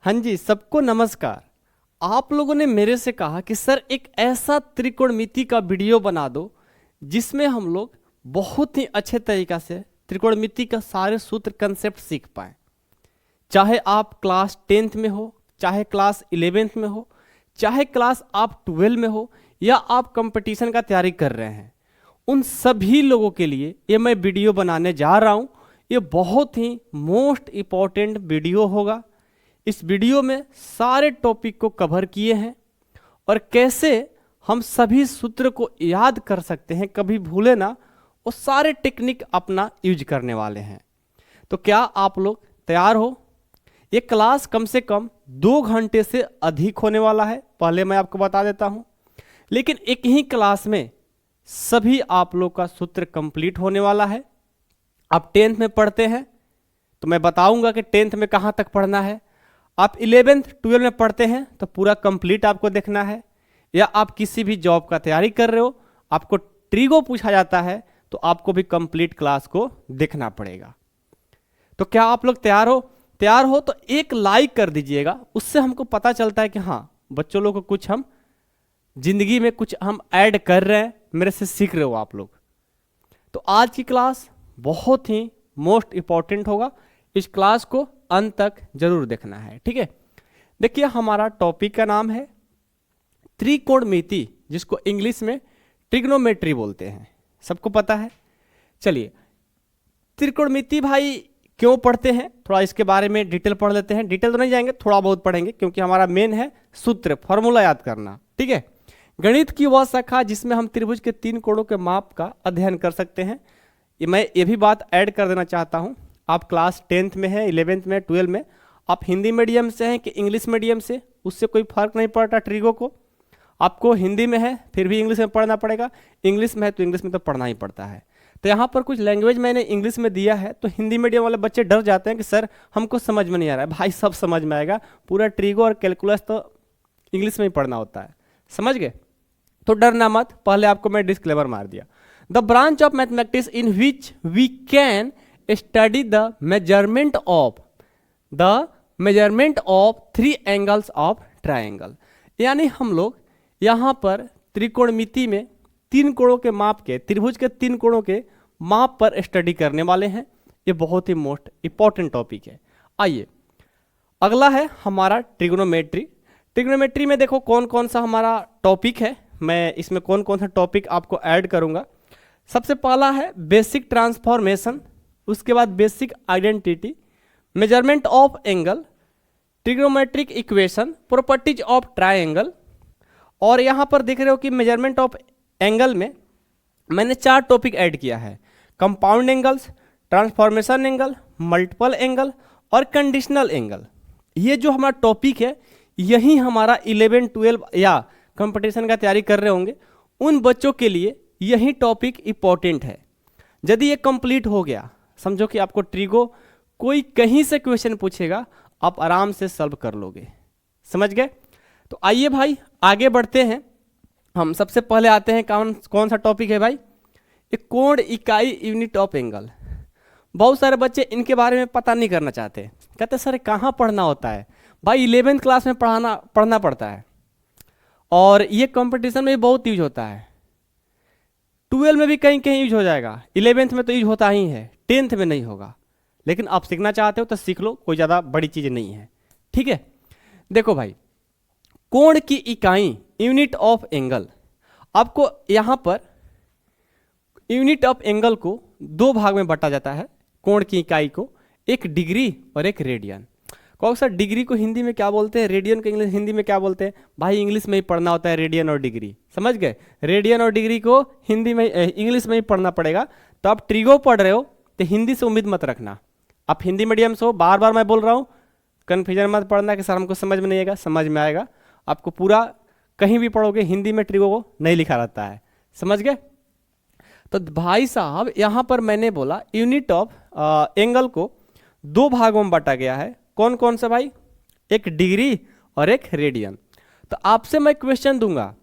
हाँ जी, सबको नमस्कार। आप लोगों ने मेरे से कहा कि सर एक ऐसा त्रिकोणमिति का वीडियो बना दो जिसमें हम लोग बहुत ही अच्छे तरीक़ा से त्रिकोणमिति का सारे सूत्र कंसेप्ट सीख पाएँ। चाहे आप क्लास 10th में हो, चाहे क्लास 11th में हो, चाहे क्लास आप 12 में हो, या आप कंपटीशन का तैयारी कर रहे हैं, उन सभी लोगों के लिए ये मैं वीडियो बनाने जा रहा हूँ। ये बहुत ही मोस्ट इम्पॉर्टेंट वीडियो होगा। इस वीडियो में सारे टॉपिक को कवर किए हैं और कैसे हम सभी सूत्र को याद कर सकते हैं, कभी भूले ना, वो सारे टेक्निक अपना यूज करने वाले हैं। तो क्या आप लोग तैयार हो? ये क्लास कम से कम 2 घंटे से अधिक होने वाला है, पहले मैं आपको बता देता हूँ। लेकिन एक ही क्लास में सभी आप लोग का सूत्र कंप्लीट होने वाला है। आप 10th में पढ़ते हैं तो मैं बताऊंगा कि 10th में कहाँ तक पढ़ना है। आप 11th 12 में पढ़ते हैं तो पूरा कंप्लीट आपको देखना है। या आप किसी भी जॉब का तैयारी कर रहे हो, आपको ट्रिगो पूछा जाता है, तो आपको भी कंप्लीट क्लास को देखना पड़ेगा। तो क्या आप लोग तैयार हो? तैयार हो तो एक लाइक कर दीजिएगा, उससे हमको पता चलता है कि हाँ, बच्चों लोग को कुछ हम जिंदगी में कुछ हम ऐड कर रहे हैं, मेरे से सीख रहे हो आप लोग। तो आज की क्लास बहुत ही मोस्ट इम्पॉर्टेंट होगा, इस क्लास को अंत तक जरूर देखना है, ठीक है। देखिए, हमारा टॉपिक का नाम है त्रिकोणमिति, जिसको इंग्लिश में ट्रिग्नोमेट्री बोलते हैं, सबको पता है। चलिए, त्रिकोणमिति भाई क्यों पढ़ते हैं, थोड़ा इसके बारे में डिटेल पढ़ लेते हैं। डिटेल तो नहीं जाएंगे, थोड़ा बहुत पढ़ेंगे, क्योंकि हमारा मेन है सूत्र, फॉर्मूला याद करना, ठीक है। गणित की वह शाखा जिसमें हम त्रिभुज के 3 कोणों के माप का अध्ययन कर सकते हैं। मैं ये भी बात ऐड कर देना चाहता हूँ, आप क्लास 10th में है, 11th में, 12 में, आप हिंदी मीडियम से हैं कि इंग्लिश मीडियम से, उससे कोई फर्क नहीं पड़ता। ट्रिगो को आपको हिंदी में है फिर भी इंग्लिश में पढ़ना पड़ेगा, इंग्लिश में है तो इंग्लिश में तो पढ़ना ही पड़ता है। तो यहाँ पर कुछ लैंग्वेज मैंने इंग्लिश में दिया है, तो हिंदी मीडियम वाले बच्चे डर जाते हैं कि सर हमको समझ में नहीं आ रहा है। भाई सब समझ में आएगा, पूरा ट्रिगो और कैलकुलस तो इंग्लिश में ही पढ़ना होता है, समझ गए? तो डरना मत, पहले आपको मैं डिस्क्लेमर मार दिया। The branch of mathematics in which we can study the measurement of 3 angles of triangle. यानी हम लोग यहाँ पर त्रिकोणमिति में 3 कोणों के माप के, त्रिभुज के 3 कोणों के माप पर स्टडी करने वाले हैं। ये बहुत ही मोस्ट इंपॉर्टेंट टॉपिक है। आइए, अगला है हमारा ट्रिग्नोमेट्री। ट्रिग्नोमेट्री में देखो कौन कौन सा हमारा टॉपिक है, मैं इसमें कौन कौन सा टॉपिक आपको ऐड करूंगा। सबसे पहला है बेसिक ट्रांसफॉर्मेशन, उसके बाद basic identity, measurement of angle, trigonometric equation, properties of triangle. और यहाँ पर देख रहे हो कि मेजरमेंट ऑफ एंगल में मैंने 4 टॉपिक ऐड किया है: compound angles, transformation angle, multiple angle और कंडीशनल एंगल। ये जो हमारा टॉपिक है, यही हमारा 11, 12 या कंपटीशन का तैयारी कर रहे होंगे उन बच्चों के लिए यही टॉपिक इंपॉर्टेंट है। यदि ये कंप्लीट हो गया, समझो कि आपको ट्रिगो कोई कहीं से क्वेश्चन पूछेगा, आप आराम से सॉल्व कर लोगे, समझ गए? तो आइए भाई आगे बढ़ते हैं। हम सबसे पहले आते हैं, कौन सा टॉपिक है भाई? एक कोण, इकाई, यूनिट ऑफ एंगल। बहुत सारे बच्चे इनके बारे में पता नहीं करना चाहते, कहते सर कहाँ पढ़ना होता है भाई? 11th क्लास में पढ़ना पड़ता है, और ये कंपटीशन में भी बहुत यूज होता है। 12 में भी कहीं कहीं यूज हो जाएगा, 11th में तो यूज होता ही है, 10th में नहीं होगा। लेकिन आप सीखना चाहते हो तो सीख लो, कोई ज़्यादा बड़ी चीज़ नहीं है, ठीक है। देखो भाई, कोण की इकाई, यूनिट ऑफ एंगल, आपको यहाँ पर यूनिट ऑफ एंगल को 2 भाग में बांटा जाता है। कोण की इकाई को, एक डिग्री और एक रेडियन। कौन सा डिग्री को हिंदी में क्या बोलते हैं, रेडियन को इंग्लिश हिंदी में क्या बोलते हैं? भाई इंग्लिश में ही पढ़ना होता है रेडियन और डिग्री, समझ गए? रेडियन और डिग्री को हिंदी में, इंग्लिश में ही पढ़ना पड़ेगा। तो आप ट्रिगो पढ़ रहे हो तो हिंदी से उम्मीद मत रखना, आप हिंदी मीडियम से हो, बार बार मैं बोल रहा हूँ, कन्फ्यूजन मत पढ़ना कि सर हमको समझ में नहीं आएगा। समझ में आएगा, आपको पूरा, कहीं भी पढ़ोगे हिंदी में ट्रिगो को नहीं लिखा रहता है, समझ गए? तो भाई साहब यहाँ पर मैंने बोला यूनिट ऑफ एंगल को 2 भागों में बांटा गया है। कौन कौन सा भाई? एक डिग्री और एक रेडियन। तो आपसे मैं क्वेश्चन दूंगा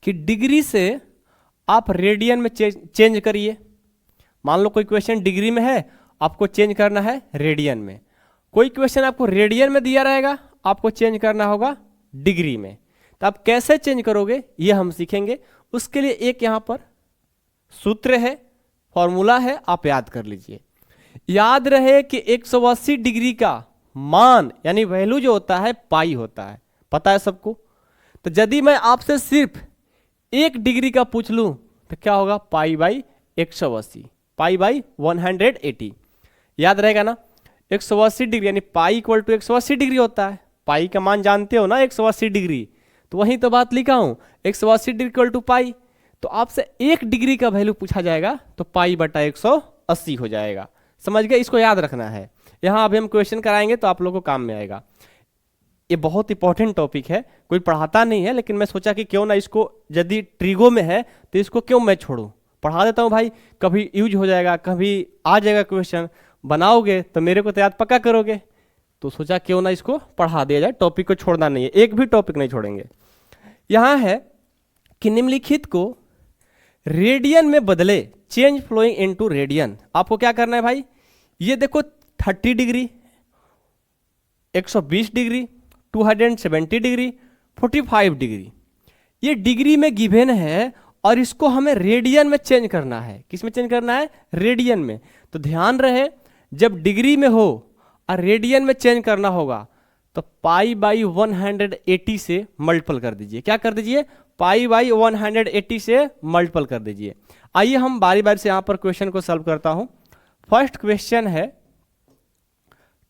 कि डिग्री से आप रेडियन में चेंज करिए। मान लो कोई क्वेश्चन डिग्री में है, आपको चेंज करना है रेडियन में। कोई क्वेश्चन आपको रेडियन में दिया रहेगा, आपको चेंज करना होगा डिग्री में। तो आप कैसे चेंज करोगे ये हम सीखेंगे। उसके लिए एक यहाँ पर सूत्र है, फॉर्मूला है, आप याद कर लीजिए। याद रहे कि 180 डिग्री का मान यानी वैल्यू जो होता है पाई होता है, पता है सबको। तो यदि मैं आपसे सिर्फ 1 डिग्री का पूछ लूं तो क्या होगा, पाई बाई 180, पाई बाई 180। याद रहेगा ना, 180 डिग्री यानी पाई इक्वल टू 180 डिग्री होता है। पाई का मान जानते हो ना, 180 डिग्री। तो वही तो बात लिखा हूं, 180 डिग्री इक्वल टू पाई। तो आपसे 1 डिग्री का वैल्यू पूछा जाएगा तो पाई बटा 180 हो जाएगा। समझ गए, इसको याद रखना है। यहाँ अभी हम क्वेश्चन कराएंगे तो आप लोगों को काम में आएगा। ये बहुत इंपॉर्टेंट टॉपिक है, कोई पढ़ाता नहीं है, लेकिन मैं सोचा कि क्यों ना इसको, यदि ट्रिगो में है तो इसको क्यों मैं छोड़ूं, पढ़ा देता हूं भाई। कभी यूज हो जाएगा, कभी आ जाएगा क्वेश्चन, बनाओगे तो मेरे को तो याद पक्का करोगे। तो सोचा क्यों ना इसको पढ़ा दिया जाए, टॉपिक को छोड़ना नहीं है, एक भी टॉपिक नहीं छोड़ेंगे। यहां है कि निम्नलिखित को रेडियन में बदले, चेंज फ्लोइंग इनटू रेडियन। आपको क्या करना है भाई, ये देखो 30 डिग्री, 120 डिग्री, 270 डिग्री, 45 डिग्री, ये डिग्री में गिवन है और इसको हमें रेडियन में चेंज करना है। किस में चेंज करना है, रेडियन में। तो ध्यान रहे, जब डिग्री में हो और रेडियन में चेंज करना होगा तो पाई बाई 180 से मल्टीपल कर दीजिए। क्या कर दीजिए, पाई बाई 180 से मल्टीपल कर दीजिए। आइए हम बारी बारी से यहां पर क्वेश्चन को सॉल्व करता हूं। फर्स्ट क्वेश्चन है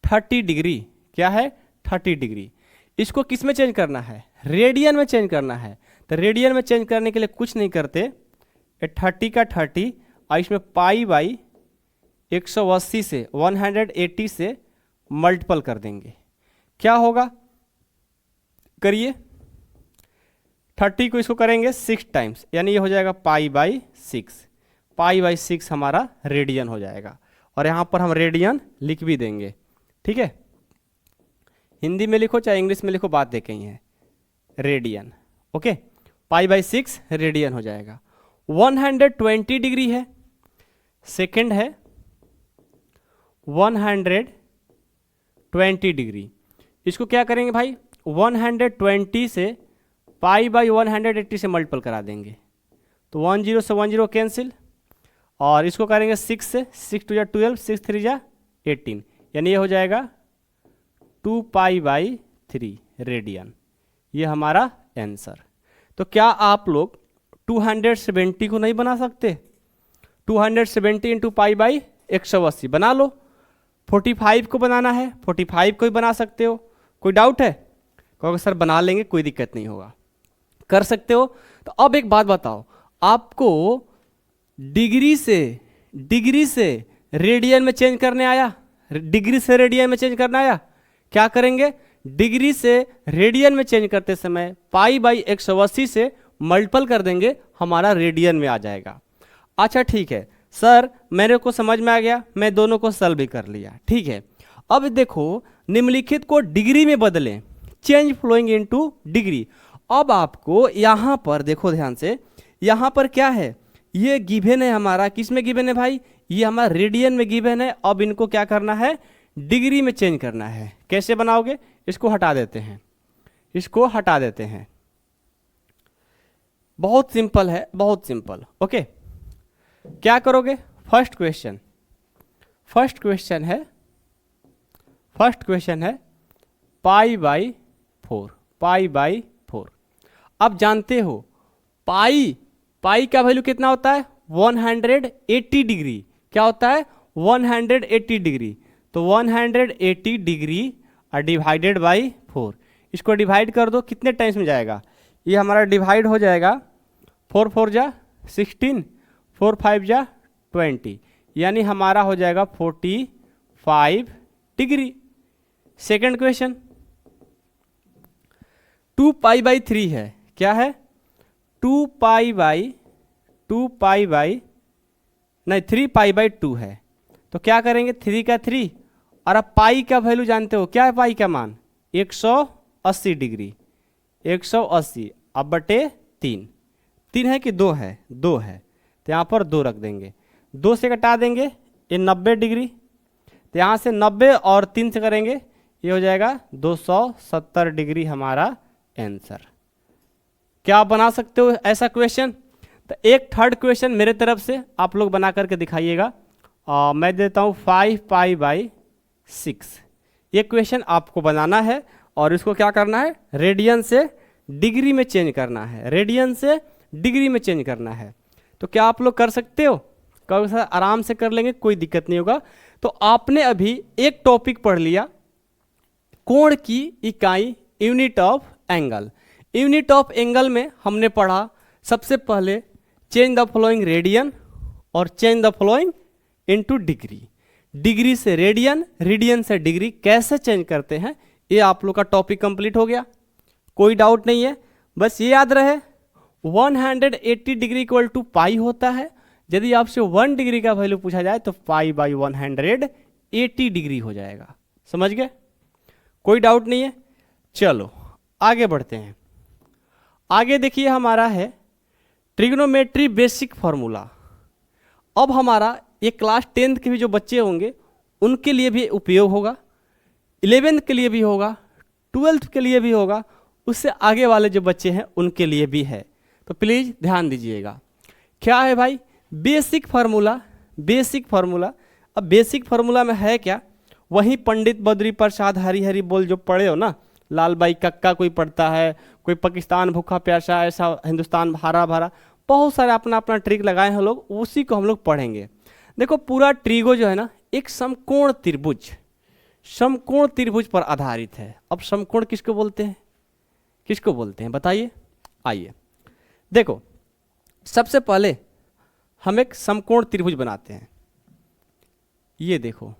30 डिग्री, क्या है 30 डिग्री, इसको किस में चेंज करना है, रेडियन में चेंज करना है। तो रेडियन में चेंज करने के लिए कुछ नहीं करते, 30 का 30 और इसमें पाई बाई 180 से 180 से मल्टीपल कर देंगे। क्या होगा, करिए, 30 को इसको करेंगे 6 टाइम्स, यानी ये हो जाएगा पाई बाई 6। पाई बाई 6 हमारा रेडियन हो जाएगा। और यहाँ पर हम रेडियन लिख भी देंगे, ठीक है। हिंदी में लिखो चाहे इंग्लिश में लिखो, बात देखें ही है, radian, okay. Pi by 6 radian हो जाएगा। 120 डिग्री है, सेकंड है 120 डिग्री, इसको क्या करेंगे भाई, 120 से पाई बाई 180 से मल्टीपल करा देंगे। तो 10 से 10 कैंसिल, और इसको करेंगे 6 से, 6 2 12, 6 3 18, यानी ये हो जाएगा 2 पाई बाई 3 रेडियन। ये हमारा आंसर। तो क्या आप लोग 270 को नहीं बना सकते, 270 इंटू पाई बाई 180 बना लो। 45 को बनाना है, 45 को ही बना सकते हो, कोई डाउट है, कहोगे सर बना लेंगे कोई दिक्कत नहीं होगा, कर सकते हो। तो अब एक बात बताओ, आपको डिग्री से रेडियन में चेंज करने आया, डिग्री से रेडियन में चेंज करना आया, क्या करेंगे, डिग्री से रेडियन में चेंज करते समय पाई बाई 180 से मल्टीपल कर देंगे, हमारा रेडियन में आ जाएगा। अच्छा ठीक है सर, मेरे को समझ में आ गया, मैं दोनों को सॉल्व भी कर लिया, ठीक है। अब देखो निम्नलिखित को डिग्री में बदलें, चेंज फ्लोइंग इनटू डिग्री। अब आपको यहां पर देखो ध्यान से, यहां पर क्या है, ये गिवन है हमारा, किस में गिवन है भाई, ये हमारा रेडियन में गिवन है। अब इनको क्या करना है, डिग्री में चेंज करना है। कैसे बनाओगे, इसको हटा देते हैं, इसको हटा देते हैं, बहुत सिंपल है, बहुत सिंपल, ओके। क्या करोगे, फर्स्ट क्वेश्चन है पाई बाई 4, पाई बाई 4। अब जानते हो पाई का वैल्यू कितना होता है, 180 डिग्री। क्या होता है, 180 डिग्री। तो 180 डिग्री और डिवाइडेड बाई 4, इसको डिवाइड कर दो, कितने टाइम्स में जाएगा, ये हमारा डिवाइड हो जाएगा, 4 4 जा 16, 4 5 जा 20, यानी हमारा हो जाएगा 45 degree. Second question 2 pi by 3 है, क्या है, 3 पाई बाई 2 है। तो क्या करेंगे, 3 का 3, और अब पाई का वैल्यू जानते हो, क्या है पाई का मान, 180 डिग्री, 180 अब बटे 3 है कि 2 है, 2 है, तो यहाँ पर 2 रख देंगे, 2 से घटा देंगे, ये 90 डिग्री, तो यहाँ से 90 और 3 से करेंगे, ये हो जाएगा 270 डिग्री हमारा आंसर। क्या आप बना सकते हो ऐसा क्वेश्चन? तो एक थर्ड क्वेश्चन मेरे तरफ से आप लोग बना करके दिखाइएगा। मैं देता हूँ 5π/6। ये क्वेश्चन आपको बनाना है और इसको क्या करना है, रेडियन से डिग्री में चेंज करना है, रेडियन से डिग्री में चेंज करना है। तो क्या आप लोग कर सकते हो? कब सर आराम से कर लेंगे, कोई दिक्कत नहीं होगा। तो आपने अभी एक टॉपिक पढ़ लिया, कोण की इकाई, unit of angle. Unit of angle में हमने पढ़ा सबसे पहले चेंज द फॉलोइंग रेडियन और change the following into degree. Degree से रेडियन, रेडियन से डिग्री कैसे चेंज करते हैं, ये आप लोग का टॉपिक कंप्लीट हो गया। कोई डाउट नहीं है, बस ये याद रहे 180 डिग्री इक्वल टू पाई होता है। यदि आपसे 1 डिग्री का वैल्यू पूछा जाए तो π/180 डिग्री हो जाएगा। समझ गए? कोई डाउट नहीं है। चलो आगे बढ़ते हैं। आगे देखिए हमारा है ट्रिग्नोमेट्री बेसिक फॉर्मूला। अब हमारा ये क्लास 10th के भी जो बच्चे होंगे उनके लिए भी उपयोग होगा, 11th के लिए भी होगा, 12th के लिए भी होगा, उससे आगे वाले जो बच्चे हैं उनके लिए भी है। तो प्लीज़ ध्यान दीजिएगा। क्या है भाई? Basic formula. बेसिक फार्मूला, अब बेसिक फार्मूला में है क्या? वहीं पंडित बद्री प्रसाद हरी हरी बोल जो पढ़े हो ना, लाल बाई कक्का कोई पढ़ता है, कोई पाकिस्तान भूखा प्यासा, ऐसा हिंदुस्तान हरा भरा, बहुत सारे अपना अपना ट्रिक लगाए हैं लोग, उसी को हम लोग पढ़ेंगे। देखो पूरा ट्रिगो जो है ना एक समकोण त्रिभुज, समकोण त्रिभुज पर आधारित है। अब समकोण किसको बोलते हैं, किसको बोलते हैं बताइए? आइए देखो, सबसे पहले हम एक समकोण त्रिभुज बनाते हैं। ये देखो,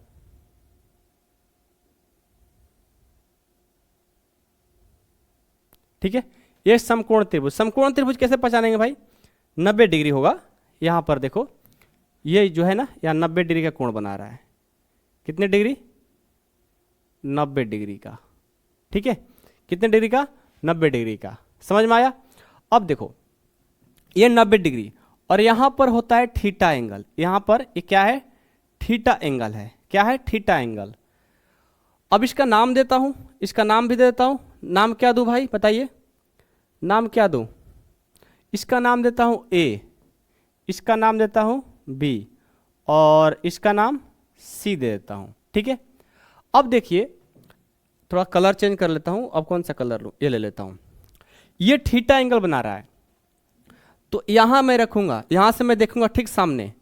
ठीक है, ये समकोण त्रिभुज। समकोण त्रिभुज कैसे पहचानेंगे भाई? 90 डिग्री होगा। यहां पर देखो, ये जो है ना यहाँ 90 डिग्री का कोण बना रहा है। कितने डिग्री? 90 डिग्री का। ठीक है, कितने डिग्री का? 90 डिग्री का। समझ में आया? अब देखो ये 90 डिग्री और यहां पर होता है थीटा एंगल। यहां पर ये क्या है? थीटा एंगल है। क्या है? Theta angle. अब इसका नाम देता हूं, इसका नाम भी देता हूं। नाम क्या दूं भाई बताइए? नाम क्या दूं? इसका नाम देता हूं ए, इसका नाम देता हूं बी और इसका नाम सी दे देता हूं। ठीक है, अब देखिए थोड़ा कलर चेंज कर लेता हूं। अब कौन सा कलर लूं? ये ले लेता हूं। ये थीटा एंगल बना रहा है तो यहां मैं रखूंगा, यहां से मैं देखूंगा ठीक सामने।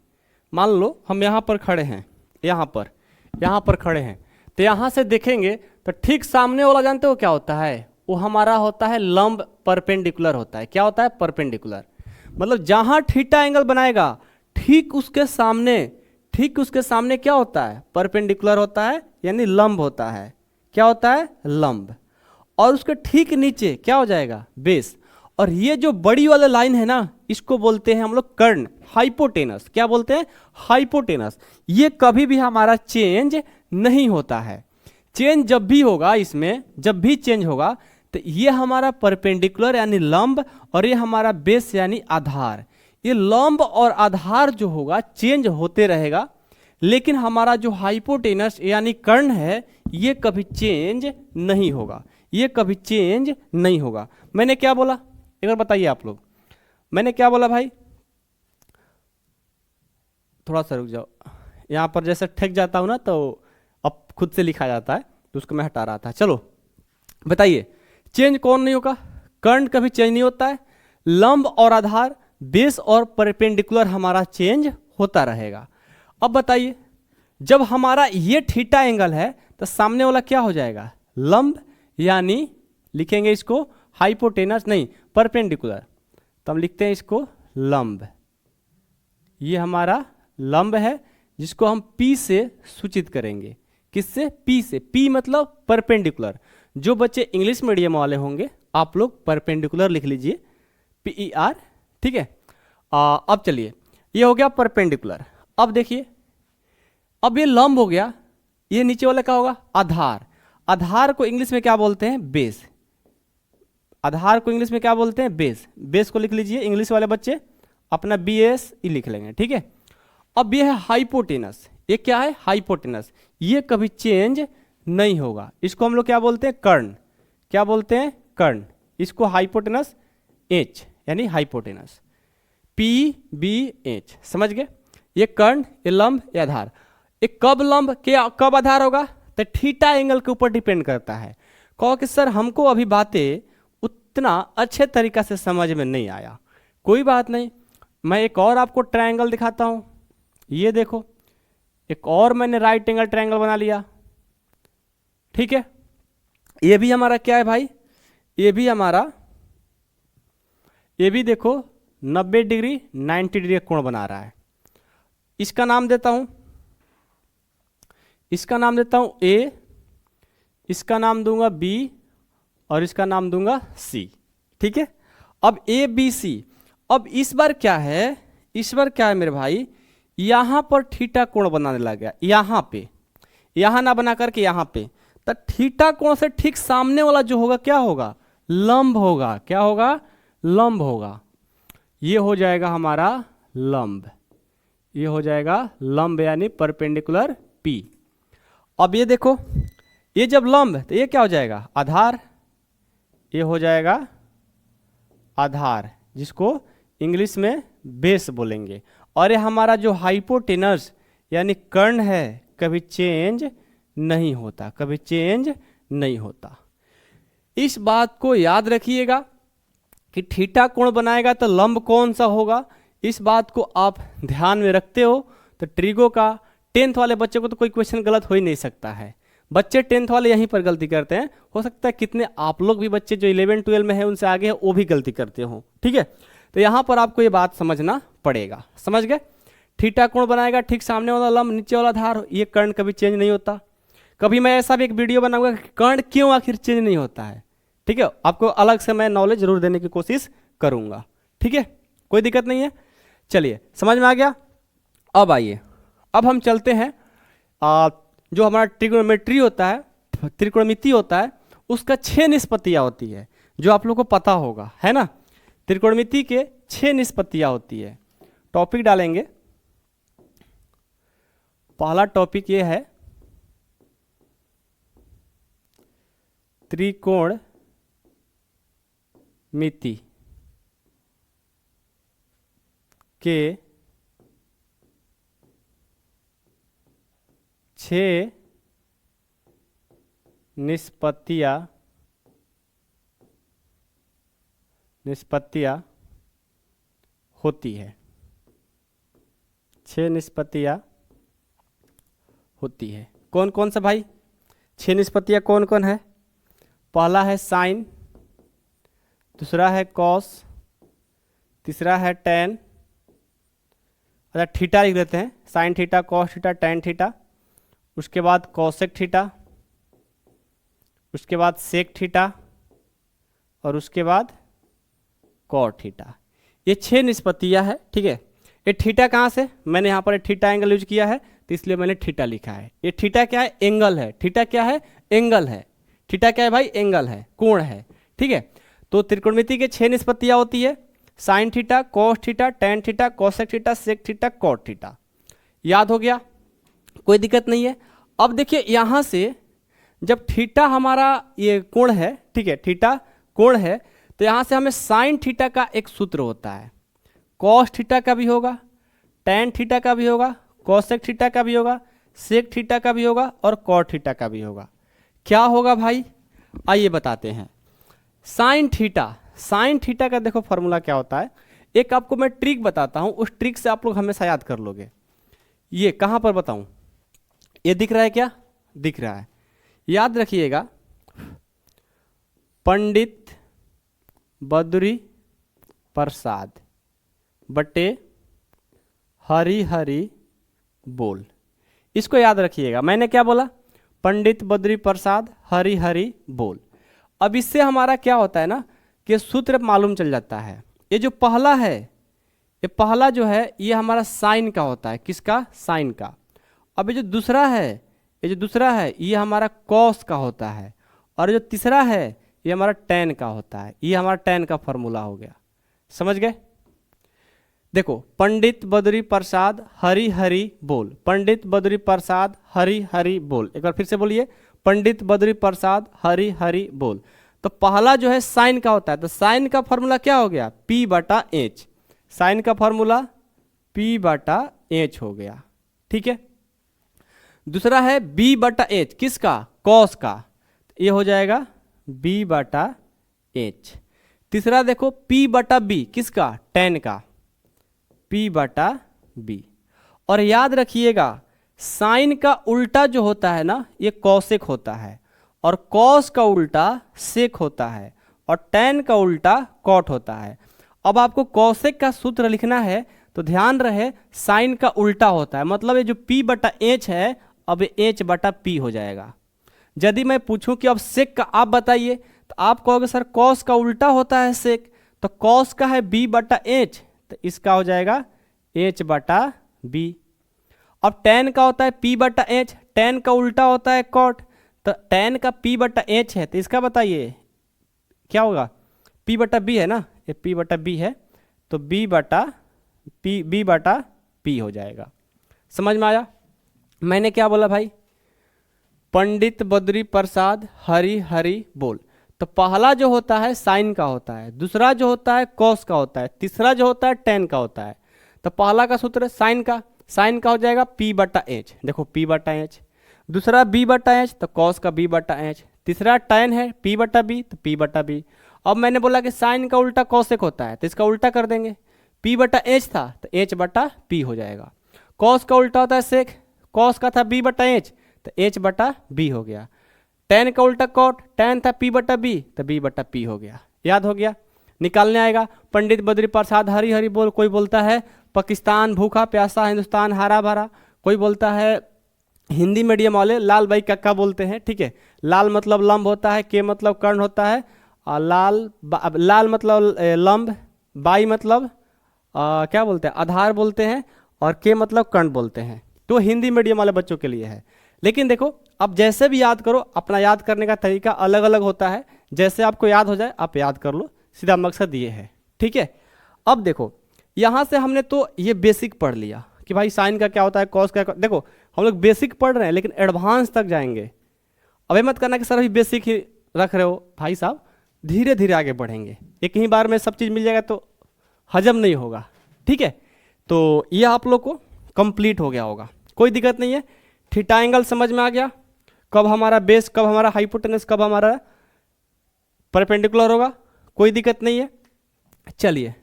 मान लो हम यहां पर खड़े हैं, यहां पर खड़े हैं, तो यहां से देखेंगे तो ठीक सामने वाला जानते हो क्या होता है? वो हमारा होता है लंब, परपेंडिकुलर होता है। क्या होता है? परपेंडिकुलर। मतलब जहां थीटा एंगल बनाएगा ठीक उसके सामने क्या होता है? परपेंडिकुलर होता है, यानी लंब होता है। क्या होता है? लंब। और उसके ठीक नीचे क्या हो जाएगा? बेस। और ये जो बड़ी वाला लाइन है ना, इसको बोलते हैं हम लोग कर्ण, हाइपोटेनस। क्या बोलते हैं? हाइपोटेनस। ये कभी भी हमारा चेंज नहीं होता है। चेंज जब भी होगा, इसमें जब भी चेंज होगा तो ये हमारा परपेंडिकुलर यानी लंब और ये हमारा बेस यानी आधार। ये लंब और आधार जो होगा चेंज होते रहेगा, लेकिन हमारा जो हाइपोटेनस यानी कर्ण है ये कभी चेंज नहीं होगा, ये कभी चेंज नहीं होगा। मैंने क्या बोला एक बार बताइए आप लोग? मैंने क्या बोला भाई? थोड़ा सा रुक जाओ, यहां पर जैसे ठेक जाता हूं ना तो अब खुद से लिखा जाता है, तो उसको मैं हटा रहा था। चलो बताइए, चेंज कौन नहीं होगा? कर्ण कभी चेंज नहीं होता है। लंब और आधार, बेस और परपेंडिकुलर हमारा चेंज होता रहेगा। अब बताइए, जब हमारा ये थीटा एंगल है तो सामने वाला क्या हो जाएगा? लंब, यानी लिखेंगे इसको हाइपोटेनस नहीं, परपेंडिकुलर। तो हम लिखते हैं इसको लंब। ये हमारा लंब है जिसको हम P से सूचित करेंगे। किससे? P से। P मतलब परपेंडिकुलर। जो बच्चे इंग्लिश मीडियम वाले होंगे आप लोग परपेंडिकुलर लिख लीजिए, PER। ठीक है, अब चलिए, ये हो गया परपेंडिकुलर। अब देखिए, अब ये लंब हो गया, ये नीचे वाला क्या होगा? आधार। आधार को इंग्लिश में क्या बोलते हैं? बेस। आधार को इंग्लिश में क्या बोलते हैं? बेस। बेस को लिख लीजिए, इंग्लिश वाले बच्चे अपना BAS लिख लेंगे। ठीक है, अब ये है हाइपोटेनस। ये क्या है? हाइपोटेनस। ये कभी चेंज नहीं होगा। इसको हम लोग क्या बोलते हैं? कर्ण। क्या बोलते हैं? कर्ण। इसको हाइपोटेनस एच यानी हाइपोटेनस, PBH, समझ गए? ये कर्ण, ये लंब, ये आधार। ये कब लंब के कब आधार होगा? तो थीटा एंगल के ऊपर डिपेंड करता है। कहो कि सर हमको अभी बातें उतना अच्छे तरीका से समझ में नहीं आया, कोई बात नहीं, मैं एक और आपको ट्रायंगल दिखाता हूं। ये देखो, एक और मैंने राइट एंगल ट्रायंगल बना लिया, ठीक है। ये भी हमारा क्या है भाई? ये भी हमारा, ये भी देखो 90 डिग्री 90 डिग्री का कोण बना रहा है। इसका नाम देता हूं, इसका नाम देता हूं A, इसका नाम दूंगा B और इसका नाम दूंगा C, ठीक है। अब ABC, अब इस बार क्या है, इस बार क्या है मेरे भाई, यहां पर थीटा कोण बनाने लग गया, यहां पे, यहां ना बना करके यहां पे। तो थीटा कोण से ठीक सामने वाला जो होगा क्या होगा? लंब होगा। क्या होगा? लंब होगा। ये हो जाएगा हमारा लंब, ये हो जाएगा लंब यानी परपेंडिकुलर P। अब ये देखो, ये जब लंब तो ये क्या हो जाएगा? आधार। ये हो जाएगा आधार, जिसको इंग्लिश में बेस बोलेंगे। और ये हमारा जो हाइपोटेनस यानी कर्ण है, कभी चेंज नहीं होता, कभी चेंज नहीं होता। इस बात को याद रखिएगा कि थीटा कोण बनाएगा तो लंब कौन सा होगा, इस बात को आप ध्यान में रखते हो तो ट्रिगो का 10th वाले बच्चे को तो कोई क्वेश्चन गलत हो ही नहीं सकता है। बच्चे 10th वाले यहीं पर गलती करते हैं, हो सकता है कितने आप लोग भी बच्चे जो 11 12 में हैं उनसे आगे हैं वो भी गलती करते हो, ठीक है। तो यहाँ पर आपको ये बात समझना पड़ेगा, समझ गए? थीटा कोण बनाएगा ठीक सामने वाला लंब, नीचे वाला आधार, ये कर्ण कभी चेंज नहीं होता। कभी मैं ऐसा भी एक वीडियो बनाऊंगा कि कर्ण क्यों आखिर चेंज नहीं होता है, ठीक है। आपको अलग से मैं नॉलेज जरूर देने की कोशिश करूंगा, ठीक है, कोई दिक्कत नहीं है। चलिए, समझ में आ गया। अब आइए, अब हम चलते हैं जो हमारा ट्रिग्नोमेट्री होता है, त्रिकोणमिति होता है, उसका 6 निष्पत्तियां होती है, जो आप लोग को पता होगा, है ना। त्रिकोणमिति के 6 निष्पत्तियां होती है। टॉपिक डालेंगे, पहला टॉपिक ये है त्रिकोणमिति के 6 निष्पत्तियां होती है। 6 निष्पत्तियां होती है। कौन कौन सा भाई? 6 निष्पत्तियां कौन कौन है? पहला है साइन, दूसरा है कॉस, तीसरा है टेन, अच्छा थीटा लिख देते हैं, sign theta, cos theta, tan theta, उसके बाद कॉसेक थीटा, उसके बाद सेक थीटा और उसके बाद कॉट थीटा। ये 6 निष्पत्तियां है, ठीक है। ये थीटा कहाँ से? मैंने यहाँ पर थीटा एंगल यूज किया है तो इसलिए मैंने थीटा लिखा है। ये थीटा क्या है? एंगल है। थीटा क्या है? एंगल है। थीटा क्या है भाई? एंगल है, कोण है, ठीक है। तो त्रिकोणमिति के 6 निष्पत्तियां होती है, sine theta, cos theta, tan theta, cosec theta, sec theta, cot theta. याद हो गया? कोई दिक्कत नहीं है। अब देखिए यहां से जब थीटा हमारा ये कोण है, ठीक है, थीटा कोण है, तो यहां से हमें साइन थीटा का एक सूत्र होता है, कॉस थीटा का भी होगा, टेन थीटा का भी होगा, कोसेक थीटा का भी होगा, सेक थीटा का भी होगा और कॉट थीटा का भी होगा। क्या होगा भाई? आइए बताते हैं। साइन थीटा, साइन थीटा का देखो फॉर्मूला क्या होता है। एक आपको मैं ट्रिक बताता हूं, उस ट्रिक से आप लोग हमेशा याद कर लोगे। ये कहां पर बताऊं? ये दिख रहा है क्या? दिख रहा है। याद रखिएगा, पंडित बद्री प्रसाद बटे हरी हरी बोल। इसको याद रखिएगा। मैंने क्या बोला? पंडित बद्री प्रसाद हरी हरी बोल। अब इससे हमारा क्या होता है ना कि सूत्र मालूम चल जाता है। ये जो पहला है, ये पहला जो है ये हमारा साइन का होता है। किसका? साइन का। अब ये जो दूसरा है, ये जो दूसरा है ये हमारा कॉस का होता है, और जो तीसरा है ये हमारा टेन का होता है। ये हमारा टेन का फॉर्मूला हो गया। समझ गए? देखो, पंडित बद्री प्रसाद हरी हरी बोल, पंडित बद्री प्रसाद हरी हरी बोल। एक बार फिर से बोलिए, पंडित बद्री प्रसाद हरि हरि बोल। तो पहला जो है साइन का होता है, तो साइन का फॉर्मूला क्या हो गया, P बटा एच। साइन का फॉर्मूला P बटा एच हो गया, ठीक है। दूसरा है B बटा एच, किसका, कॉस का, ये हो जाएगा B बटा एच। तीसरा देखो P बटा B, किसका, tan का, P बटा B। और याद रखिएगा साइन का उल्टा जो होता है ना, ये कॉसेक होता है, और कॉस का उल्टा सेक होता है, और tan का उल्टा कॉट होता है। अब आपको कॉसेक का सूत्र लिखना है तो ध्यान रहे साइन का उल्टा होता है, मतलब ये जो P बटा एच है अब H बटा P हो जाएगा। यदि मैं पूछूं कि अब सेक का आप बताइए, तो आप कहोगे सर कॉस का उल्टा होता है सेक, तो कॉस का है B बटा एच, तो इसका हो जाएगा H बटा B। अब tan का होता है P बटा एच, tan का उल्टा होता है कॉट, तो tan का P बटा एच है, तो इसका बताइए क्या होगा, P बटा B है ना, ये P बटा B है, तो B बटा P हो जाएगा। समझ में आया मैंने क्या बोला भाई, पंडित बद्री प्रसाद हरि हरि बोल। तो पहला जो होता है साइन का होता है, दूसरा जो होता है कॉस का होता है, तीसरा जो होता है tan का होता है। तो पहला का सूत्र है साइन का हो जाएगा P बटा एच, देखो P बटा एच। दूसरा B बटा एच, तो कॉस का B बटा एच। तीसरा tan है P बटा B, तो P बटा B। अब मैंने बोला कि साइन का उल्टा कॉसेक होता है, तो इसका उल्टा कर देंगे, P बटा एच था तो H बटा P हो जाएगा। कॉस का उल्टा होता है सेक, कॉस का था B बटा एच, तो H बटा B हो गया। tan का उल्टा कॉट, tan था P बटा B, तो B बटा P हो गया। याद हो गया, निकालने आएगा। पंडित बद्री प्रसाद हरि हरि बोल। कोई बोलता है पाकिस्तान भूखा प्यासा हिंदुस्तान हरा भरा, कोई बोलता है हिंदी मीडियम वाले लाल बाई कक्का बोलते हैं, ठीक है। लाल मतलब लंब होता है, के मतलब कर्ण होता है, और लाल मतलब लंब, बाई मतलब क्या बोलते हैं, आधार बोलते हैं, और के मतलब कर्ण बोलते हैं। तो हिंदी मीडियम वाले बच्चों के लिए है। लेकिन देखो अब जैसे भी याद करो, अपना याद करने का तरीका अलग अलग होता है, जैसे आपको याद हो जाए आप याद कर लो, सीधा मकसद ये है, ठीक है। अब देखो यहाँ से हमने तो ये बेसिक पढ़ लिया कि भाई साइन का क्या होता है, कॉस का। देखो हम लोग बेसिक पढ़ रहे हैं लेकिन एडवांस तक जाएंगे। अब ये मत करना कि सर अभी बेसिक ही रख रहे हो, भाई साहब धीरे धीरे आगे बढ़ेंगे, एक ही बार में सब चीज़ मिल जाएगा तो हजम नहीं होगा, ठीक है। तो ये आप लोग को कंप्लीट हो गया होगा, कोई दिक्कत नहीं है। थीटा एंगल समझ में आ गया, कब हमारा बेस, कब हमारा हाइपोटेनस, कब हमारा परपेंडिकुलर होगा, कोई दिक्कत नहीं है। चलिए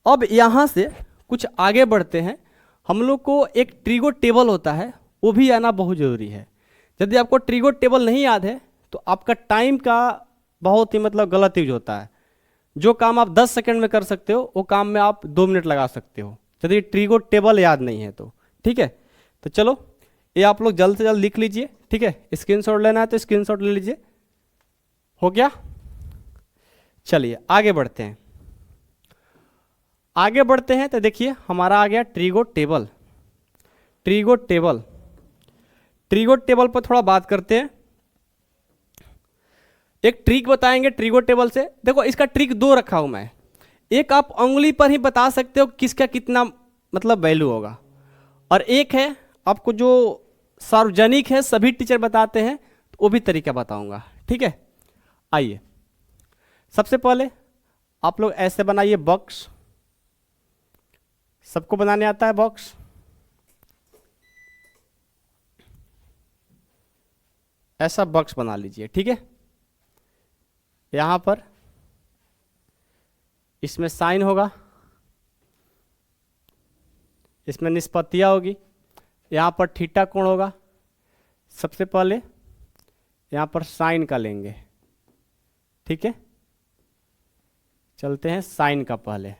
अब यहाँ से कुछ आगे बढ़ते हैं। हम लोग को एक ट्रिगो टेबल होता है, वो भी आना बहुत ज़रूरी है। यदि आपको ट्रिगो टेबल नहीं याद है तो आपका टाइम का बहुत ही मतलब गलत यूज होता है। जो काम आप 10 सेकंड में कर सकते हो वो काम में आप 2 मिनट लगा सकते हो, यदि ट्रिगो टेबल याद नहीं है तो, ठीक है। तो चलो ये आप लोग जल्द से जल्द लिख लीजिए, ठीक है। स्क्रीनशॉट लेना है तो स्क्रीनशॉट ले लीजिए, हो गया। चलिए आगे बढ़ते हैं। आगे बढ़ते हैं तो देखिए हमारा आ गया ट्रिगो टेबल। ट्रिगो टेबल पर थोड़ा बात करते हैं। एक ट्रिक बताएंगे ट्रिगो टेबल से। देखो इसका ट्रिक 2 रखा हूं मैं। एक आप उंगली पर ही बता सकते हो किसका कितना मतलब वैल्यू होगा, और एक है आपको जो सार्वजनिक है सभी टीचर बताते हैं, तो वो भी तरीका बताऊंगा, ठीक है। आइए सबसे पहले आप लोग ऐसे बनाइए बॉक्स। सबको बनाने आता है बॉक्स? ऐसा बॉक्स बना लीजिए, ठीक है। यहां पर इसमें साइन होगा, इसमें निष्पत्तियां होगी, यहां पर थीटा कोण होगा। सबसे पहले यहां पर साइन का लेंगे, ठीक है। चलते हैं साइन का। पहले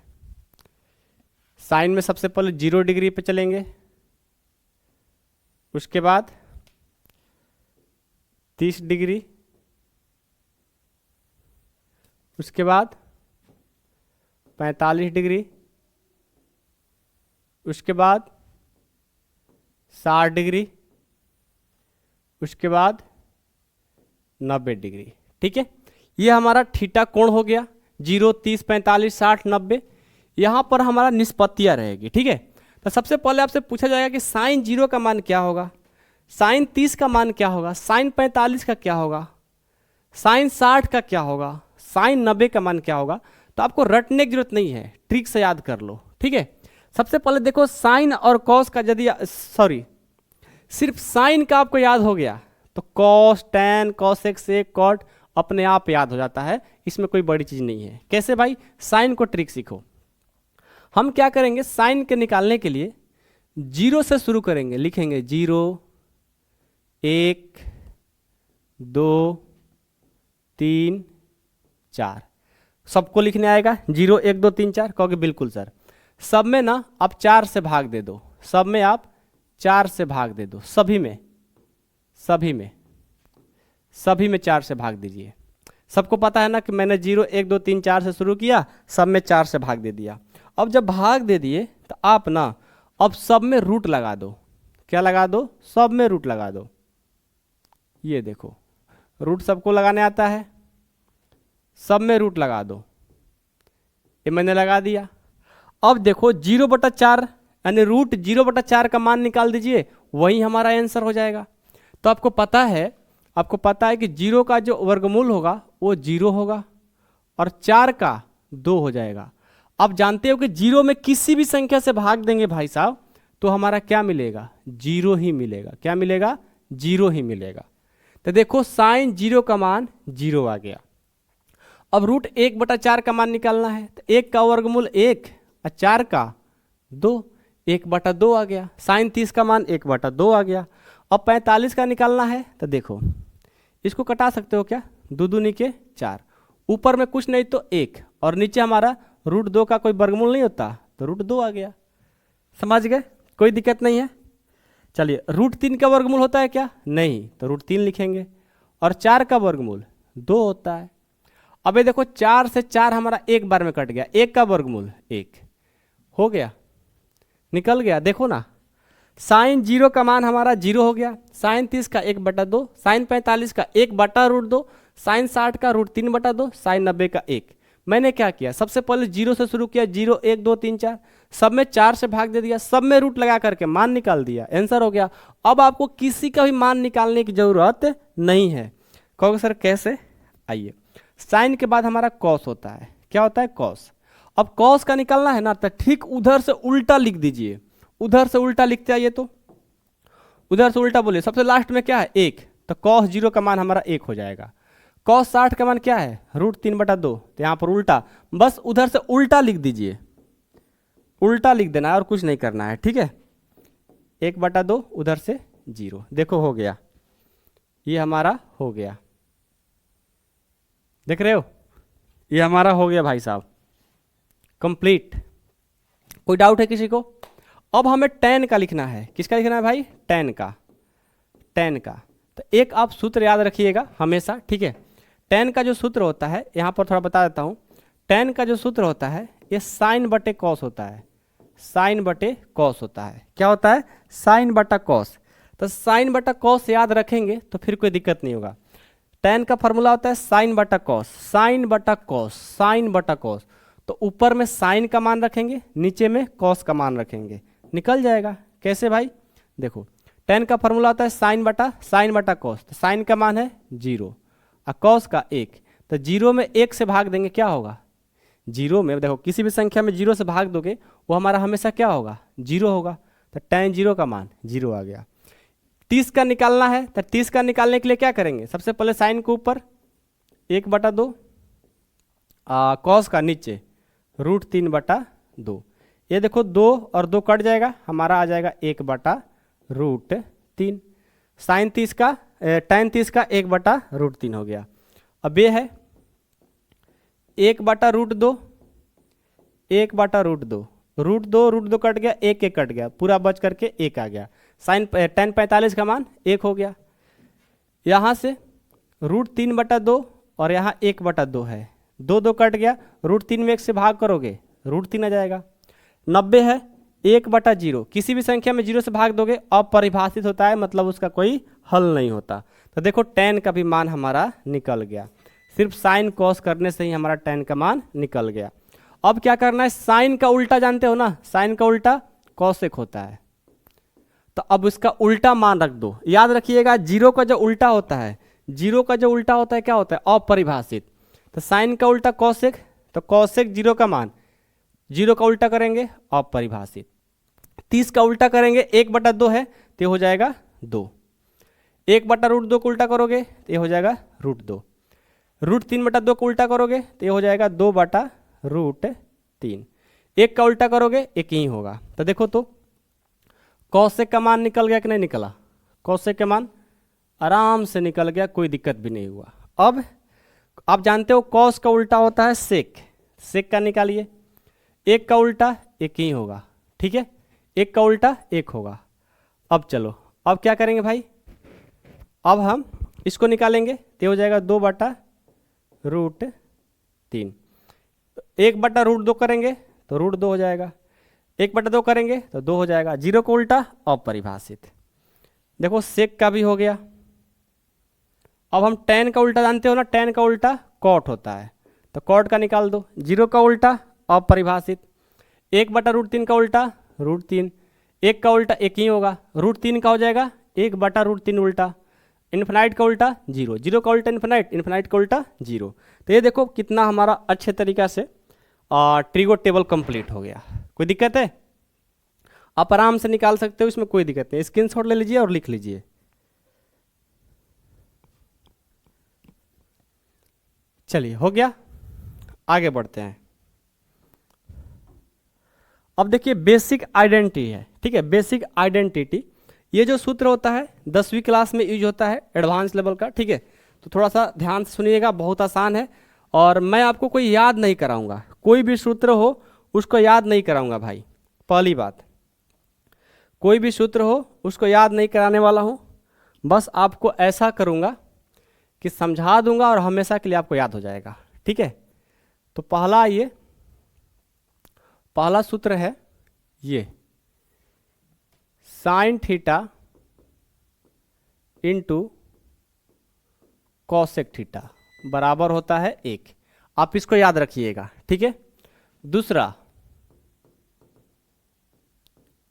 साइन में सबसे पहले 0 डिग्री पे चलेंगे, उसके बाद 30 डिग्री, उसके बाद 45 डिग्री, उसके बाद 60 डिग्री, उसके बाद 90 डिग्री, ठीक है। ये हमारा थीटा कोण हो गया। 0, 30, 45, 60, 90। यहाँ पर हमारा निष्पत्तियाँ रहेगी, ठीक है। तो सबसे पहले आपसे पूछा जाएगा कि साइन 0 का मान क्या होगा। साइन 30 का मान क्या होगा, साइन 45 का क्या होगा, साइन 60 का क्या होगा, साइन 90 का मान क्या होगा। तो आपको रटने की जरूरत नहीं है, ट्रिक से याद कर लो, ठीक है। सबसे पहले देखो साइन और कॉस का यदि सिर्फ साइन का आपको याद हो गया तो cos, tan, cosec, sec, cot अपने आप याद हो जाता है, इसमें कोई बड़ी चीज नहीं है। कैसे भाई, साइन को ट्रिक सीखो। हम क्या करेंगे, साइन के निकालने के लिए जीरो से शुरू करेंगे, लिखेंगे 0 1 2 3 4, सबको लिखने आएगा 0 1 2 3 4, कहोगे बिल्कुल सर। सब में ना आप 4 से भाग दे दो, सब में आप 4 से भाग दे दो, सभी में 4 से भाग दीजिए। सबको पता है ना कि मैंने 0 1 2 3 4 से शुरू किया, सब में 4 से भाग दे दिया। अब जब भाग दे दिए तो आप ना अब सब में रूट लगा दो। क्या लगा दो, सब में रूट लगा दो। ये देखो रूट सबको लगाने आता है, सब में रूट लगा दो, ये मैंने लगा दिया। अब देखो 0/4 यानी रूट 0/4 का मान निकाल दीजिए, वही हमारा आंसर हो जाएगा। तो आपको पता है कि 0 का जो वर्गमूल होगा वो 0 होगा और 4 का 2 हो जाएगा। आप जानते हो कि 0 में किसी भी संख्या से भाग देंगे भाई साहब तो हमारा क्या मिलेगा, 0 ही मिलेगा। क्या मिलेगा, 0 ही मिलेगा। तो देखो साइन 0 का मान 0 आ गया। अब रूट 1/4 का मान निकालना है तो 1 का वर्गमूल 1 और 4 का 2, 1/2 आ गया। साइन 30 का मान 1/2 आ गया। अब 45 का निकालना है तो देखो इसको कटा सकते हो क्या, 2 दूनी के 4, ऊपर में कुछ नहीं तो 1 और नीचे हमारा रूट 2 का कोई वर्गमूल नहीं होता तो रूट 2 आ गया। समझ गए, कोई दिक्कत नहीं है। चलिए रूट 3 का वर्गमूल होता है क्या, नहीं, तो रूट 3 लिखेंगे और 4 का वर्गमूल 2 होता है। अब ये देखो 4 से 4 हमारा एक बार में कट गया, 1 का वर्गमूल 1 हो गया, निकल गया। देखो ना साइन 0 का मान हमारा 0 हो गया, साइन 30 का 1/2, साइन 45 का 1/√2, साइन 60 का √3/2, साइन 90 का 1। मैंने क्या किया, सबसे पहले 0 से शुरू किया, 0 1 2 3 4, सब में 4 से भाग दे दिया, सब में रूट लगा करके मान निकाल दिया, आंसर हो गया। अब आपको किसी का भी मान निकालने की जरूरत नहीं है। कहोगे सर कैसे, आइए। साइन के बाद हमारा कॉस होता है, क्या होता है, कॉस। अब कॉस का निकालना है ना तो ठीक उधर से उल्टा लिख दीजिए, उधर से उल्टा लिखते आइए, तो उधर से उल्टा बोलिए। सबसे लास्ट में क्या है 1, तो कॉस 0 का मान हमारा 1 हो जाएगा। कॉस 60 का मान क्या है, √3/2, तो यहाँ पर उल्टा, बस उधर से उल्टा लिख दीजिए, उल्टा लिख देना है और कुछ नहीं करना है, ठीक है। 1/2 उधर से 0, देखो हो गया, ये हमारा हो गया, देख रहे हो, ये हमारा हो गया भाई साहब, कंप्लीट। कोई डाउट है किसी को? अब हमें tan का लिखना है, किसका लिखना है भाई, tan का, tan का। तो एक आप सूत्र याद रखिएगा हमेशा, ठीक है। tan का जो सूत्र होता है, यहाँ पर थोड़ा बता देता हूँ, tan का जो सूत्र होता है ये साइन बटे कॉस होता है, साइन बटे कॉस होता है। क्या होता है, साइन बटा कॉस। तो साइन बटा कॉस याद रखेंगे तो फिर कोई दिक्कत नहीं होगा। tan का फॉर्मूला होता है साइन बटा कॉस, साइन बटा कॉस, साइन बटा कॉस। तो ऊपर में साइन का मान रखेंगे, नीचे में कॉस का मान रखेंगे, निकल जाएगा। कैसे भाई, देखो tan का फॉर्मूला होता है साइन बटा कॉस, तो साइन का मान है 0 और कॉस का 1, तो 0 में 1 से भाग देंगे क्या होगा, 0 में देखो किसी भी संख्या में 0 से भाग दोगे वो हमारा हमेशा क्या होगा, 0 होगा। तो tan 0 का मान 0 आ गया। 30 का निकालना है, तो 30 का निकालने के लिए क्या करेंगे, सबसे पहले साइन के ऊपर 1/2, कॉस का नीचे √3/2। ये देखो 2 और 2 कट जाएगा, हमारा आ जाएगा 1/√3। साइन 30 का tan 30 का 1/√3 हो गया। अब ये है 1/√2, 1/√2, √2 कट गया, 1 कट गया, पूरा बच करके 1 आ गया। साइन tan 45 का मान 1 हो गया। यहाँ से √3/2 और यहाँ 1/2 है, 2 कट गया, √3 में 1 से भाग करोगे √3 आ जाएगा। 90 है 1/0, किसी भी संख्या में 0 से भाग दोगे अपरिभाषित होता है, मतलब उसका कोई हल नहीं होता। तो देखो tan का भी मान हमारा निकल गया, सिर्फ साइन कॉस करने से ही हमारा tan का मान निकल गया। अब क्या करना है, साइन का उल्टा जानते हो ना, साइन का उल्टा कॉसेक होता है। तो अब इसका उल्टा मान रख दो। याद रखिएगा जीरो का जो उल्टा होता है, जीरो का जो उल्टा होता है क्या होता है, अपरिभाषित। तो साइन का उल्टा कॉसेक, तो कॉसेक जीरो का मान, जीरो का उल्टा करेंगे अपरिभाषित। 30 का उल्टा करेंगे 1/2 है तो ये हो जाएगा 2। 1/√2 को उल्टा करोगे तो ये हो जाएगा √2। √3/2 को उल्टा करोगे तो ये हो जाएगा 2/√3। 1 का उल्टा करोगे 1 ही होगा। तो देखो तो कॉसेक का मान निकल गया कि नहीं निकला, कॉसेक का मान आराम से निकल गया, कोई दिक्कत भी नहीं हुआ। अब आप जानते हो कॉस का उल्टा होता है सेक, सेक का निकालिए। 1 का उल्टा 1 ही होगा, ठीक है, 1 का उल्टा 1 होगा। अब चलो अब क्या करेंगे भाई, अब हम इसको निकालेंगे तो हो जाएगा 2/√3। 1/√2 करेंगे तो √2 हो जाएगा, 1/2 करेंगे तो 2 हो जाएगा। जीरो को उल्टा अपरिभाषित। देखो सेक का भी हो गया। अब हम tan का उल्टा जानते हो ना, tan का उल्टा कॉट होता है, तो कॉट का निकाल दो। जीरो का उल्टा अपरिभाषित। 1/√3 का उल्टा √3। 1 का उल्टा 1 ही होगा, √3 का हो जाएगा 1/√3 उल्टा। इन्फिनाइट का उल्टा जीरो, जीरो का उल्टा इन्फिनाइट, इन्फिनाइट का उल्टा जीरो। तो ये देखो कितना हमारा अच्छे तरीका से ट्रिगो टेबल कंप्लीट हो गया। कोई दिक्कत है, आप आराम से निकाल सकते हो, इसमें कोई दिक्कत नहीं। स्क्रीनशॉट ले लीजिए और लिख लीजिए। चलिए हो गया, आगे बढ़ते हैं। अब देखिए बेसिक आइडेंटिटी है, ठीक है, बेसिक आइडेंटिटी। ये जो सूत्र होता है 10वीं क्लास में यूज होता है, एडवांस लेवल का, ठीक है। तो थोड़ा सा ध्यान से सुनिएगा, बहुत आसान है और मैं आपको कोई याद नहीं कराऊंगा, कोई भी सूत्र हो उसको याद नहीं कराऊंगा भाई। पहली बात, कोई भी सूत्र हो उसको याद नहीं कराने वाला हूँ, बस आपको ऐसा करूँगा कि समझा दूंगा और हमेशा के लिए आपको याद हो जाएगा, ठीक है। तो पहला ये पहला सूत्र है ये, sign theta into cosec theta बराबर होता है 1। आप इसको याद रखिएगा, ठीक है। दूसरा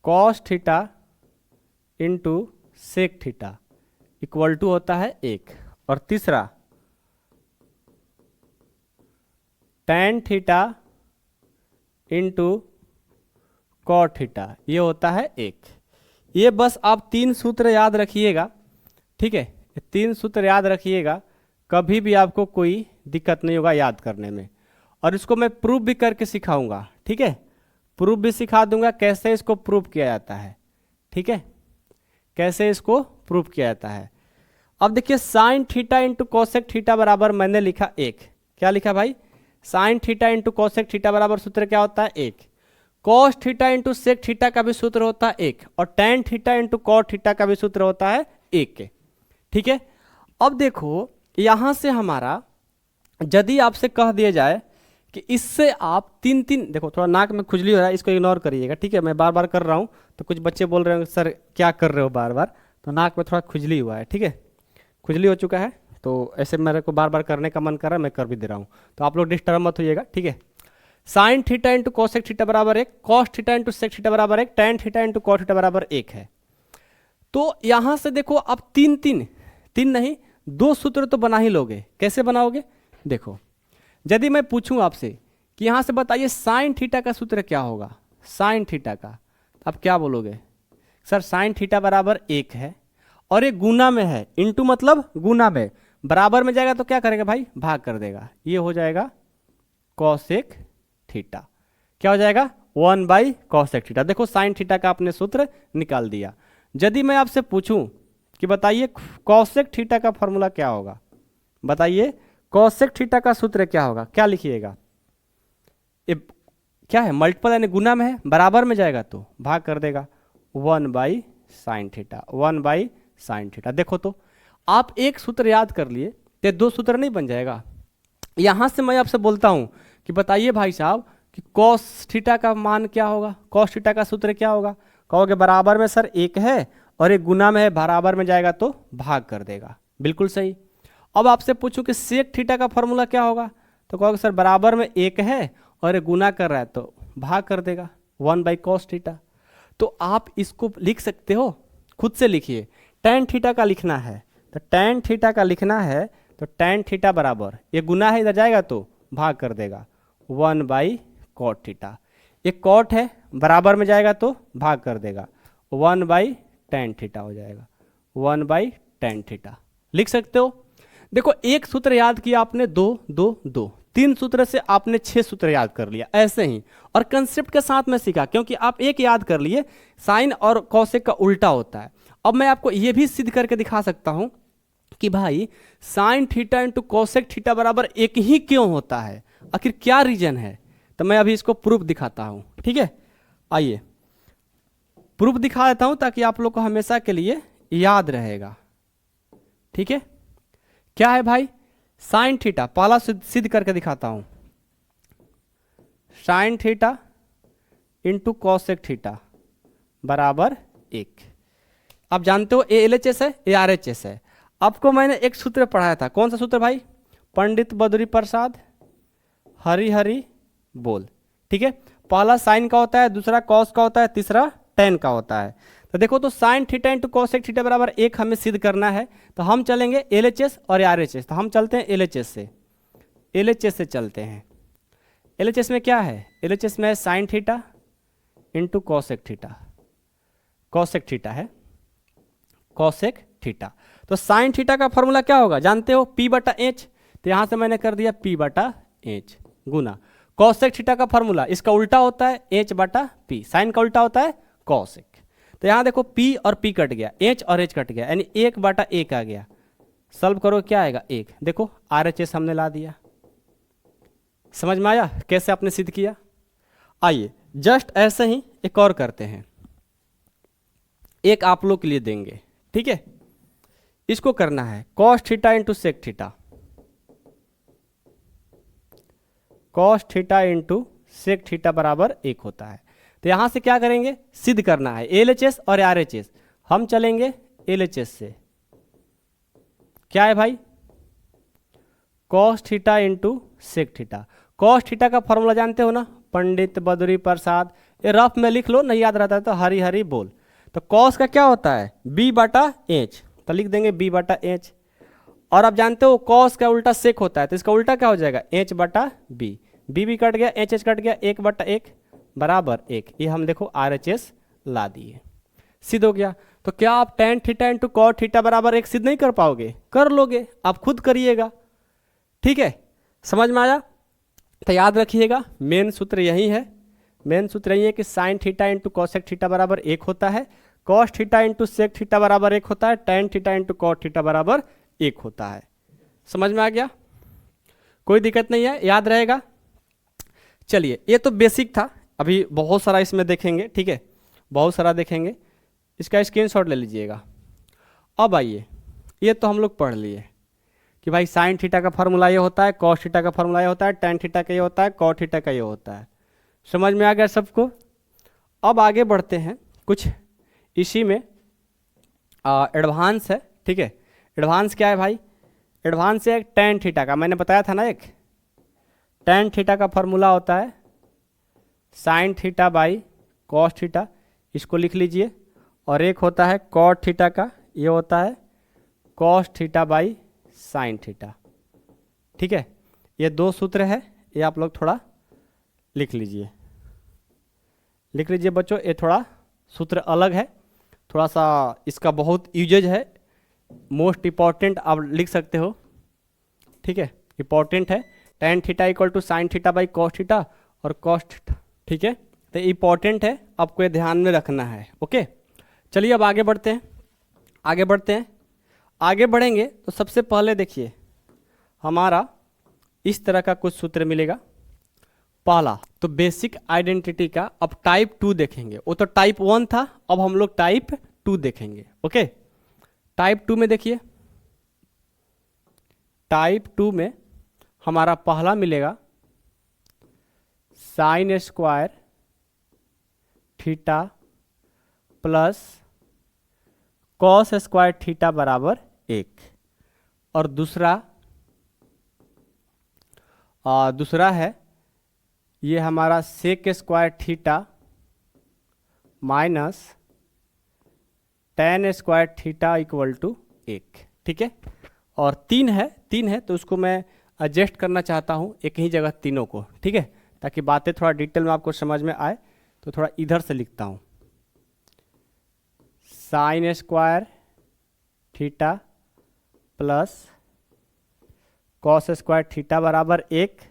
cos theta into sec theta equal to होता है 1। और तीसरा tan theta into cot theta ये होता है 1। ये बस आप 3 सूत्र याद रखिएगा, ठीक है, ये 3 सूत्र याद रखिएगा, कभी भी आपको कोई दिक्कत नहीं होगा याद करने में। और इसको मैं प्रूफ भी करके सिखाऊंगा, ठीक है, प्रूफ भी सिखा दूंगा कैसे इसको प्रूफ किया जाता है, ठीक है, कैसे इसको प्रूफ किया जाता है। अब देखिए sine theta into cosec theta बराबर मैंने लिखा 1। क्या लिखा भाई, sine theta into cosec theta बराबर सूत्र क्या होता है 1। Cos theta into sec theta का भी सूत्र होता है 1 और tan theta into cot theta का भी सूत्र होता है 1, ठीक है। अब देखो यहां से हमारा यदि आपसे कह दिया जाए कि इससे आप 3 देखो थोड़ा नाक में खुजली हो रहा है, इसको इग्नोर करिएगा, ठीक है, मैं बार बार कर रहा हूं तो कुछ बच्चे बोल रहे हैं सर क्या कर रहे हो बार बार, तो नाक में थोड़ा खुजली हुआ है, ठीक है, खुजली हो चुका है, तो ऐसे मेरे को बार बार करने का मन कर रहा है, मैं कर भी दे रहा हूँ, तो आप लोग डिस्टर्ब मत होइएगा, ठीक है। Sine theta into cosec theta बराबर 1, cos theta into sec theta बराबर 1, tan theta into cot theta बराबर 1 है। तो यहां से देखो अब तीन नहीं 2 सूत्र तो बना ही लोगे। कैसे बनाओगे, देखो यदि मैं पूछूं आपसे कि यहां से बताइए साइन थीटा का सूत्र क्या होगा, साइन थीटा का, आप क्या बोलोगे, सर साइन थीटा बराबर 1 है और ये गुना में है, इंटू मतलब गुना में, बराबर में जाएगा तो क्या करेगा भाई, भाग कर देगा, ये हो जाएगा कॉसेक थीटा। क्या हो जाएगा 1/कॉसेक थीटा। देखो साइन थीटा का आपने सूत्र निकाल दिया। यदि मैं आपसे पूछूं कि बताइए कॉसेक थीटा का फॉर्मूला क्या होगा, बताइए कॉसेक थीटा का सूत्र क्या होगा, क्या लिखिएगा, ये क्या है मल्टीपल यानी गुना में है, बराबर में जाएगा तो भाग कर देगा, 1/साइन थीटा, 1/साइन थीटा। देखो तो आप एक सूत्र याद कर लिए तो 2 सूत्र नहीं बन जाएगा। यहां से मैं आपसे बोलता हूं कि बताइए भाई साहब कि कॉस थीटा का मान क्या होगा, कॉस थीटा का सूत्र क्या होगा, कहोगे बराबर में सर 1 है और एक गुना में है, बराबर में जाएगा तो भाग कर देगा, बिल्कुल सही। अब आपसे पूछूं कि सेक थीटा का फॉर्मूला क्या होगा, तो कहोगे सर बराबर में 1 है और एक गुना कर रहा है तो भाग कर देगा, 1/कॉस थीटा। तो आप इसको लिख सकते हो खुद से लिखिए। tan थीटा का लिखना है तो tan थीटा का लिखना है तो tan थीटा बराबर, ये गुना है इधर जाएगा तो भाग कर देगा 1/cot थीटा। ये कॉट है बराबर में जाएगा तो भाग कर देगा 1/tan थीटा हो जाएगा 1/tan थीटा। लिख सकते हो। देखो एक सूत्र याद किया आपने, 2 2 2, 3 सूत्र से आपने 6 सूत्र याद कर लिया ऐसे ही, और कंसेप्ट के साथ में सीखा, क्योंकि आप एक याद कर लिए साइन और कॉसेक का उल्टा होता है। अब मैं आपको यह भी सिद्ध करके दिखा सकता हूं कि भाई sine theta into cosec theta बराबर एक ही क्यों होता है, आखिर क्या रीजन है। तो मैं अभी इसको प्रूफ दिखाता हूं, ठीक है। आइए प्रूफ दिखा देता हूं ताकि आप लोग को हमेशा के लिए याद रहेगा, ठीक है। क्या है भाई, साइन थीटा, पहला सिद्ध करके दिखाता हूं, sign theta into cosec theta बराबर 1। आप जानते हो ए LHS है, ए RHS है। आपको मैंने एक सूत्र पढ़ाया था, कौन सा सूत्र भाई, पंडित बद्री प्रसाद हरि हरि बोल, ठीक है। पहला साइन का होता है, दूसरा कॉस का होता है, तीसरा टेन का होता है। तो देखो तो sign theta into cosec theta बराबर 1 हमें सिद्ध करना है, तो हम चलेंगे LHS और RHS। तो हम चलते हैं LHS से, LHS से चलते हैं। LHS में क्या है, LHS में है sine theta into cosec theta, cosec theta है, कॉसेक थीटा। तो साइन थीटा का फॉर्मूला क्या होगा जानते हो, P/H। तो यहां से मैंने कर दिया P/H गुना कॉसेक थीटा का फॉर्मूला, इसका उल्टा होता है H/P, साइन का उल्टा होता है कॉसेक। तो यहां देखो P और P कट गया, H और H कट गया, यानी 1/1 आ गया। सॉल्व करो क्या आएगा 1। देखो RHS हमने ला दिया। समझ में आया कैसे आपने सिद्ध किया। आइए जस्ट ऐसे ही एक और करते हैं, एक आप लोग के लिए देंगे, ठीक है। इसको करना है cos theta into sec theta, cos theta into sec theta बराबर 1 होता है। तो यहां से क्या करेंगे, सिद्ध करना है LHS और RHS। हम चलेंगे LHS से, क्या है भाई, cos theta into sec theta. Cos theta का फॉर्मूला जानते हो ना, पंडित बद्री प्रसाद, ये रफ में लिख लो, नहीं याद रहता है तो हरी हरी बोल। तो कॉस का क्या होता है B/H, तो लिख देंगे B/H। और आप जानते हो कॉस का उल्टा सेक होता है, तो इसका उल्टा क्या हो जाएगा H/B, B भी कट गया, H कट गया, 1/1 बराबर 1। ये हम देखो RHS ला दिए, सिद्ध हो गया। तो क्या आप tan theta into cot theta बराबर 1 सिद्ध नहीं कर पाओगे, कर लोगे, आप खुद करिएगा, ठीक है। समझ में आया। तो याद रखिएगा मेन सूत्र यही है, मेन सूत्र यही है कि sine theta into cosec theta बराबर 1 होता है, cos theta into sec theta बराबर 1 होता है, tan theta into cot theta बराबर 1 होता है। समझ में आ गया, कोई दिक्कत नहीं है, याद रहेगा। चलिए ये तो बेसिक था, अभी बहुत सारा इसमें देखेंगे, ठीक है, बहुत सारा देखेंगे, इसका स्क्रीनशॉट ले लीजिएगा। अब आइए, ये तो हम लोग पढ़ लिए कि भाई साइन थीटा का फॉर्मूला ये होता है, कॉस थीटा का फॉर्मूला ये होता है, tan थीटा का ये होता है, कॉट थीटा का ये होता है। समझ में आ गया सबको। अब आगे बढ़ते हैं, कुछ इसी में एडवांस है, ठीक है। एडवांस क्या है भाई, एडवांस है tan थीटा का, मैंने बताया था ना, एक tan थीटा का फॉर्मूला होता है sine theta by cos theta, इसको लिख लीजिए। और एक होता है कॉट थीटा का, ये होता है cos theta by sine theta, ठीक है। ये 2 सूत्र है, ये आप लोग थोड़ा लिख लीजिए, लिख लीजिए बच्चों। ये थोड़ा सूत्र अलग है, थोड़ा सा इसका बहुत यूजेज है, मोस्ट इम्पॉर्टेंट आप लिख सकते हो, ठीक है, इम्पॉर्टेंट है। tan theta equal to sine theta by cos theta और कॉस थीटा, ठीक है। तो इम्पॉर्टेंट है, आपको ये ध्यान में रखना है, ओके। चलिए अब आगे बढ़ते हैं, आगे बढ़ते हैं। आगे बढ़ेंगे तो सबसे पहले देखिए हमारा इस तरह का कुछ सूत्र मिलेगा। पहला तो बेसिक आइडेंटिटी का, अब टाइप 2 देखेंगे, वो तो टाइप 1 था, अब हम लोग टाइप 2 देखेंगे, ओके। टाइप 2 में देखिए, टाइप 2 में हमारा पहला मिलेगा sine square theta plus cos square theta बराबर 1। और दूसरा है ये हमारा sec square theta minus tan square theta equal to 1, ठीक है। और 3 है तो उसको मैं एडजस्ट करना चाहता हूँ एक ही जगह तीनों को, ठीक है, ताकि बातें थोड़ा डिटेल में आपको समझ में आए। तो थोड़ा इधर से लिखता हूँ, sine square theta plus cos square theta बराबर 1,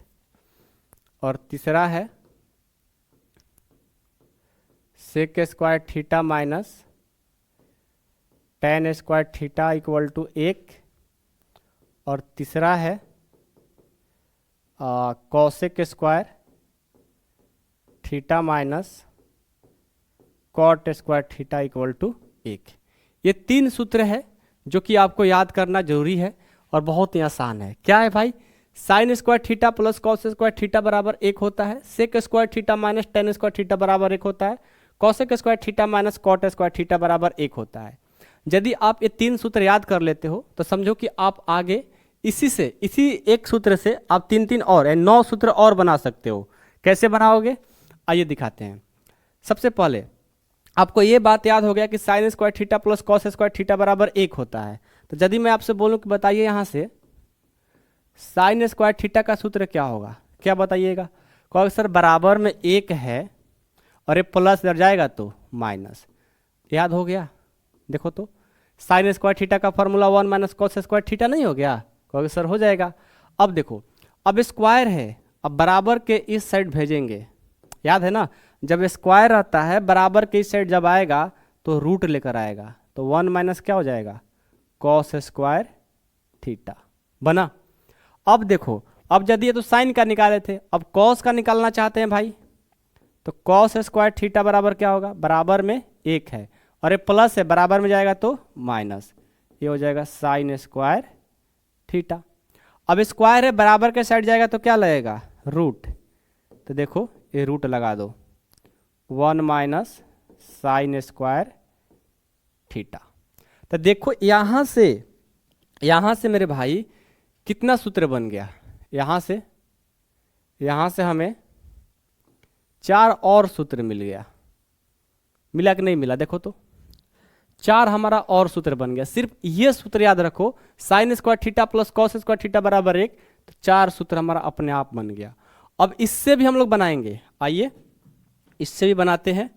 और तीसरा है sec square theta minus tan square theta equal to 1, और तीसरा है cosec square theta minus cot square theta equal to 1। ये 3 सूत्र है जो कि आपको याद करना जरूरी है और बहुत ही आसान है। क्या है भाई? Sine square theta plus cos square theta बराबर 1 होता है, sec square theta minus tan square theta बराबर 1 होता है, cosec square theta minus cot square theta बराबर 1 होता है। यदि आप ये 3 सूत्र याद कर लेते हो तो समझो कि आप आगे इसी एक सूत्र से आप 3 और 9 सूत्र और बना सकते हो। कैसे बनाओगे? आइए दिखाते हैं। सबसे पहले आपको ये बात याद हो गया कि sign square theta plus cos square theta बराबर 1 होता है। तो यदि मैं आपसे बोलूं कि बताइए यहाँ से साइन स्क्वायर थीटा का सूत्र क्या होगा, क्या बताइएगा? कहोगे सर बराबर में 1 है और ये प्लस इधर जाएगा तो माइनस। याद हो गया? देखो तो साइन स्क्वायर थीटा का formula 1 minus cos square theta नहीं हो गया? कहोगे सर हो जाएगा। अब देखो, अब स्क्वायर है, अब बराबर के इस साइड भेजेंगे, याद है ना? जब स्क्वायर रहता है बराबर के इस साइड जब आएगा तो रूट लेकर आएगा, तो 1 माइनस क्या हो जाएगा? कॉस स्क्वायर थीटा बना। अब देखो, अब यदि ये तो साइन का निकाले थे, अब कॉस का निकालना चाहते हैं भाई, तो कॉस स्क्वायर थीटा बराबर क्या होगा? बराबर में 1 है और ये प्लस है, बराबर में जाएगा तो माइनस, ये हो जाएगा साइन स्क्वायर थीटा। अब स्क्वायर है, बराबर के साइड जाएगा तो क्या लगेगा? रूट। तो देखो ये रूट लगा दो, 1 माइनस साइन स्क्वायर थीटा। तो देखो यहां से मेरे भाई कितना सूत्र बन गया? यहां से हमें 4 और सूत्र मिल गया। मिला कि नहीं मिला? देखो तो 4 हमारा और सूत्र बन गया। सिर्फ ये सूत्र याद रखो, sign square theta plus cos square theta बराबर 1, तो 4 सूत्र हमारा अपने आप बन गया। अब इससे भी हम लोग बनाएंगे, आइए इससे भी बनाते हैं।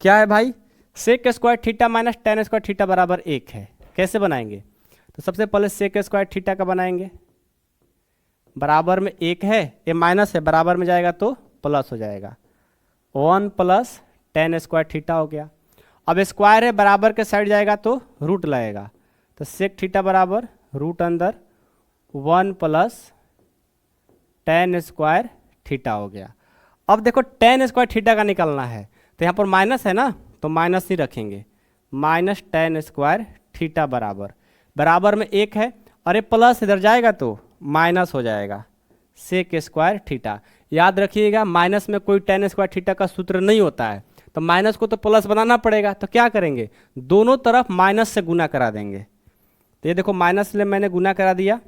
क्या है भाई? Sec square theta minus tan square theta बराबर 1 है। कैसे बनाएंगे? तो सबसे पहले सेक स्क्वायर थीटा का बनाएंगे, बराबर में 1 है, ये माइनस है, बराबर में जाएगा तो प्लस हो जाएगा, 1 प्लस tan स्क्वायर थीटा हो गया। अब स्क्वायर है, बराबर के साइड जाएगा तो रूट लगेगा, तो सेक थीटा बराबर रूट अंदर 1 प्लस tan स्क्वायर थीटा हो गया। अब देखो tan स्क्वायर थीटा का निकालना है, तो यहाँ पर माइनस है ना, तो माइनस ही रखेंगे, माइनस tan स्क्वायर थीटा बराबर में 1 है, और ये प्लस इधर जाएगा तो माइनस हो जाएगा, सेक स्क्वायर थीटा। याद रखिएगा माइनस में कोई tan स्क्वायर थीटा का सूत्र नहीं होता है, तो माइनस को तो प्लस बनाना पड़ेगा। तो क्या करेंगे? दोनों तरफ माइनस से गुना करा देंगे। तो ये देखो माइनस से मैंने गुना करा दिया,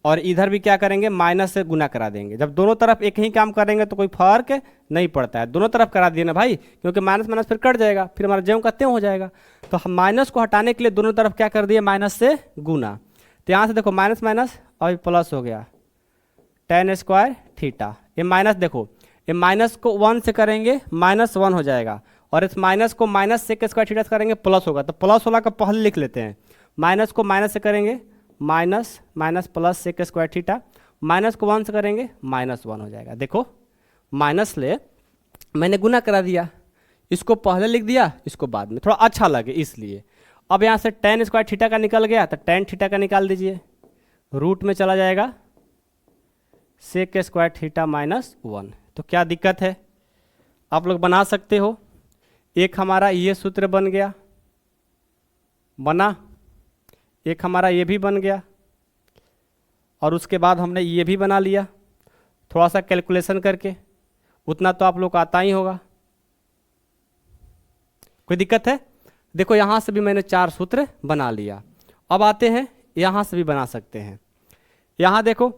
और इधर भी क्या करेंगे? माइनस से गुना करा देंगे। जब दोनों तरफ एक ही काम करेंगे तो कोई फर्क नहीं पड़ता है, दोनों तरफ करा दिए ना भाई, क्योंकि माइनस माइनस फिर कट जाएगा, फिर हमारा ज्यों का त्यों हो जाएगा। तो हम माइनस को हटाने के लिए दोनों तरफ क्या कर दिए? माइनस से गुना। तो यहाँ से देखो माइनस माइनस अभी प्लस हो गया, tan स्क्वायर थीटा। ये माइनस देखो, ये माइनस को 1 से करेंगे -1 हो जाएगा, और इस माइनस को माइनस सेक स्क्वायर थीटा से करेंगे प्लस होगा, तो प्लस वाला का पहले लिख लेते हैं। माइनस को माइनस से करेंगे minus minus plus sec square theta, minus को 1 से करेंगे -1 हो जाएगा। देखो माइनस ले मैंने गुना करा दिया, इसको पहले लिख दिया, इसको बाद में, थोड़ा अच्छा लगे इसलिए। अब यहाँ से tan स्क्वायर थीटा का निकल गया, तो tan थीटा का निकाल दीजिए, रूट में चला जाएगा सेक स्क्वायर थीटा -1। तो क्या दिक्कत है? आप लोग बना सकते हो। एक हमारा ये सूत्र बन गया, बना, एक हमारा ये भी बन गया, और उसके बाद हमने ये भी बना लिया, थोड़ा सा कैलकुलेशन करके, उतना तो आप लोग को आता ही होगा। कोई दिक्कत है? देखो यहाँ से भी मैंने 4 सूत्र बना लिया। अब आते हैं यहाँ से भी बना सकते हैं। यहाँ देखो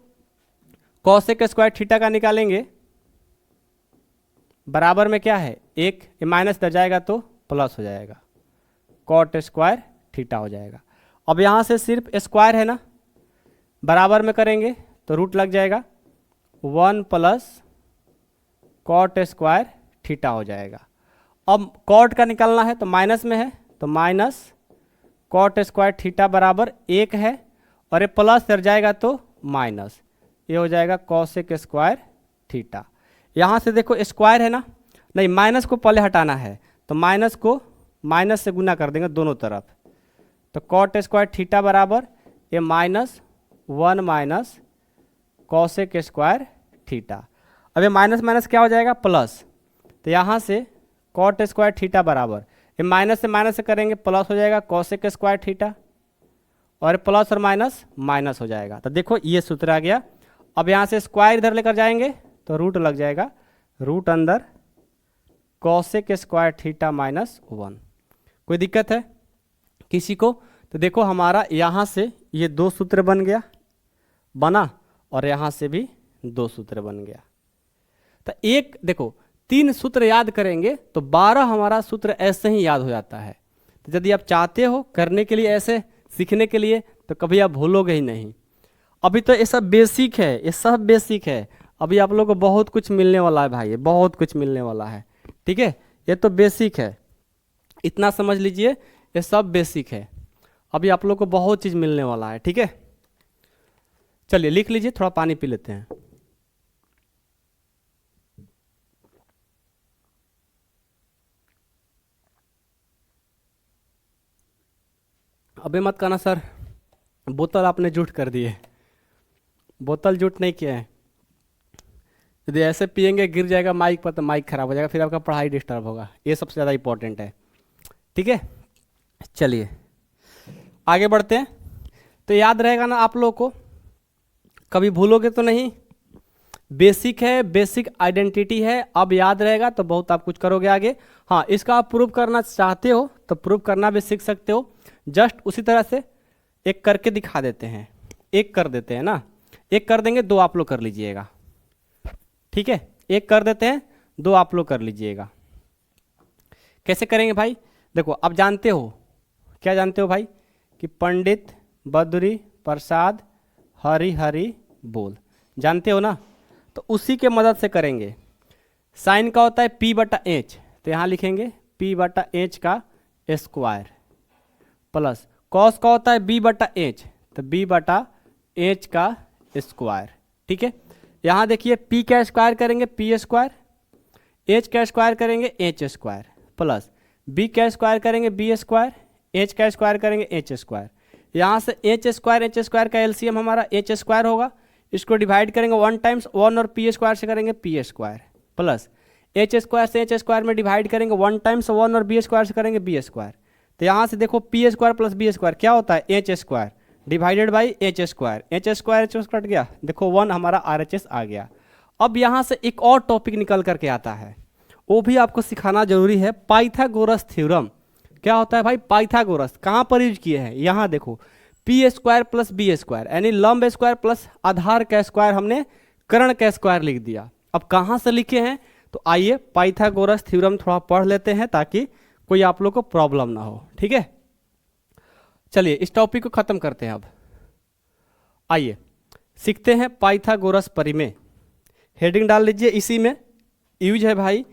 कॉसेक स्क्वायर थीटा का निकालेंगे, बराबर में क्या है? 1, ये माइनस इधर जाएगा तो प्लस हो जाएगा, कॉट स्क्वायर थीटा हो जाएगा। अब यहाँ से सिर्फ स्क्वायर है ना, बराबर में करेंगे तो रूट लग जाएगा, 1 प्लस कॉट स्क्वायर थीटा हो जाएगा। अब कॉट का निकालना है तो माइनस में है, तो माइनस कॉट स्क्वायर थीटा बराबर 1 है, और ये प्लस कर जाएगा तो माइनस, ये हो जाएगा कॉसेक स्क्वायर थीटा। यहाँ से देखो स्क्वायर है ना, नहीं माइनस को पहले हटाना है, तो माइनस को माइनस से गुना कर देंगे दोनों तरफ, तो कॉट स्क्वायर थीटा बराबर ये -1 माइनस कॉसेक स्क्वायर थीटा। अब ये माइनस माइनस क्या हो जाएगा, प्लस, तो यहाँ से कॉट स्क्वायर थीटा बराबर ये माइनस से करेंगे प्लस हो जाएगा कॉसेक स्क्वायर थीटा, और प्लस और माइनस माइनस हो जाएगा। तो देखो ये सूत्र आ गया। अब यहाँ से स्क्वायर इधर लेकर जाएंगे तो रूट लग जाएगा, रूट अंदर कॉसेक स्क्वायर थीटा -1। कोई दिक्कत है किसी को? तो देखो हमारा यहाँ से ये 2 सूत्र बन गया, बना, और यहाँ से भी 2 सूत्र बन गया। तो एक देखो 3 सूत्र याद करेंगे तो 12 हमारा सूत्र ऐसे ही याद हो जाता है। तो यदि आप चाहते हो करने के लिए ऐसे सीखने के लिए तो कभी आप भूलोगे ही नहीं। अभी तो ये सब बेसिक है, ये सब बेसिक है, अभी आप लोगों को बहुत कुछ मिलने वाला है भाई, बहुत कुछ मिलने वाला है, ठीक है। ये तो बेसिक है, इतना समझ लीजिए, ये सब बेसिक है, अभी आप लोग को बहुत चीज़ मिलने वाला है, ठीक है। चलिए लिख लीजिए, थोड़ा पानी पी लेते हैं। अबे मत कहना सर बोतल आपने जूठ कर दी है, बोतल जूठ नहीं किया है। यदि ऐसे पियेंगे गिर जाएगा माइक पर तो माइक खराब हो जाएगा, फिर आपका पढ़ाई डिस्टर्ब होगा, ये सबसे ज़्यादा इंपॉर्टेंट है, ठीक है। चलिए आगे बढ़ते हैं। तो याद रहेगा ना आप लोगों को, कभी भूलोगे तो नहीं, बेसिक है, बेसिक आइडेंटिटी है, अब याद रहेगा तो बहुत आप कुछ करोगे आगे। हाँ, इसका आप प्रूव करना चाहते हो तो प्रूव करना भी सीख सकते हो। जस्ट उसी तरह से एक करके दिखा देते हैं, एक कर देते हैं ना, एक कर देंगे, 2 आप लोग कर लीजिएगा, ठीक है। एक कर देते हैं, 2 आप लोग कर लीजिएगा। कैसे करेंगे भाई? देखो अब जानते हो, क्या जानते हो भाई, कि पंडित बद्री प्रसाद हरि हरि बोल, जानते हो ना। तो उसी के मदद से करेंगे। साइन का होता है P/H, तो यहाँ लिखेंगे P/H का स्क्वायर, प्लस कॉस का होता है B/H, तो B/H का स्क्वायर, ठीक है। यहाँ देखिए P का स्क्वायर करेंगे P स्क्वायर, H का स्क्वायर करेंगे H स्क्वायर, प्लस B का स्क्वायर करेंगे B स्क्वायर, H का स्क्वायर करेंगे H स्क्वायर। यहाँ से H स्क्वायर का एलसीएम हमारा H स्क्वायर होगा, इसको डिवाइड करेंगे 1 टाइम्स 1 और P स्क्वायर से करेंगे P square, plus H square से H स्क्वायर में डिवाइड करेंगे 1 टाइम्स 1 और B स्क्वायर से करेंगे B स्क्वायर। तो यहाँ से देखो P square plus B square क्या होता है, H square divided by H square, H square H cut गया, देखो 1 हमारा RHS आ गया। अब यहाँ से एक और टॉपिक निकल करके आता है, वो भी आपको सिखाना जरूरी है, पाइथागोरस थ्योरम। क्या होता है भाई पाइथागोरस, कहाँ पर यूज किए हैं, यहाँ देखो P square plus B square यानी लंब स्क्वायर प्लस आधार का स्क्वायर, हमने कर्ण का स्क्वायर लिख दिया। अब कहाँ से लिखे हैं, तो आइए पाइथागोरस थ्योरम थोड़ा पढ़ लेते हैं ताकि कोई आप लोग को प्रॉब्लम ना हो, ठीक है। चलिए इस टॉपिक को खत्म करते हैं। अब आइए सीखते हैं पाइथागोरस परिमेय, हेडिंग डाल लीजिए, इसी में यूज है भाई।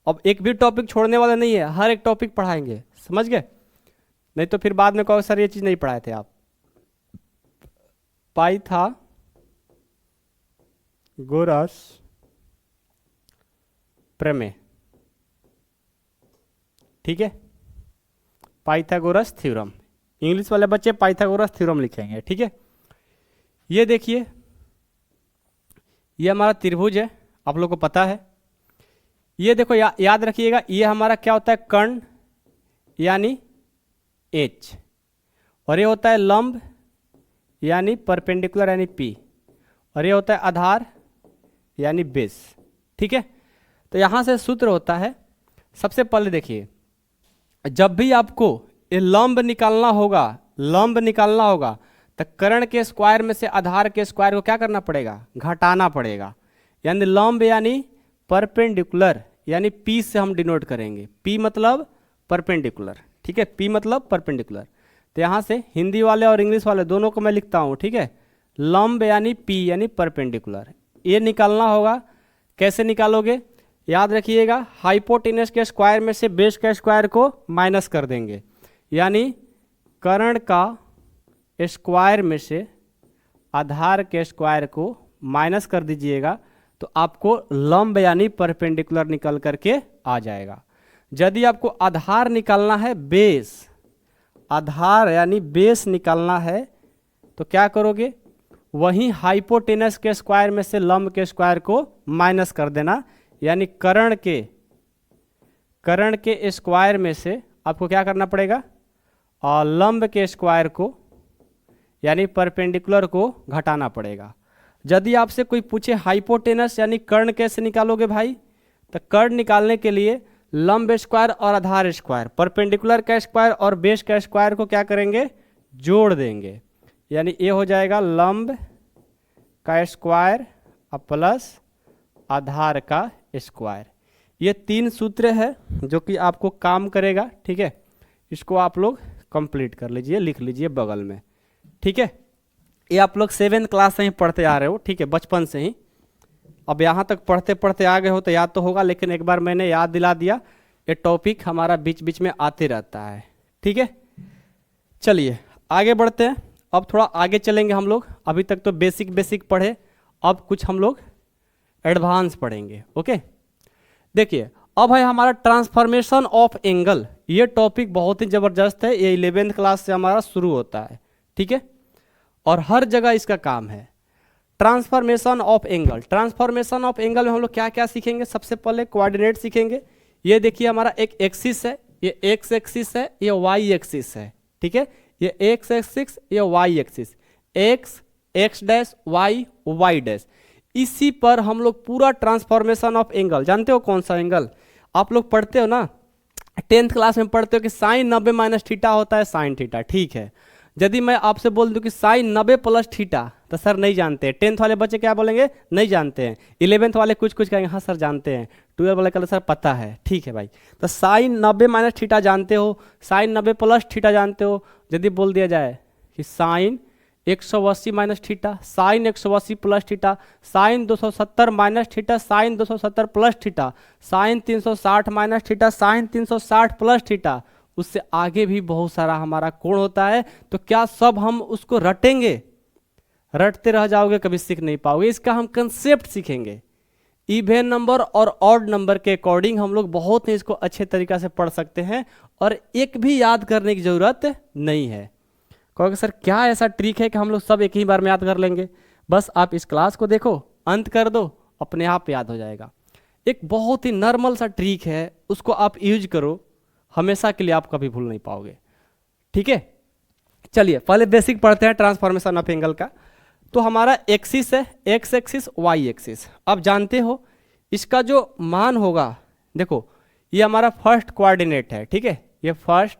अब एक भी टॉपिक छोड़ने वाला नहीं है, हर एक टॉपिक पढ़ाएंगे, समझ गए, नहीं तो फिर बाद में कहो सर ये चीज नहीं पढ़ाए थे आप। पाइथागोरस प्रमेय, ठीक है, पाइथागोरस थ्योरम, इंग्लिश वाले बच्चे पाइथागोरस थ्योरम लिखेंगे, ठीक है। ये देखिए ये हमारा त्रिभुज है, आप लोग को पता है। ये देखो याद रखिएगा, ये हमारा क्या होता है, कर्ण यानी H, और ये होता है लंब यानी परपेंडिकुलर यानी P, और ये होता है आधार यानी बेस, ठीक है। तो यहाँ से सूत्र होता है, सबसे पहले देखिए जब भी आपको ये लंब निकालना होगा तो कर्ण के स्क्वायर में से आधार के स्क्वायर को क्या करना पड़ेगा, घटाना पड़ेगा, यानी लंब यानी परपेंडिकुलर यानी P से हम डिनोट करेंगे, P मतलब परपेंडिकुलर, ठीक है। पी मतलब परपेंडिकुलर। तो यहाँ से हिंदी वाले और इंग्लिश वाले दोनों को मैं लिखता हूँ, ठीक है। लंब यानी पी यानी परपेंडिकुलर, ये निकालना होगा। कैसे निकालोगे, याद रखिएगा, हाइपोटेनस के स्क्वायर में से बेस के स्क्वायर को माइनस कर देंगे, यानी कर्ण का स्क्वायर में से आधार के स्क्वायर को माइनस कर दीजिएगा, तो आपको लंब यानी परपेंडिकुलर निकल करके आ जाएगा। यदि आपको आधार निकालना है, बेस, आधार यानी बेस निकालना है, तो क्या करोगे, वहीं हाइपोटेनस के स्क्वायर में से लंब के स्क्वायर को माइनस कर देना, यानी कर्ण के स्क्वायर में से आपको क्या करना पड़ेगा, और लंब के स्क्वायर को यानी परपेंडिकुलर को घटाना पड़ेगा। यदि आपसे कोई पूछे हाइपोटेनस यानी कर्ण कैसे निकालोगे भाई, तो कर्ण निकालने के लिए लंब स्क्वायर और आधार स्क्वायर, परपेंडिकुलर का स्क्वायर और बेस का स्क्वायर को क्या करेंगे, जोड़ देंगे, यानी ये हो जाएगा लंब का स्क्वायर और प्लस आधार का स्क्वायर। ये 3 सूत्र है जो कि आपको काम करेगा, ठीक है। इसको आप लोग कंप्लीट कर लीजिए, लिख लीजिए बगल में, ठीक है। ये आप लोग 7th क्लास से ही पढ़ते आ रहे हो, ठीक है, बचपन से ही। अब यहाँ तक पढ़ते पढ़ते आ गए हो तो याद तो होगा, लेकिन एक बार मैंने याद दिला दिया, ये टॉपिक हमारा बीच बीच में आते रहता है, ठीक है। चलिए आगे बढ़ते हैं, अब थोड़ा आगे चलेंगे हम लोग। अभी तक तो बेसिक पढ़े, अब कुछ हम लोग एडवांस पढ़ेंगे, ओके। देखिए अब है हमारा ट्रांसफॉर्मेशन ऑफ एंगल। ये टॉपिक बहुत ही ज़बरदस्त है, ये 11th क्लास से हमारा शुरू होता है, ठीक है, और हर जगह इसका काम है। Transformation of angle, transformation of angle में हम लोग क्या क्या सीखेंगे, सबसे पहले कोऑर्डिनेट सीखेंगे। ये देखिए हमारा एक एक्सिस है, ये एक्स एक्सिस है, ये वाई एक्सिस है, ठीक है। ये एक्स एक्सिस, ये y axis, x x dash, y y dash. इसी पर हम लोग पूरा ट्रांसफॉर्मेशन ऑफ एंगल, जानते हो कौन सा एंगल, आप लोग पढ़ते हो ना 10th क्लास में पढ़ते हो कि साइन 90 माइनस थीटा होता है साइन थीटा, ठीक है। यदि मैं आपसे बोल दूं कि साइन 90 प्लस थीटा, तो सर नहीं जानते। 10th वाले बच्चे क्या बोलेंगे, नहीं जानते हैं। 11th वाले कुछ कहेंगे हाँ सर जानते हैं। 12th वाले कहेंगे सर पता है, ठीक है भाई। तो साइन 90 माइनस थीटा जानते हो, साइन 90 प्लस थीटा जानते हो। यदि बोल दिया जाए कि sine 180 minus theta, sine 180 plus theta, sine 270 minus theta, sine 270 plus theta, sine 360 minus theta, sine 360 plus theta, उससे आगे भी बहुत सारा हमारा कोण होता है। तो क्या सब हम उसको रटेंगे, रटते रह जाओगे, कभी सीख नहीं पाओगे। इसका हम कंसेप्ट सीखेंगे। इवन नंबर और ऑड नंबर के अकॉर्डिंग हम लोग बहुत ही इसको अच्छे तरीक़ा से पढ़ सकते हैं, और एक भी याद करने की ज़रूरत नहीं है। कहोगे सर क्या ऐसा ट्रिक है कि हम लोग सब एक ही बार में याद कर लेंगे। बस आप इस क्लास को देखो, अंत कर दो, अपने आप याद हो जाएगा। एक बहुत ही नॉर्मल सा ट्रिक है, उसको आप यूज करो, हमेशा के लिए आप कभी भूल नहीं पाओगे, ठीक है। चलिए पहले बेसिक पढ़ते हैं ट्रांसफॉर्मेशन ऑफ एंगल का। तो हमारा एक्सिस है, एक्स एक्सिस वाई एक्सिस। अब जानते हो इसका जो मान होगा, देखो ये हमारा फर्स्ट कोऑर्डिनेट है, ठीक है। ये फर्स्ट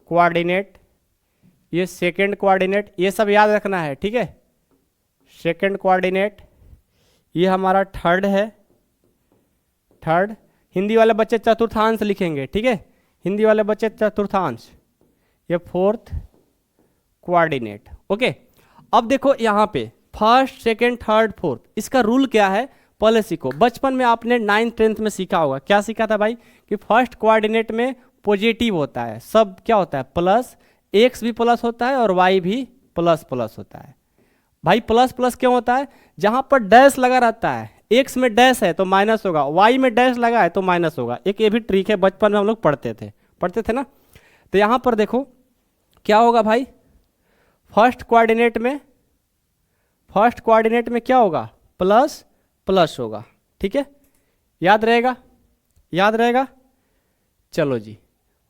कोऑर्डिनेट, ये सेकंड कोऑर्डिनेट, ये सब याद रखना है, ठीक है। सेकंड कोऑर्डिनेट, ये हमारा थर्ड है, थर्ड। हिंदी वाले बच्चे चतुर्थांश लिखेंगे, ठीक है, हिंदी वाले बच्चे चतुर्थांश। ये फोर्थ कोऑर्डिनेट, ओके। अब देखो यहाँ पे फर्स्ट सेकंड थर्ड फोर्थ, इसका रूल क्या है पहले सीखो। बचपन में आपने 9th 10th में सीखा होगा। क्या सीखा था भाई कि फर्स्ट कोऑर्डिनेट में पॉजिटिव होता है, सब क्या होता है प्लस, एक्स भी प्लस होता है और वाई भी प्लस प्लस होता है। भाई प्लस प्लस क्यों होता है, जहां पर डैश लगा रहता है, एक्स में डैश है तो माइनस होगा, वाई में डैश लगा है तो माइनस होगा। एक ये भी ट्रिक है, बचपन में हम लोग पढ़ते थे ना। तो यहां पर देखो क्या होगा भाई, फर्स्ट कोऑर्डिनेट में क्या होगा, प्लस प्लस होगा, ठीक है। याद रहेगा। चलो जी,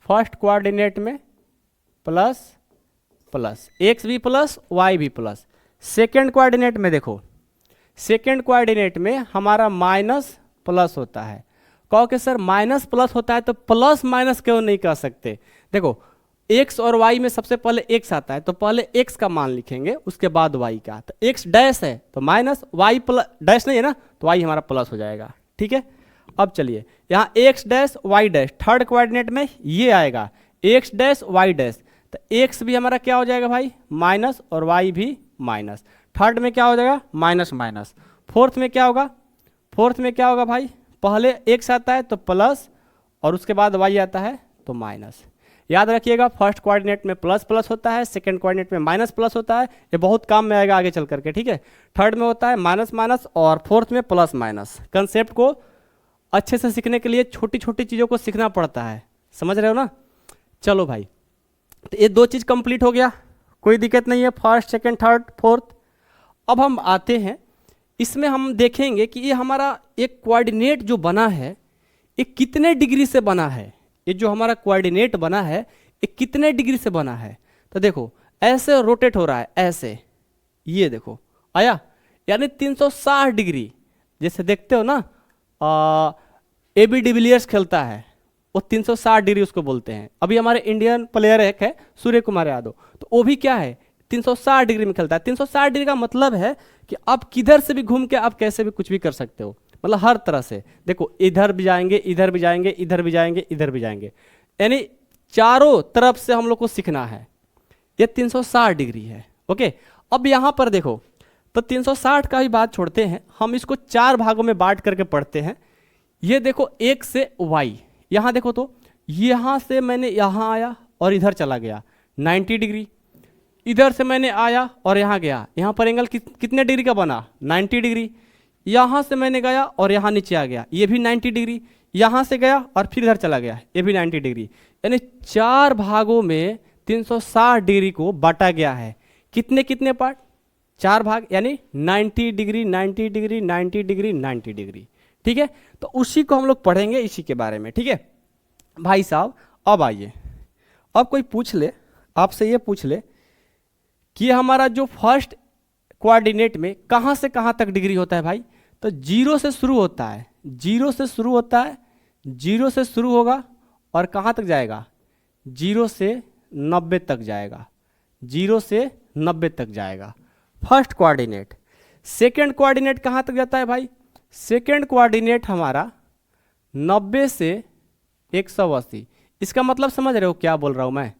फर्स्ट कोऑर्डिनेट में प्लस प्लस, एक्स भी प्लस वाई भी प्लस। सेकेंड कोऑर्डिनेट में देखो, सेकेंड कोऑर्डिनेट में हमारा माइनस प्लस होता है। कहो कि सर माइनस प्लस होता है तो प्लस माइनस क्यों नहीं कह सकते। देखो एक्स और वाई में सबसे पहले एक्स आता है तो पहले एक्स का मान लिखेंगे, उसके बाद वाई का। तो एक्स डैश है तो माइनस, वाई प्लस डैश नहीं है ना तो वाई हमारा प्लस हो जाएगा, ठीक है। अब चलिए यहाँ x dash y dash third coordinate में ये आएगा एक्स डैश वाई डैश, तो एक्स भी हमारा क्या हो जाएगा भाई माइनस और वाई भी माइनस, थर्ड में क्या हो जाएगा माइनस माइनस, फोर्थ में क्या होगा, फोर्थ में क्या होगा भाई पहले एक्स आता है तो प्लस और उसके बाद वाई आता है तो माइनस। याद रखिएगा फर्स्ट कोऑर्डिनेट में प्लस प्लस होता है, सेकंड कोऑर्डिनेट में माइनस प्लस होता है, ये बहुत काम में आएगा आगे चल करके, ठीक है। थर्ड में होता है माइनस माइनस और फोर्थ में प्लस माइनस। कंसेप्ट को अच्छे से सीखने के लिए छोटी छोटी चीज़ों को सीखना पड़ता है, समझ रहे हो ना। चलो भाई, तो ये दो चीज़ कंप्लीट हो गया, कोई दिक्कत नहीं है, फर्स्ट सेकंड थर्ड फोर्थ। अब हम आते हैं, इसमें हम देखेंगे कि ये हमारा एक कोऑर्डिनेट जो बना है ये कितने डिग्री से बना है, ये जो हमारा कोऑर्डिनेट बना है ये कितने डिग्री से बना है। तो देखो ऐसे रोटेट हो रहा है, ऐसे, ये देखो आया, यानी 360 डिग्री। जैसे देखते हो ना AB डिविलियर्स खेलता है, वो 360 डिग्री उसको बोलते हैं। अभी हमारे इंडियन प्लेयर एक है सूर्य कुमार यादव, तो वो भी क्या है 360 डिग्री में खेलता है। 360 डिग्री का मतलब है कि आप किधर से भी घूम के आप कैसे भी कुछ भी कर सकते हो, मतलब हर तरह से। देखो इधर भी जाएंगे, इधर भी जाएंगे, इधर भी जाएंगे, इधर भी जाएंगे, यानी चारों तरफ से हम लोग को सीखना है। ये 360 डिग्री है, ओके। अब यहाँ पर देखो, तो 360 का ही बात छोड़ते हैं, हम इसको 4 भागों में बांट करके पढ़ते हैं। ये देखो एक से वाई, यहाँ देखो तो यहाँ से मैंने यहाँ आया और इधर चला गया 90 डिग्री, इधर से मैंने आया और यहाँ गया, यहाँ पर एंगल कितने डिग्री का बना 90 डिग्री। यहाँ से मैंने गया और यहाँ नीचे आ गया, ये भी 90 डिग्री। यहाँ से गया और फिर इधर चला गया, ये भी 90 डिग्री। यानी 4 भागों में 360 डिग्री को बांटा गया है। कितने कितने पार्ट, 4 भाग, यानी 90 डिग्री 90 डिग्री 90 डिग्री 90 डिग्री, ठीक है। तो उसी को हम लोग पढ़ेंगे, इसी के बारे में, ठीक है भाई साहब। अब आइए, अब कोई पूछ ले आपसे, ये पूछ ले कि हमारा जो फर्स्ट कोऑर्डिनेट में कहाँ से कहाँ तक डिग्री होता है भाई, तो 0 से शुरू होता है, 0 से शुरू होता है, 0 से शुरू होगा और कहाँ तक जाएगा 0 से 90 तक जाएगा, 0 से 90 तक जाएगा फर्स्ट कोऑर्डिनेट। सेकंड कोऑर्डिनेट कहाँ तक जाता है भाई, सेकंड कोऑर्डिनेट हमारा 90 से 180। इसका मतलब समझ रहे हो क्या बोल रहा हूँ मैं,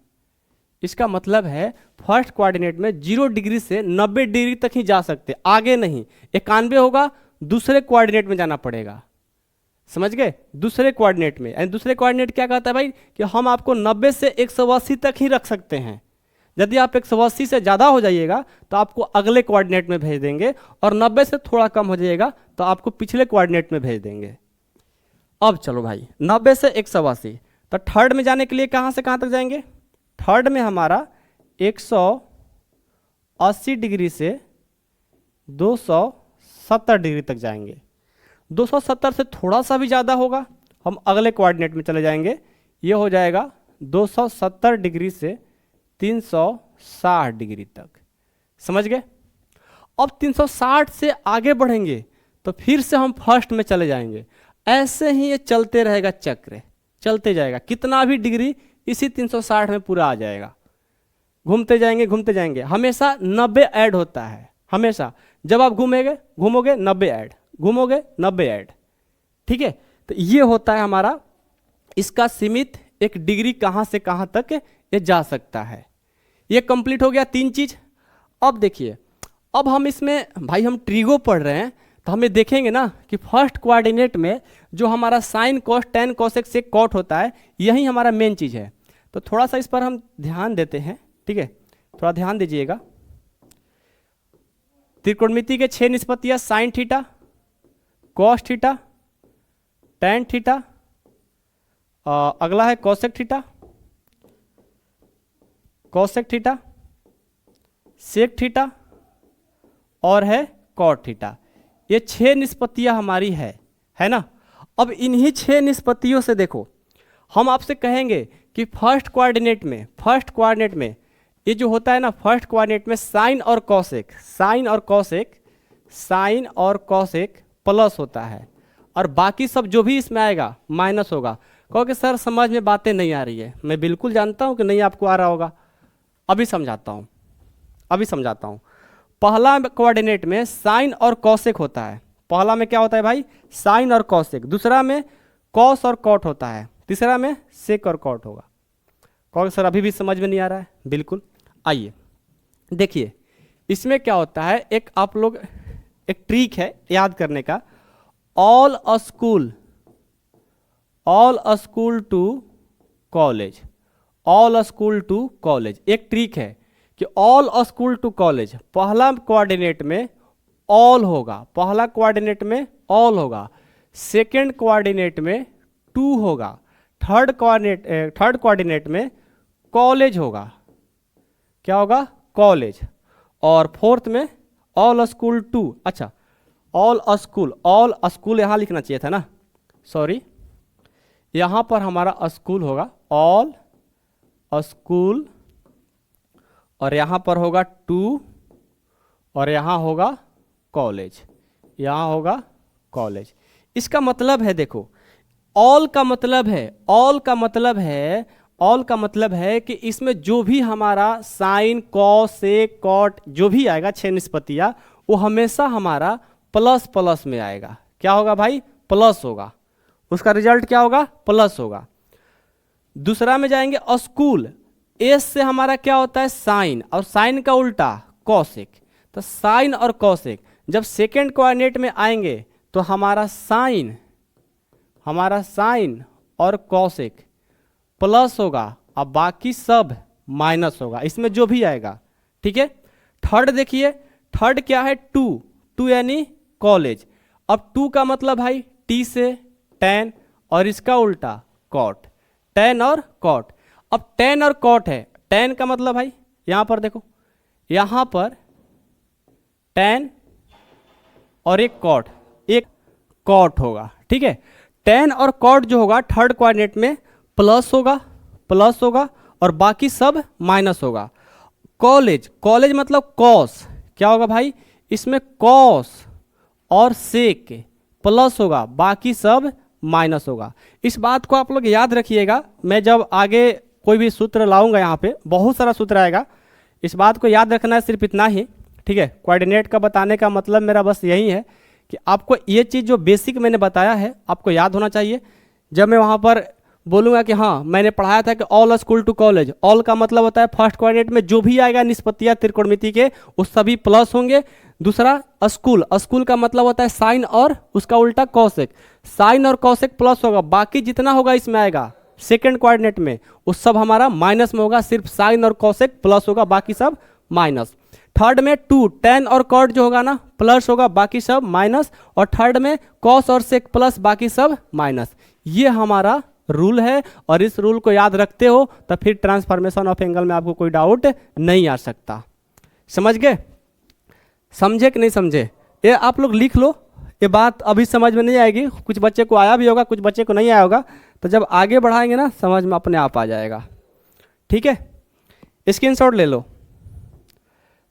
इसका मतलब है फर्स्ट कोऑर्डिनेट में 0 डिग्री से 90 डिग्री तक ही जा सकते, आगे नहीं। 91 होगा, दूसरे कोऑर्डिनेट में जाना पड़ेगा, समझ गए, दूसरे कोऑर्डिनेट में। यानी दूसरे कोऑर्डिनेट क्या कहता है भाई कि हम आपको 90 से 180 तक ही रख सकते हैं। यदि आप 180 से ज़्यादा हो जाइएगा तो आपको अगले कोऑर्डिनेट में भेज देंगे, और 90 से थोड़ा कम हो जाइएगा तो आपको पिछले कोऑर्डिनेट में भेज देंगे। अब चलो भाई 90 से 180, तो थर्ड में जाने के लिए कहाँ से कहाँ तक जाएंगे, थर्ड में हमारा 180 डिग्री से 270 डिग्री तक जाएंगे। 270 से थोड़ा सा भी ज़्यादा होगा, हम अगले कोऑर्डिनेट में चले जाएंगे, ये हो जाएगा 270 डिग्री से 360 डिग्री तक, समझ गए। अब 360 से आगे बढ़ेंगे तो फिर से हम फर्स्ट में चले जाएंगे। ऐसे ही ये चलते रहेगा, चक्र चलते जाएगा, कितना भी डिग्री इसी 360 में पूरा आ जाएगा। घूमते जाएंगे घूमते जाएंगे, हमेशा 90 ऐड होता है, हमेशा जब आप घूमोगे 90 ऐड, घूमोगे 90 ऐड, ठीक है। तो ये होता है हमारा इसका सीमित एक डिग्री, कहाँ से कहाँ तक ये जा सकता है। ये कंप्लीट हो गया 3 चीज। अब देखिए, अब हम इसमें भाई हम ट्रिगो पढ़ रहे हैं, तो हमें देखेंगे ना कि फर्स्ट कोऑर्डिनेट में जो हमारा sine cos tan cosec sec cot होता है, यही हमारा मेन चीज है। तो थोड़ा सा इस पर हम ध्यान देते हैं, ठीक है, थोड़ा ध्यान दीजिएगा। त्रिकोणमिति के 6 निष्पत्तियां, sine theta, cos theta, tan theta, अगला है cosec theta, cosec theta, sec theta और है कॉट थीटा। ये 6 निष्पत्तियां हमारी है ना। अब इन्हीं 6 निष्पत्तियों से देखो, हम आपसे कहेंगे कि फर्स्ट कोऑर्डिनेट में ये जो होता है ना, फर्स्ट कोऑर्डिनेट में साइन और कॉसेक, साइन और कॉसेक प्लस होता है, और बाकी सब जो भी इसमें आएगा माइनस होगा। कहोगे सर समझ में बातें नहीं आ रही है, मैं बिल्कुल जानता हूं कि नहीं आपको आ रहा होगा, अभी समझाता हूं। पहला कोऑर्डिनेट में साइन और कॉसेक होता है, पहला में क्या होता है भाई, साइन और कॉसेक, दूसरा में कॉस और कॉट होता है, तीसरा में सेक और कॉट होगा। कौन सर अभी भी समझ में नहीं आ रहा है? बिल्कुल, आइए देखिए इसमें क्या होता है, एक आप लोग एक ट्रिक है याद करने का, all a school to college, all a school to college. एक ट्रिक है कि all a school to college, पहला कोऑर्डिनेट में ऑल होगा, पहला कोऑर्डिनेट में ऑल होगा, सेकंड कोऑर्डिनेट में टू होगा, थर्ड कोऑर्डिनेट में कॉलेज होगा, क्या होगा, कॉलेज, और फोर्थ में ऑल स्कूल टू। अच्छा, ऑल स्कूल यहाँ लिखना चाहिए था ना, सॉरी, यहाँ पर हमारा स्कूल होगा, ऑल स्कूल, और यहाँ पर होगा टू, और यहाँ होगा कॉलेज, यहाँ होगा कॉलेज। इसका मतलब है देखो, ऑल का मतलब है कि इसमें जो भी हमारा साइन, कॉस, सेक, कॉट जो भी आएगा, 6 निष्पत्तियां, वो हमेशा हमारा प्लस प्लस में आएगा। क्या होगा भाई, प्लस होगा, उसका रिजल्ट क्या होगा, प्लस होगा। दूसरा में जाएंगे स्कूल, एस से हमारा क्या होता है, साइन, और साइन का उल्टा कॉसेक, तो साइन और कॉसेक जब सेकेंड कोऑर्डिनेट में आएंगे तो हमारा साइन और कॉसेक प्लस होगा, अब बाकी सब माइनस होगा, इसमें जो भी आएगा, ठीक है। थर्ड देखिए, थर्ड क्या है, टू यानी कॉलेज। अब टू का मतलब भाई टी से टेन, और इसका उल्टा कॉट, टेन और कॉट। अब टेन और कॉट है, टेन का मतलब भाई यहां पर देखो, यहां पर टेन और एक कॉट होगा, ठीक है। टेन और कॉट जो होगा थर्ड कोऑर्डिनेट में प्लस होगा और बाकी सब माइनस होगा। कॉलेज मतलब कॉस, क्या होगा भाई, इसमें कॉस और सेक प्लस होगा, बाकी सब माइनस होगा। इस बात को आप लोग याद रखिएगा, मैं जब आगे कोई भी सूत्र लाऊंगा, यहाँ पे बहुत सारा सूत्र आएगा, इस बात को याद रखना है, सिर्फ इतना ही, ठीक है। कोऑर्डिनेट का बताने का मतलब मेरा बस यही है कि आपको ये चीज़ जो बेसिक मैंने बताया है आपको याद होना चाहिए। जब मैं वहाँ पर बोलूँगा कि हाँ मैंने पढ़ाया था कि all school to college, all का मतलब होता है फर्स्ट कोऑर्डिनेट में जो भी आएगा निष्पत्तियाँ त्रिकोणमिति के वो सभी प्लस होंगे। दूसरा स्कूल का मतलब होता है साइन और उसका उल्टा कॉसेक, साइन और कॉसेक प्लस होगा, बाकी जितना होगा इसमें आएगा सेकेंड कोऑर्डिनेट में वो सब हमारा माइनस में होगा, सिर्फ साइन और कॉसेक प्लस होगा, बाकी सब माइनस। थर्ड में टू, टेन और कॉट जो होगा ना प्लस होगा, बाकी सब माइनस, और थर्ड में कॉस और सेक प्लस, बाकी सब माइनस। ये हमारा रूल है, और इस रूल को याद रखते हो तो फिर ट्रांसफॉर्मेशन ऑफ एंगल में आपको कोई डाउट नहीं आ सकता। समझ गए? समझे कि नहीं समझे? ये आप लोग लिख लो, ये बात अभी समझ में नहीं आएगी, कुछ बच्चे को आया भी होगा, कुछ बच्चे को नहीं आया होगा, तो जब आगे बढ़ाएंगे ना समझ में अपने आप आ जाएगा, ठीक है। स्क्रीनशॉट ले लो।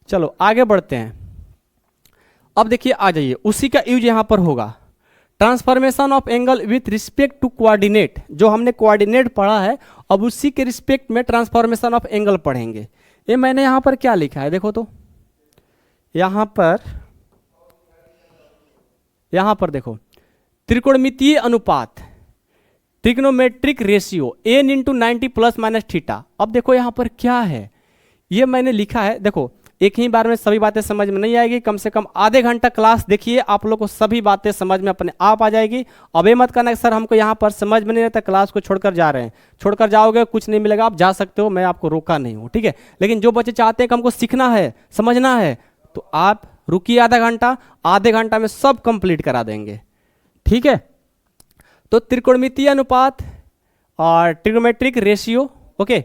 चलो आगे बढ़ते हैं। अब देखिए आ जाइए, उसी का यूज यहां पर होगा, transformation of angle with respect to coordinate. जो हमने कोऑर्डिनेट पढ़ा है अब उसी के रिस्पेक्ट में ट्रांसफॉर्मेशन ऑफ एंगल पढ़ेंगे। ये मैंने यहां पर क्या लिखा है देखो तो, यहां पर देखो, त्रिकोणमितीय अनुपात, trigonometric ratio n into 90 plus minus theta. अब देखो यहां पर क्या है, ये मैंने लिखा है, देखो एक ही बार में सभी बातें समझ में नहीं आएगी, कम से कम आधे घंटा क्लास देखिए, आप लोग को सभी बातें समझ में अपने आप आ जाएगी। अब ये मत करना कि सर हमको यहाँ पर समझ में नहीं रहता, क्लास को छोड़कर जा रहे हैं, छोड़कर जाओगे कुछ नहीं मिलेगा, आप जा सकते हो, मैं आपको रोका नहीं हूँ, ठीक है। लेकिन जो बच्चे चाहते हैं कि हमको सीखना है, समझना है, तो आप रुकिए आधे घंटा में सब कंप्लीट करा देंगे, ठीक है। तो त्रिकोणमितीय अनुपात और ट्रिग्नोमेट्रिक रेशियो, ओके।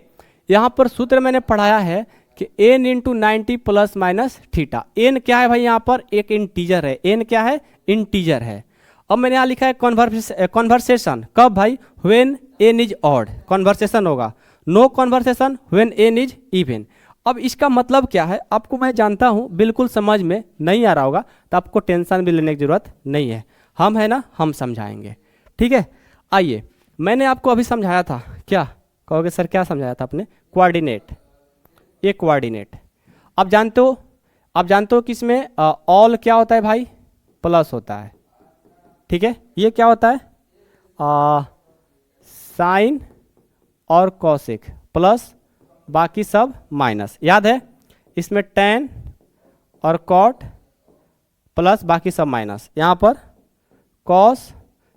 यहाँ पर सूत्र मैंने पढ़ाया है कि n into 90 plus minus theta. n क्या है भाई, यहाँ पर एक इंटीजर है, n क्या है, इंटीजर है। अब मैंने यहाँ लिखा है कॉन्वर्सेशन, कब भाई, when n is odd, conversation होगा। No conversation when n is even. अब इसका मतलब क्या है आपको मैं जानता हूँ बिल्कुल समझ में नहीं आ रहा होगा, तो आपको टेंशन भी लेने की जरूरत नहीं है, हम है ना, हम समझाएंगे, ठीक है। आइए, मैंने आपको अभी समझाया था, क्या कहोगे सर क्या समझाया था आपने, कोऑर्डिनेट, ये कोऑर्डिनेट। आप जानते हो कि इसमें ऑल क्या होता है भाई, प्लस होता है, ठीक है, ये क्या होता है साइन और कॉसेक प्लस बाकी सब माइनस, याद है इसमें टेन और कॉट प्लस बाकी सब माइनस, यहाँ पर कॉस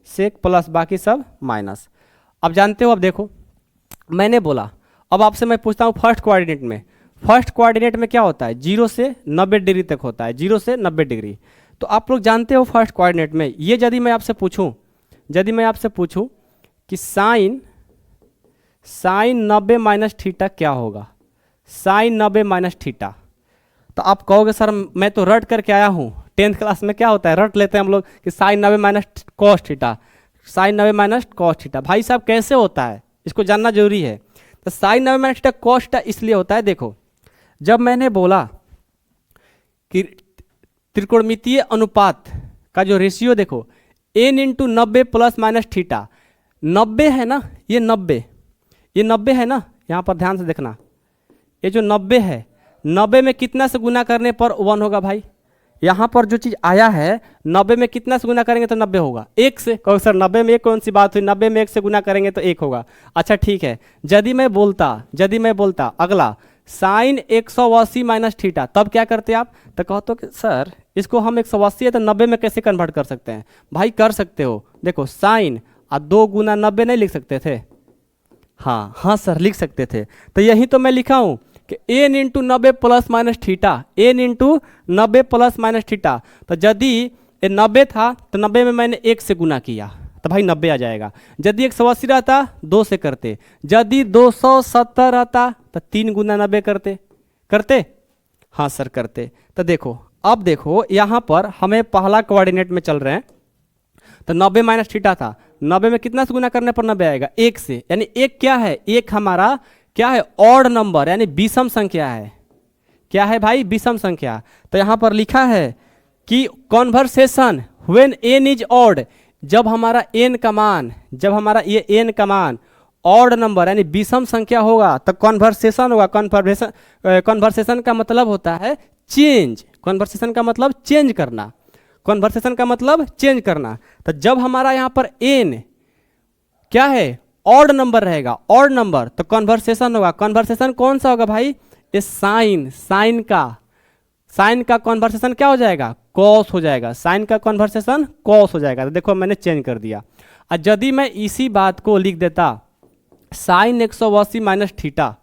सेक प्लस बाकी सब माइनस। अब जानते हो, अब देखो मैंने बोला, अब आपसे मैं पूछता हूँ फर्स्ट कोऑर्डिनेट में, फर्स्ट कोऑर्डिनेट में क्या होता है 0 से 90 डिग्री तक होता है, 0 से 90 डिग्री। तो आप लोग जानते हो फर्स्ट कोऑर्डिनेट में ये यदि मैं आपसे पूछूं कि साइन 90 माइनस थीटा क्या होगा, साइन 90 माइनस थीटा, तो आप कहोगे सर मैं तो रट करके आया हूँ, 10th क्लास में क्या होता है रट लेते हैं हम लोग कि sine 90 minus cos theta, sine 90 minus cos theta. भाई साहब कैसे होता है इसको जानना जरूरी है। तो sine 90 minus theta cos theta इसलिए होता है, देखो जब मैंने बोला कि त्रिकोणमितीय अनुपात का जो रेशियो देखो n into 90 plus minus theta, 90 है ना, ये 90 है ना, यहाँ पर ध्यान से देखना, ये जो 90 है 90 में कितना से गुना करने पर 1 होगा भाई, यहाँ पर जो चीज आया है 90 में कितना से गुना करेंगे तो 90 होगा, 1 से। कहो सर 90 में एक कौन सी बात हुई, 90 में 1 से गुना करेंगे तो 1 होगा। अच्छा ठीक है, यदि मैं बोलता अगला साइन 180 माइनस थीटा, तब क्या करते आप, तो कहते हो कि सर इसको हम 180 है तो 90 में कैसे कन्वर्ट कर सकते हैं। भाई कर सकते हो, देखो साइन और 2 गुना 90 नहीं लिख सकते थे, हाँ सर लिख सकते थे। तो यही तो मैं लिखा हूं कि n into 90 plus minus theta, n into 90 plus minus theta. तो यदि ये 90 था तो 90 में मैंने 1 से गुना किया तो भाई 90 आ जाएगा। यदि 180 रहता 2 से करते, यदि 270 रहता तो 3 गुना 90 करते, हाँ सर करते। तो देखो अब देखो यहाँ पर हमें पहला कोऑर्डिनेट में चल रहे हैं, तो 90 माइनस थीटा था, 90 में कितना से गुना करने पर 90 आएगा, 1 से, यानी 1 क्या है, 1 हमारा क्या है ऑड नंबर, यानी विषम संख्या है। क्या है भाई, विषम संख्या। तो यहां पर लिखा है कि conversation when n is odd, जब हमारा n का मान ऑड नंबर यानी विषम संख्या होगा तो कॉन्वर्सेशन होगा। कॉन्वर्सेशन का मतलब होता है चेंज, कॉन्वर्सेशन का मतलब चेंज करना, तो जब हमारा यहाँ पर n क्या है ऑड नंबर रहेगा, ऑड नंबर, तो कॉन्वर्सेशन होगा। कॉन्वर्सेशन कौन सा होगा भाई, ये साइन का कॉन्वर्सेशन क्या हो जाएगा, कॉस हो जाएगा, साइन का कॉन्वर्सेशन कॉस हो जाएगा। तो देखो मैंने चेंज कर दिया। और यदि मैं इसी बात को लिख देता sine 180 minus theta,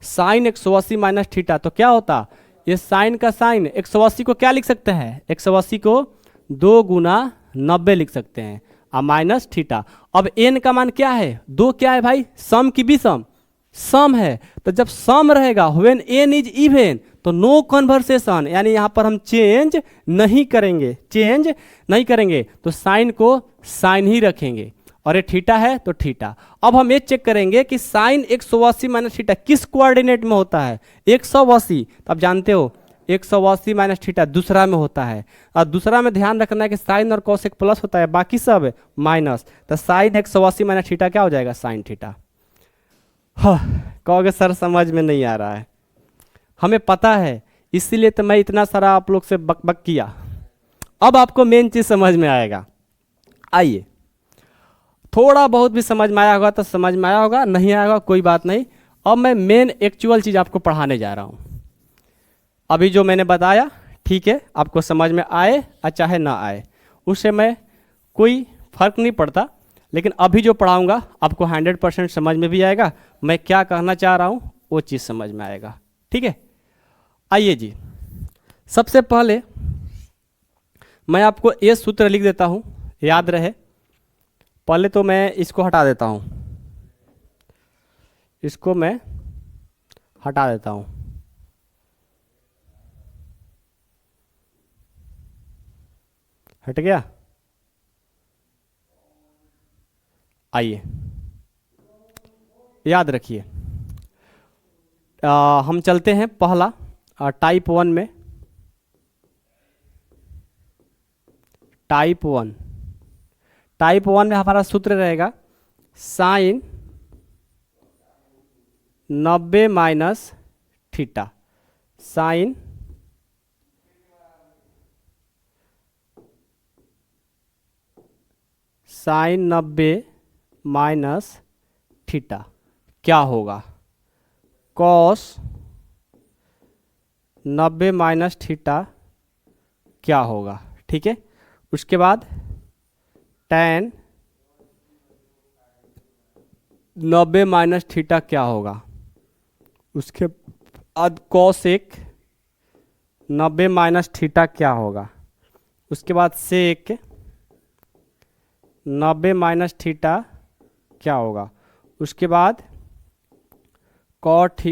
sine 180 minus theta, तो क्या होता, ये साइन का साइन 180 को क्या लिख सकते हैं, 180 को 2 गुना 90 लिख सकते हैं और माइनस थीटा। अब n का मान क्या है, 2 क्या है भाई, सम की विषम, सम है। तो जब सम रहेगा व्हेन n इज इवन तो नो कन्वर्सेशन, यानी यहां पर हम चेंज नहीं करेंगे, तो साइन को साइन ही रखेंगे और ये थीटा है तो थीटा। अब हम ये चेक करेंगे कि साइन 180 माइनस थीटा किस कोऑर्डिनेट में होता है, 180। तो आप जानते हो 180 माइनस थीटा दूसरा में होता है, और दूसरा में ध्यान रखना है कि साइन और कॉसेक प्लस होता है, बाकी सब माइनस। तो साइन 180 माइनस थीटा क्या हो जाएगा, साइन थीटा। हाँ कहोगे सर समझ में नहीं आ रहा है, हमें पता है, इसीलिए तो मैं इतना सारा आप लोग से बक किया। अब आपको मेन चीज समझ में आएगा। आइए, थोड़ा बहुत भी समझ में आया होगा तो समझ में आया होगा, नहीं आया होगा कोई बात नहीं। अब मैं मेन एक्चुअल चीज आपको पढ़ाने जा रहा हूं। अभी जो मैंने बताया ठीक है, आपको समझ में आए या चाहे ना आए, उससे मैं कोई फर्क नहीं पड़ता, लेकिन अभी जो पढ़ाऊंगा आपको 100% समझ में भी आएगा, मैं क्या कहना चाह रहा हूं वो चीज़ समझ में आएगा। ठीक है, आइए जी, सबसे पहले मैं आपको ये सूत्र लिख देता हूं, याद रहे। पहले तो मैं इसको हटा देता हूं, इसको मैं हटा देता हूं। हट गया। आइए याद रखिए, हम चलते हैं पहला टाइप 1 में। टाइप 1 में हमारा सूत्र रहेगा sine 90 minus theta, sine 90 sine 90 minus theta क्या होगा, कॉस 90 माइनस थीटा क्या होगा। ठीक है, उसके बाद tan 90 माइनस थीटा क्या होगा, उसके बाद cosec 90 माइनस थीटा क्या होगा, उसके बाद sec 90 माइनस थीटा क्या होगा, उसके बाद cot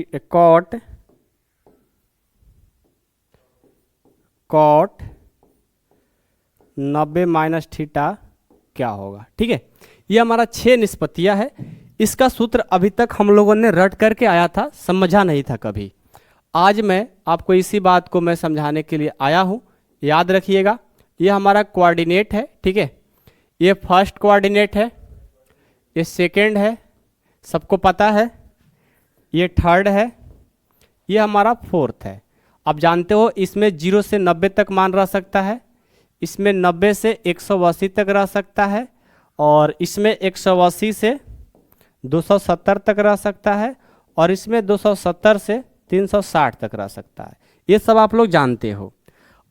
90 माइनस थीटा क्या होगा। ठीक है, ये हमारा 6 निष्पत्तियां है। इसका सूत्र अभी तक हम लोगों ने रट करके आया था, समझा नहीं था कभी। आज मैं आपको इसी बात को मैं समझाने के लिए आया हूं। याद रखिएगा, ये हमारा कोऑर्डिनेट है। ठीक है, ये फर्स्ट कोऑर्डिनेट है, ये सेकंड है, सबको पता है, ये थर्ड है, ये हमारा फोर्थ है। आप जानते हो इसमें 0 से 90 तक मान रह सकता है, इसमें 90 से 180 तक रह सकता है, और इसमें 180 से 270 तक रह सकता है, और इसमें 270 से 360 तक रह सकता है। ये सब आप लोग जानते हो।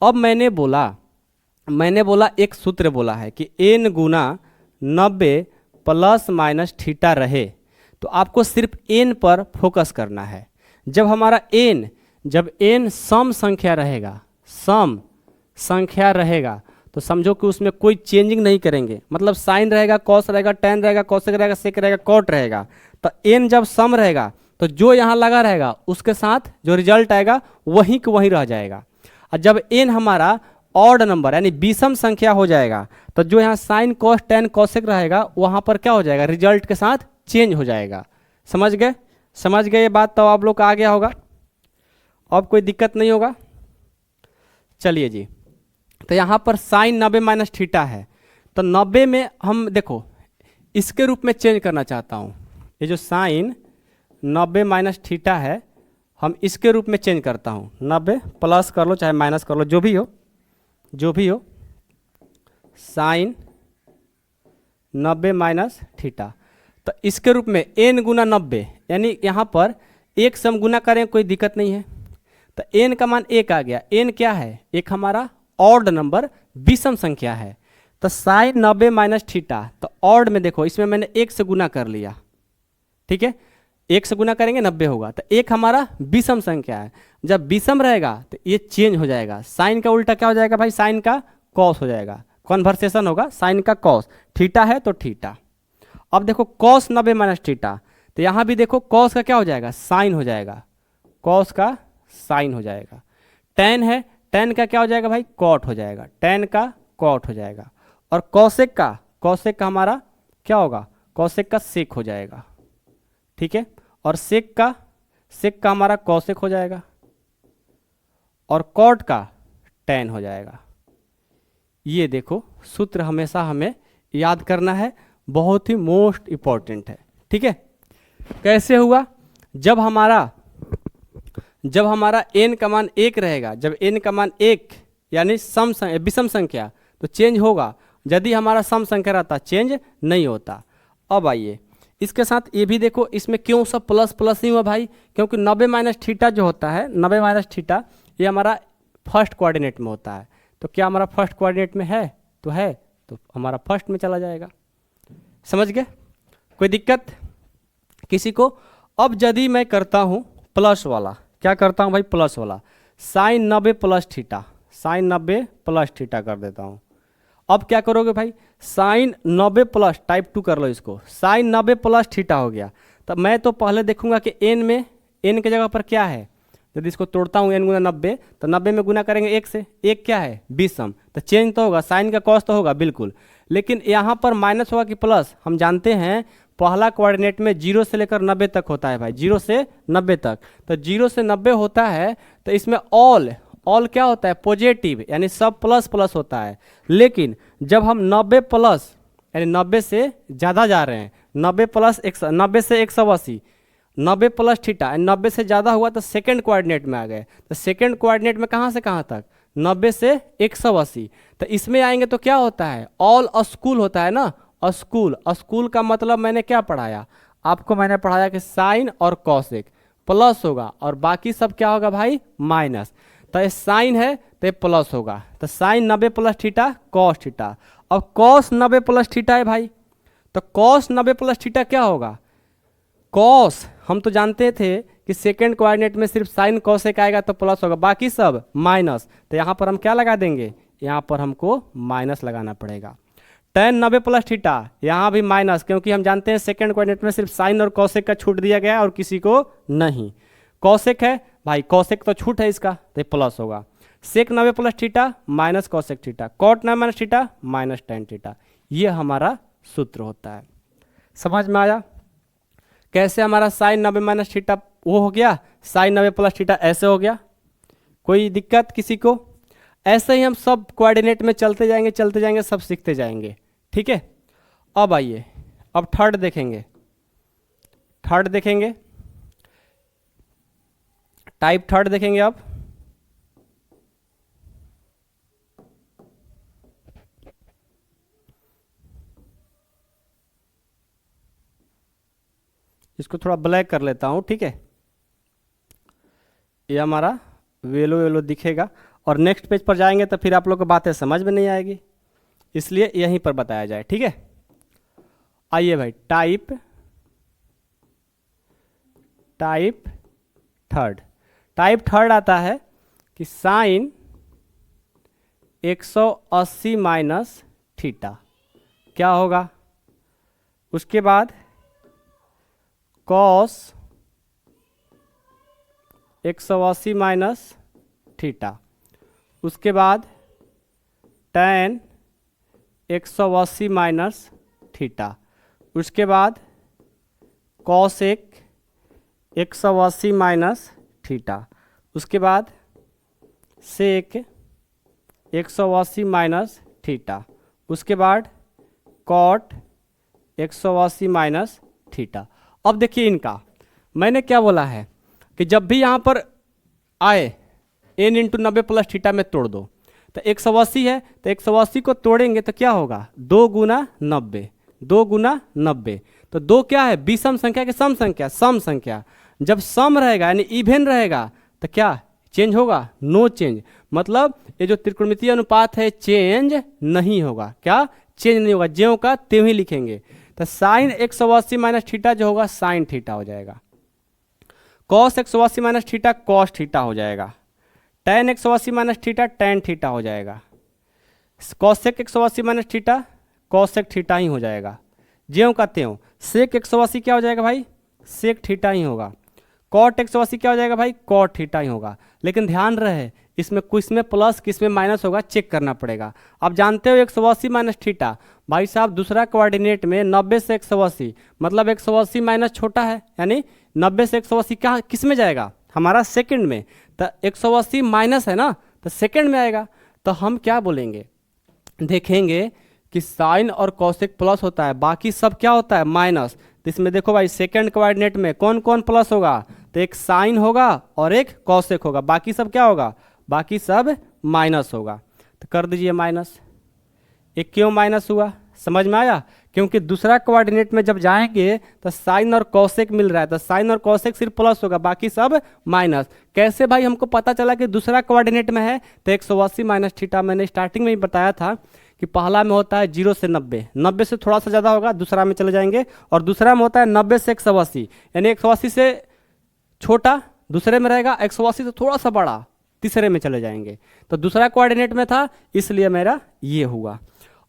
अब मैंने बोला एक सूत्र बोला है कि n गुना 90 प्लस माइनस थीटा रहे, तो आपको सिर्फ n पर फोकस करना है। जब n सम संख्या रहेगा तो समझो कि उसमें कोई चेंजिंग नहीं करेंगे, मतलब साइन रहेगा, कॉस रहेगा, टेन रहेगा, कोसेक रहेगा, सेक रहेगा, कॉट रहेगा। तो n जब सम रहेगा तो जो यहाँ लगा रहेगा उसके साथ जो रिजल्ट आएगा वहीं के वहीं रह जाएगा। और जब n हमारा ऑड नंबर यानी विषम संख्या हो जाएगा तो जो यहाँ साइन कॉस टेन कोसेक रहेगा वहाँ पर क्या हो जाएगा, रिजल्ट के साथ चेंज हो जाएगा। समझ गए ये बात, तो आप लोग का आ गया होगा, अब कोई दिक्कत नहीं होगा। चलिए जी, तो यहाँ पर साइन 90 माइनस थीटा है, तो 90 में हम देखो इसके रूप में चेंज करना चाहता हूँ। ये जो साइन 90 माइनस थीटा है हम इसके रूप में चेंज करता हूँ। 90 प्लस कर लो चाहे माइनस कर लो, जो भी हो साइन 90 माइनस थीटा, तो इसके रूप में n गुना 90, यानी यहाँ पर एक से हम गुना करें कोई दिक्कत नहीं है, तो n का मान 1 आ गया। n क्या है, एक हमारा ऑड नंबर विषम संख्या है। तो साइन 90 माइनस थीटा, तो ऑड में देखो इसमें मैंने 1 से गुना कर लिया। ठीक है, 1 से गुना करेंगे 90 होगा, तो एक हमारा विषम संख्या है। जब विषम रहेगा तो ये चेंज हो जाएगा, साइन का उल्टा क्या हो जाएगा भाई, साइन का कॉस हो जाएगा, कन्वर्सेशन होगा, साइन का कॉस, थीटा है तो थीटा। अब देखो कॉस 90 माइनस थीटा, तो यहाँ भी देखो कॉस का क्या हो जाएगा, साइन हो जाएगा, कॉस का साइन हो जाएगा। टेन है, टेन का क्या हो जाएगा भाई, कॉट हो जाएगा, टेन का कॉट हो जाएगा। और कॉसेक का हमारा क्या होगा, कॉसेक का सेक हो जाएगा। ठीक है, और सेक का हमारा कॉसेक हो जाएगा, और कॉट का टेन हो जाएगा। ये देखो सूत्र हमेशा हमें याद करना है, बहुत ही मोस्ट इंपॉर्टेंट है। ठीक है, कैसे हुआ, जब हमारा n का मान 1 रहेगा, जब n का मान 1 यानी विषम संख्या तो चेंज होगा, यदि हमारा सम संख्या रहता चेंज नहीं होता। अब आइए इसके साथ ये भी देखो, इसमें क्यों सब प्लस प्लस नहीं हुआ भाई, क्योंकि 90 माइनस थीटा जो होता है, 90 माइनस थीटा ये हमारा फर्स्ट कोऑर्डिनेट में होता है। तो क्या हमारा फर्स्ट कोऑर्डिनेट में है, तो हमारा फर्स्ट में चला जाएगा। समझ गए, कोई दिक्कत किसी को। अब यदि मैं करता हूँ प्लस वाला, क्या करता हूँ भाई, प्लस वाला sine 90 plus theta, sine 90 plus theta कर देता हूँ। अब क्या करोगे भाई, साइन 90 प्लस टाइप 2 कर लो इसको, साइन 90 प्लस थीटा हो गया। तो मैं तो पहले देखूंगा कि n के जगह पर क्या है, यदि इसको तोड़ता हूँ n गुना 90, तो 90 में गुना करेंगे 1 से, 1 क्या है विषम, तो चेंज तो होगा, साइन का कॉस तो होगा बिल्कुल, लेकिन यहाँ पर माइनस होगा कि प्लस। हम जानते हैं पहला कोऑर्डिनेट में 0 से लेकर 90 तक होता है भाई, 0 से 90 तक, तो 0 से 90 होता है, तो इसमें ऑल क्या होता है, पॉजिटिव, यानी सब प्लस प्लस होता है। लेकिन जब हम 90 प्लस यानी 90 से ज़्यादा जा रहे हैं, 90 प्लस 90 से 180, 90 प्लस थीटा 90 से ज़्यादा हुआ तो सेकंड कोऑर्डिनेट में आ गए। तो सेकंड कोऑर्डिनेट में कहाँ से कहाँ तक, 90 से 180, तो इसमें आएंगे तो क्या होता है, ऑल स्कूल होता है ना, स्कूल, स्कूल का मतलब मैंने क्या पढ़ाया आपको, मैंने पढ़ाया कि साइन और कॉसेक प्लस होगा और बाकी सब क्या होगा भाई माइनस। तो ये साइन है तो ये प्लस होगा, तो sine 90 plus theta cos theta. अब कॉस 90 प्लस थीटा है भाई, तो कॉस 90 प्लस थीटा क्या होगा, कॉस हम तो जानते थे कि सेकेंड कोऑर्डिनेट में सिर्फ साइन कॉसेक आएगा तो प्लस होगा, बाकी सब माइनस। तो यहाँ पर हम क्या लगा देंगे, यहाँ पर हमको माइनस लगाना पड़ेगा। टेन 90 प्लस थीटा, यहाँ भी माइनस, क्योंकि हम जानते हैं सेकेंड कोऑर्डिनेट में सिर्फ साइन और कॉसेक का छूट दिया गया और किसी को नहीं। कॉसेक है भाई, कॉसेक तो छूट है इसका, तो प्लस होगा। Sec 90 plus theta minus cosec theta, cot 90 minus theta minus tan theta, ये हमारा सूत्र होता है। समझ में आया कैसे हमारा साइन 90 माइनस थीटा वो हो गया, साइन 90 प्लस थीटा ऐसे हो गया। कोई दिक्कत किसी को? ऐसे ही हम सब कोऑर्डिनेट में चलते जाएंगे सब सीखते जाएंगे, ठीक है। अब आइए, अब थर्ड देखेंगे, टाइप थर्ड देखेंगे। अब इसको थोड़ा ब्लैक कर लेता हूं, ठीक है। ये हमारा वेलो वेलो दिखेगा और नेक्स्ट पेज पर जाएंगे तो फिर आप लोग को बातें समझ में नहीं आएगी, इसलिए यहीं पर बताया जाए, ठीक है। आइए भाई, टाइप थर्ड आता है कि साइन 180 माइनस थीटा क्या होगा, उसके बाद कॉस 180 माइनस थीटा, उसके बाद टेन 180 माइनस थीटा, उसके बाद कॉसेक 180 माइनस थीटा, उसके बाद सेक 180 माइनस थीटा, उसके बाद कॉट 180 माइनस थीटा। अब देखिए इनका मैंने क्या बोला है कि जब भी यहाँ पर आए n इंटू 90 प्लस थीटा में तोड़ दो, तो 180 है तो 180 को तोड़ेंगे तो क्या होगा, 2 गुना 90, 2 गुना 90। तो 2 क्या है, विषम संख्या के सम संख्या, सम संख्या। जब सम रहेगा यानी इवेन रहेगा तो क्या चेंज होगा, नो चेंज। मतलब ये जो त्रिकोणमितीय अनुपात है चेंज नहीं होगा, क्या चेंज नहीं होगा, ज्यों का त्यों ही लिखेंगे। तो साइन 180 माइनस थीटा जो होगा साइन थीटा हो जाएगा, cos 180 minus theta cos theta हो जाएगा, tan 180 minus theta tan theta हो जाएगा, cosec 180 minus theta cosec theta ही हो जाएगा, ज्यों का त्यों। सेक 180 क्या हो जाएगा भाई, सेक थीटा ही होगा। कॉट 180 क्या हो जाएगा भाई, कॉट थीटा ही होगा। लेकिन ध्यान रहे इसमें किस में प्लस किस में माइनस होगा चेक करना पड़ेगा। आप जानते हो 180 माइनस थीटा भाई साहब दूसरा कोऑर्डिनेट में 90 से 180, मतलब 180 माइनस छोटा है, यानी 90 से 180 क्या किस में जाएगा, हमारा सेकंड में। तो 180 माइनस है ना, तो सेकंड में आएगा। तो हम क्या बोलेंगे, देखेंगे कि साइन और कॉसेक प्लस होता है, बाकी सब क्या होता है माइनस। तो इसमें देखो भाई सेकंड कोऑर्डिनेट में कौन कौन प्लस होगा, तो एक साइन होगा और एक कॉसेक होगा, बाकी सब क्या होगा, बाकी सब माइनस होगा। तो कर दीजिए माइनस। एक क्यों माइनस हुआ समझ में आया, क्योंकि दूसरा कोऑर्डिनेट में जब जाएंगे तो साइन और कॉसेक मिल रहा है, तो साइन और कॉसेक सिर्फ प्लस होगा, बाकी सब माइनस। कैसे भाई हमको पता चला कि दूसरा कोऑर्डिनेट में है, तो 180 माइनस थीटा मैंने स्टार्टिंग में ही बताया था कि पहला में होता है 0 से 90, 90 से थोड़ा सा ज़्यादा होगा दूसरा में चले जाएंगे, और दूसरा में होता है 90 से 180, यानी 180 से छोटा दूसरे में रहेगा, 180 से थोड़ा सा बड़ा तीसरे में चले जाएंगे। तो दूसरा कोऑर्डिनेट में था इसलिए मेरा ये हुआ।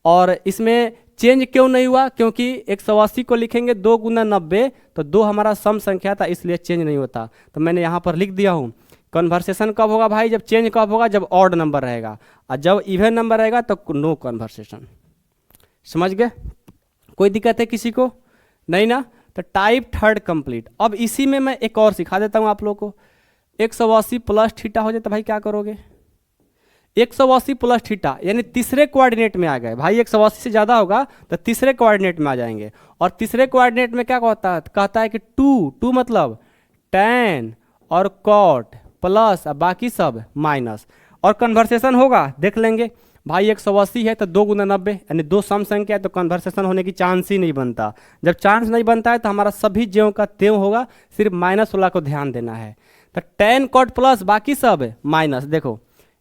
और इसमें चेंज क्यों नहीं हुआ, क्योंकि 180 को लिखेंगे 2 गुना 90, तो 2 हमारा सम संख्या था इसलिए चेंज नहीं होता। तो मैंने यहाँ पर लिख दिया हूँ। कन्वर्सेशन कब होगा भाई, जब चेंज कब होगा, जब ऑड नंबर रहेगा, और जब इवन नंबर रहेगा तो नो कन्वर्सेशन। समझ गए, कोई दिक्कत है किसी को नहीं ना। तो टाइप थर्ड कंप्लीट। अब इसी में मैं एक और सिखा देता हूँ आप लोग को। 180 प्लस थीटा हो जाए तो भाई क्या करोगे, 180 प्लस थीटा यानी तीसरे कोऑर्डिनेट में आ गए भाई, 180 से ज़्यादा होगा तो तीसरे कोऑर्डिनेट में आ जाएंगे। और तीसरे कोऑर्डिनेट में क्या कहता है कि 2 मतलब tan और cot प्लस बाकी सब माइनस, और कन्वर्सेशन होगा देख लेंगे। भाई 180 है तो 2 × 90 यानी 2 सम संख्या है, तो कन्वर्सेशन होने की चांस ही नहीं बनता। जब चांस नहीं बनता है तो हमारा सभी ज्यों का त्यों होगा, सिर्फ माइनस वाला को ध्यान देना है। तो टेन कॉट प्लस बाकी सब माइनस। देखो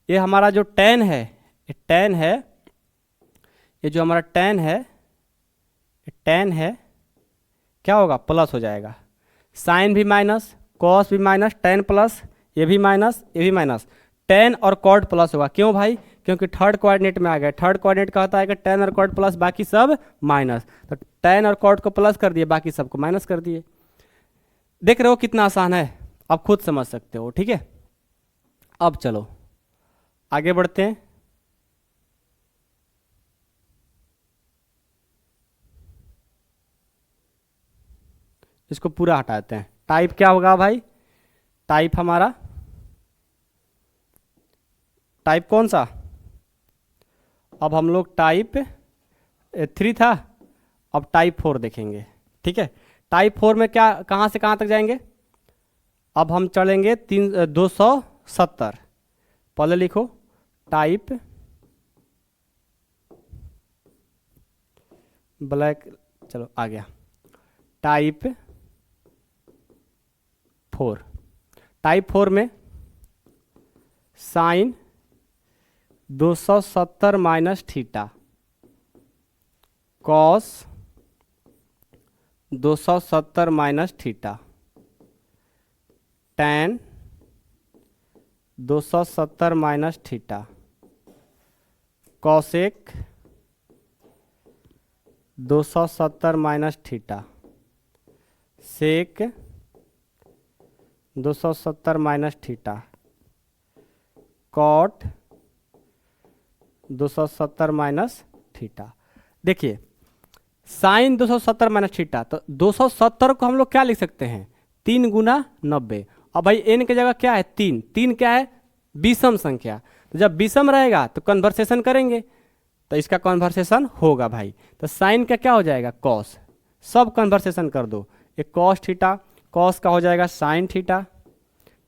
ये हमारा जो टेन है, ये टेन है, ये जो हमारा टेन है, टेन है क्या होगा, प्लस हो जाएगा। साइन भी माइनस, कॉस भी माइनस, टेन प्लस ये भी माइनस, ये भी माइनस, टेन और कॉट प्लस होगा। क्यों भाई, क्योंकि थर्ड कोऑर्डिनेट में आ गया। थर्ड कोऑर्डिनेट का होता है कि टेन और कॉट प्लस बाकी सब माइनस, तो टेन और कॉट को प्लस कर दिए, बाकी सबको माइनस कर दिए। देख रहे हो कितना आसान है, आप खुद समझ सकते हो। ठीक है, अब चलो आगे बढ़ते हैं। इसको पूरा हटाते हैं। टाइप क्या होगा भाई, टाइप हमारा टाइप कौन सा, अब हम लोग टाइप 3 था, अब टाइप 4 देखेंगे। ठीक है, टाइप 4 में क्या, कहाँ से कहाँ तक जाएंगे, अब हम चलेंगे 270। पहले लिखो टाइप ब्लैक, चलो आ गया टाइप 4। टाइप 4 में sine 270 minus theta, cos 270 minus theta, tan 270 minus theta, cosec 270 minus theta, sec 270 minus theta, cot 270 minus theta. देखिए साइन 270 माइनस थीटा, तो 270 को हम लोग क्या लिख सकते हैं, 3 × 90। अब भाई एन की जगह क्या है, 3, 3 क्या है, विषम संख्या। तो जब विषम रहेगा तो कन्वर्सेशन करेंगे, तो इसका कन्वर्सेशन होगा भाई। तो साइन का क्या हो जाएगा, कॉस, सब कन्वर्सेशन कर दो। एक कॉस थीटा, कॉस का हो जाएगा साइन थीटा,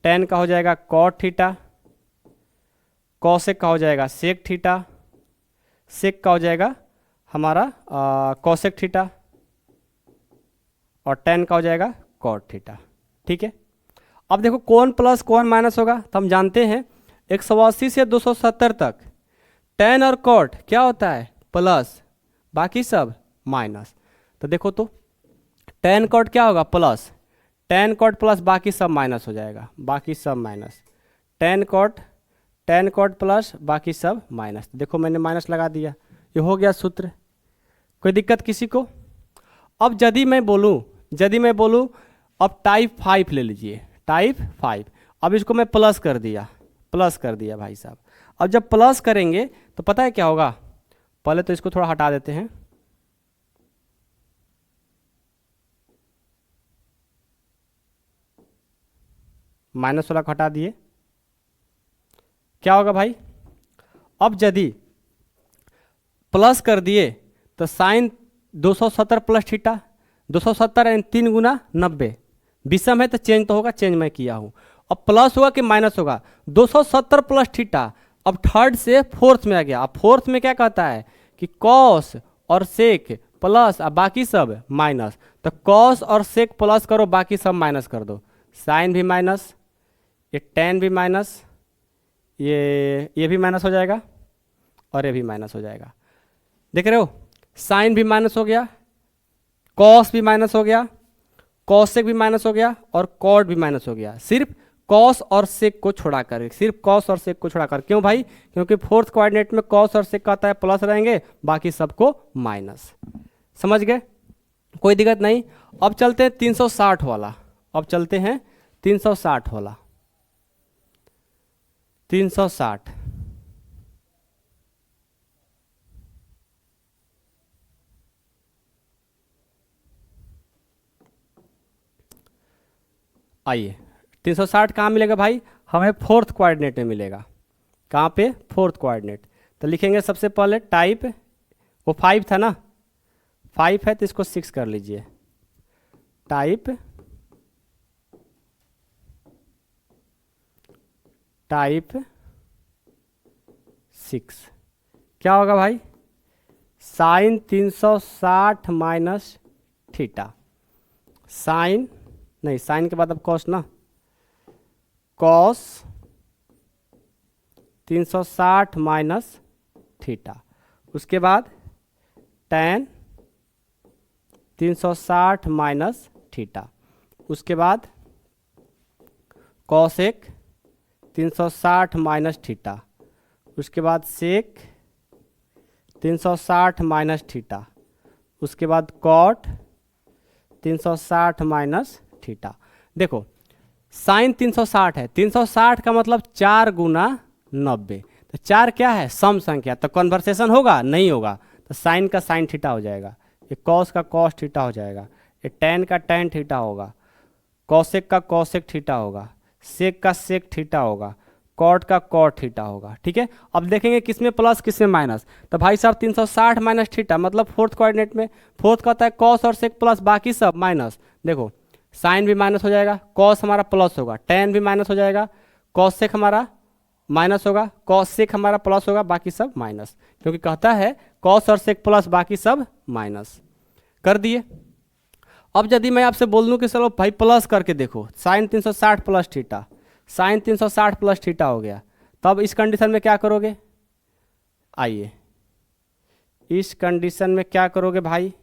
टेन का हो जाएगा कॉट थीटा, कॉसेक का हो जाएगा सेक थीटा, सेक का हो जाएगा हमारा कॉसेक थीटा, और टेन का हो जाएगा कॉट थीटा। ठीक है, अब देखो कौन प्लस कौन माइनस होगा, तो हम जानते हैं 180 से 270 तक टेन और कॉट क्या होता है, प्लस, बाकी सब माइनस। तो देखो तो टेन कॉट क्या होगा, प्लस, टेन कॉट प्लस बाकी सब माइनस हो जाएगा, बाकी सब माइनस, टेन कॉट प्लस बाकी सब माइनस। देखो मैंने माइनस लगा दिया, ये हो गया सूत्र। कोई दिक्कत किसी को। अब यदि मैं बोलूँ अब टाइप 5 ले लीजिए, टाइप 5। अब इसको मैं प्लस कर दिया भाई साहब। अब जब प्लस करेंगे तो पता है क्या होगा, पहले तो इसको थोड़ा हटा देते हैं, माइनस वाला को हटा दिए। क्या होगा भाई, अब यदि प्लस कर दिए तो साइन 270 प्लस थीटा, 270 यानी 3 × 90, विषम है तो चेंज तो होगा, चेंज मैं किया हूँ। अब प्लस होगा कि माइनस होगा, 270 प्लस थीटा। अब थर्ड से फोर्थ में आ गया। अब फोर्थ में क्या कहता है कि कॉस और सेक प्लस, अब बाकी सब माइनस। तो कॉस और सेक प्लस करो, बाकी सब माइनस कर दो। साइन भी माइनस, ये टेन भी माइनस, ये भी माइनस हो जाएगा, और ये भी माइनस हो जाएगा। देख रहे हो, साइन भी माइनस हो गया, कॉस भी माइनस हो गया, कॉसेक भी माइनस हो गया, और कॉट भी माइनस हो गया। सिर्फ कॉस और सेक को छोड़ाकर, सिर्फ कॉस और सेक को छोड़ाकर। क्यों भाई, क्योंकि फोर्थ कोऑर्डिनेट में कॉस और सेक का आता है प्लस रहेंगे, बाकी सबको माइनस। समझ गए, कोई दिक्कत नहीं। अब चलते हैं 360 वाला, अब चलते हैं 360 वाला। 360 आइए, 360 कहाँ मिलेगा भाई, हमें फोर्थ कोऑर्डिनेट में मिलेगा। कहाँ पे, फोर्थ कोऑर्डिनेट। तो लिखेंगे सबसे पहले टाइप, वो 5 था ना, 5 है तो इसको 6 कर लीजिए, टाइप 6। क्या होगा भाई, साइन 360 माइनस थीटा। साइन नहीं, साइन के बाद अब कॉस ना, कॉस 360 माइनस थीटा। उसके बाद टैन 360 माइनस थीटा। उसके बाद कॉसेक 360 माइनस थीटा। उसके बाद सेक 360 माइनस थीटा। उसके बाद कॉट 360 माइनस थीटा। देखो साइन 360 है, 360 का मतलब 4 गुना 90, तो 4 क्या है, सम संख्या, तो कन्वर्सेशन होगा नहीं होगा, तो साइन का साइन थीटा हो जाएगा, ये कॉस का कॉस थीटा हो जाएगा, ये टैन का टैन थीटा होगा, कॉसेक का कॉसेक थीटा होगा, सेक का सेक थीटा होगा, कॉट का कॉट थीटा होगा। ठीक है, अब देखेंगे किसमें प्लस किसमें माइनस। तो भाई साहब 360 माइनस थीटा मतलब फोर्थ कोऑर्डिनेट में, फोर्थ का होता है कॉस और सेक प्लस बाकी सब माइनस। देखो साइन भी माइनस हो जाएगा, कॉस हमारा प्लस होगा, टैन भी माइनस हो जाएगा, कॉस सेक हमारा माइनस होगा, कॉस सेक हमारा प्लस होगा, बाकी सब माइनस, क्योंकि कहता है कॉस और सेक प्लस बाकी सब माइनस। कर दिए। अब यदि मैं आपसे बोल दूं कि चलो भाई प्लस करके देखो, sine 360 plus theta, sine 360 plus theta हो गया, तब इस कंडीशन में क्या करोगे, आइए इस कंडीशन में क्या करोगे भाई,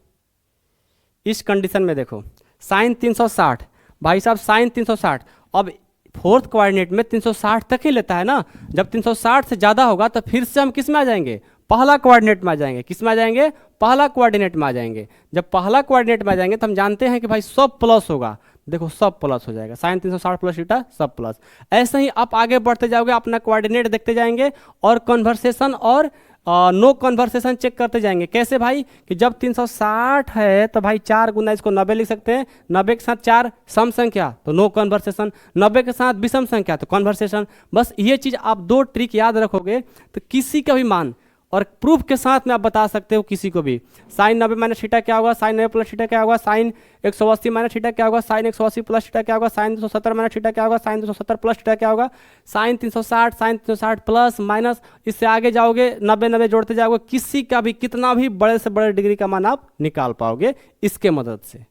इस कंडीशन में देखो साइन 360, भाई साहब साइन 360, अब फोर्थ कोऑर्डिनेट में 360 तक ही लेता है ना, जब 360 से ज़्यादा होगा तो फिर से हम किस में आ जाएंगे, पहला कोऑर्डिनेट में आ जाएंगे। किस में आ जाएंगे, पहला कोऑर्डिनेट में आ जाएंगे। जब पहला कोऑर्डिनेट में आ जाएंगे तो हम जानते हैं कि भाई सब प्लस होगा, देखो सब प्लस हो जाएगा, साइन 360 प्लस थीटा सब प्लस। ऐसे ही आप आगे बढ़ते जाओगे, अपना कोऑर्डिनेट देखते जाएंगे और कन्वर्सेशन और नो कन्वर्सेशन चेक करते जाएंगे। कैसे भाई, कि जब 360 है तो भाई 4 गुना इसको 90 लिख सकते हैं, 90 के साथ 4 सम संख्या तो नो कन्वर्सेशन, 90 के साथ विषम संख्या तो कन्वर्सेशन। बस ये चीज़ आप 2 ट्रिक याद रखोगे तो किसी का भी मान और प्रूफ के साथ में आप बता सकते हो किसी को भी। साइन 90 माइनस थीटा क्या होगा, साइन 90 प्लस थीटा क्या होगा, साइन 180 माइनस थीटा क्या होगा, साइन 180 प्लस थीटा क्या होगा, साइन 270 माइनस थीटा क्या होगा, साइन 270 प्लस थीटा क्या होगा, साइन 360, साइन 360 प्लस माइनस, इससे आगे जाओगे 90 जोड़ते जाओगे, किसी का भी कितना भी बड़े से बड़े डिग्री का मान आप निकाल पाओगे इसके मदद से।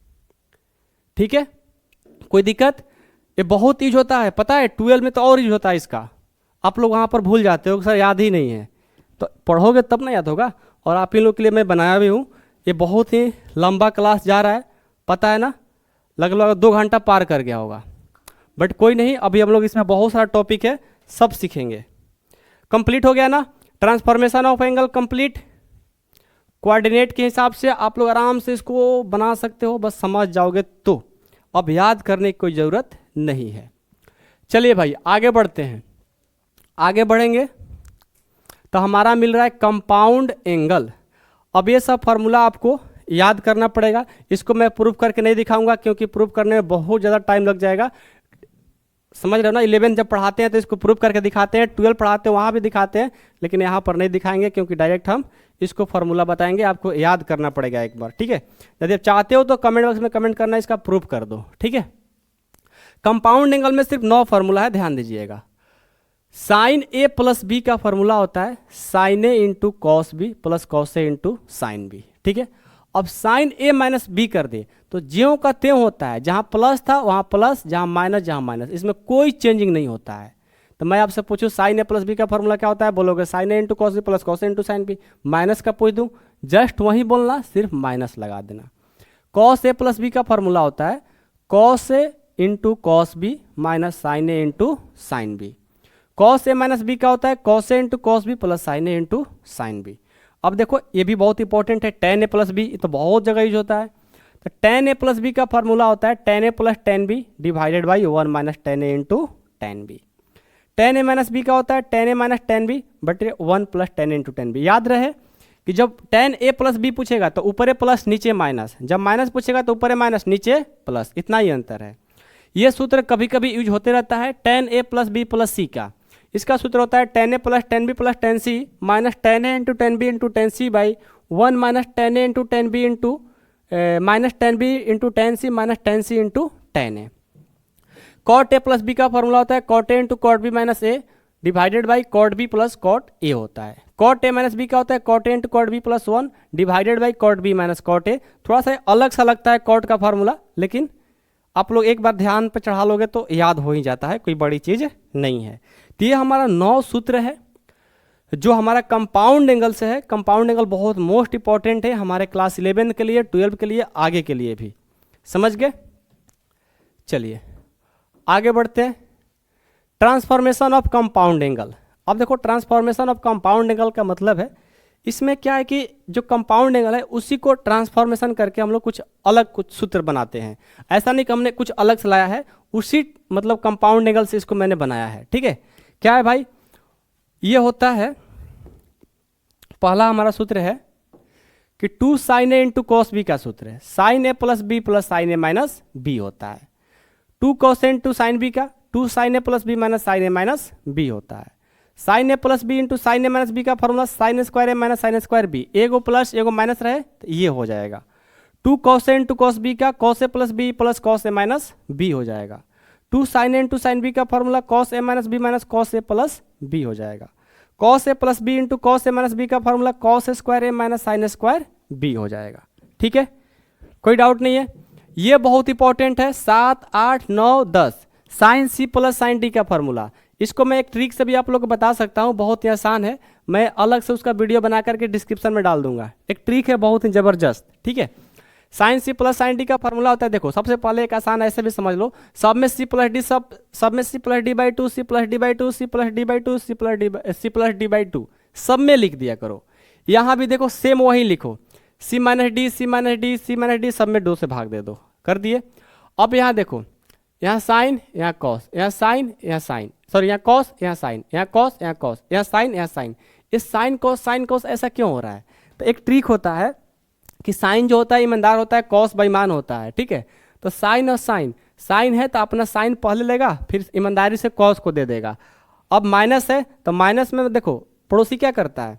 ठीक है, कोई दिक्कत, ये बहुत यूज होता है, पता है 12 में तो और यूज होता है इसका, आप लोग वहाँ पर भूल जाते हो, सर याद ही नहीं है, तो पढ़ोगे तब ना याद होगा। और आप इन लोग के लिए मैं बनाया भी हूँ, ये बहुत ही लंबा क्लास जा रहा है, पता है ना, लगभग 2 घंटा पार कर गया होगा, बट कोई नहीं, अभी हम लोग इसमें बहुत सारा टॉपिक है, सब सीखेंगे। कंप्लीट हो गया ना, transformation of angle complete. Coordinate के हिसाब से आप लोग आराम से इसको बना सकते हो, बस समझ जाओगे तो, अब याद करने की कोई ज़रूरत नहीं है। चलिए भाई आगे बढ़ते हैं, आगे बढ़ेंगे तो हमारा मिल रहा है कंपाउंड एंगल। अब ये सब फार्मूला आपको याद करना पड़ेगा, इसको मैं प्रूफ करके नहीं दिखाऊंगा क्योंकि प्रूफ करने में बहुत ज़्यादा टाइम लग जाएगा, समझ रहे हो ना। 11 जब पढ़ाते हैं तो इसको प्रूफ करके दिखाते हैं, 12 पढ़ाते हैं वहाँ भी दिखाते हैं, लेकिन यहाँ पर नहीं दिखाएंगे क्योंकि डायरेक्ट हम इसको फार्मूला बताएंगे, आपको याद करना पड़ेगा एक बार। ठीक है, यदि आप चाहते हो तो कमेंट बॉक्स में कमेंट करना, इसका प्रूफ कर दो। ठीक है, कंपाउंड एंगल में सिर्फ 9 फार्मूला है, ध्यान दीजिएगा। साइन ए प्लस बी का फॉर्मूला होता है sine A into cos B plus cos A into sine B. ठीक है, अब साइन ए माइनस बी कर दे तो ज्यों का त्यों होता है, जहां प्लस था वहां प्लस, जहां माइनस, इसमें कोई चेंजिंग नहीं होता है। तो मैं आपसे पूछूं साइन ए प्लस बी का फॉर्मूला क्या होता है, बोलोगे sine A into cos B plus cos A into sine B. Minus का पूछ दूं, जस्ट वहीं बोलना, सिर्फ माइनस लगा देना। कॉस ए प्लस बी का फॉर्मूला होता है cos A into cos B minus sine A into sine B. Cos A minus B का होता है cos A into cos B plus sine A into sine B. अब देखो ये भी बहुत इंपॉर्टेंट है, टेन ए प्लस बी, तो बहुत जगह यूज होता है। तो टेन ए प्लस बी का फॉर्मूला होता है tan A plus tan B divided by 1 minus tan A into tan B. Tan A minus B का होता है tan A minus tan B but 1 plus tan into tan B. याद रहे कि जब टेन ए प्लस बी पूछेगा तो ऊपर ए प्लस नीचे माइनस, जब माइनस पूछेगा तो ऊपर ए माइनस नीचे प्लस, इतना ही अंतर है। ये सूत्र कभी कभी यूज होते रहता है tan A plus B plus C का। इसका सूत्र होता है tan A plus tan B plus tan C minus tan A into tan B into tan C by 1 minus tan A into tan B into minus tan B into tan C minus tan C into tan A. Cot A plus B का formula होता है cot A into cot B minus A divided by cot B plus cot A होता है। Cot A minus B क्या होता है, cot A into cot B plus 1 divided by cot B minus cot A. थोड़ा सा अलग सा लगता है कॉट का फार्मूला, लेकिन आप लोग एक बार ध्यान पर चढ़ा लोगे तो याद हो ही जाता है, कोई बड़ी चीज़ नहीं है। तो ये हमारा 9 सूत्र है जो हमारा कंपाउंड एंगल से है। कंपाउंड एंगल बहुत मोस्ट इंपॉर्टेंट है हमारे क्लास 11 के लिए, 12 के लिए, आगे के लिए भी। समझ गए? चलिए आगे बढ़ते हैं। Transformation of compound angle. अब देखो ट्रांसफॉर्मेशन ऑफ कंपाउंड एंगल का मतलब है, इसमें क्या है कि जो कंपाउंड एंगल है उसी को ट्रांसफॉर्मेशन करके हम लोग कुछ अलग कुछ सूत्र बनाते हैं। ऐसा नहीं कि हमने कुछ अलग से लाया है, उसी मतलब कंपाउंड एंगल से इसको मैंने बनाया है। ठीक है, क्या है भाई, ये होता है, पहला हमारा सूत्र है कि 2 sin a into cos B का सूत्र है। Sine A plus B plus sine A minus B होता है। 2 cos a into sine B का 2 sin a plus B minus sine A minus B होता है। Sine A plus B into sine A minus B का formula sine square A minus sine square B, एगो plus एगो minus रहे तो ये हो जाएगा। 2 cos a into cos B का cos A plus B plus cos A minus B हो जाएगा। 2 sin a into sine B का formula cos A minus B minus cos A plus B हो जाएगा। Cos A plus B into cos A minus B का formula cos square A minus sine square B हो जाएगा। ठीक है, कोई doubt नहीं है। ये बहुत इंपॉर्टेंट है, 7, 8, 9, 10 sine C plus sine D का फॉर्मूला। इसको मैं एक ट्रिक से भी आप लोग को बता सकता हूँ, बहुत ही आसान है। मैं अलग से उसका वीडियो बना करके डिस्क्रिप्शन में डाल दूंगा। एक ट्रिक है बहुत ही जबरदस्त। ठीक है, sine C plus sine D का फॉर्मूला होता है, देखो सबसे पहले एक आसान ऐसे भी समझ लो, सब में सी प्लस डी, सब में C plus D by two, C plus D by two, C plus D by two, C plus D by two, सब में लिख दिया करो। यहाँ भी देखो सेम वही लिखो, सी माइनस डी, सी माइनस डी, सी माइनस डी, सब में 2 से भाग दे दो, कर दिए। अब यहाँ देखो, यहाँ साइन, यहाँ कॉस, यहाँ साइन, यहाँ साइन, सॉरी यहाँ कॉस, यहाँ साइन, यहाँ कॉस, यहाँ कॉस, यहाँ साइन, यहाँ साइन। इस साइन कॉस ऐसा क्यों हो रहा है? तो एक ट्रिक होता है कि साइन जो होता है ईमानदार होता है, कॉस बेईमान होता है। ठीक है, तो साइन और साइन है तो अपना साइन पहले लेगा, फिर ईमानदारी से कॉस को दे देगा। अब माइनस है तो माइनस में देखो पड़ोसी क्या करता है,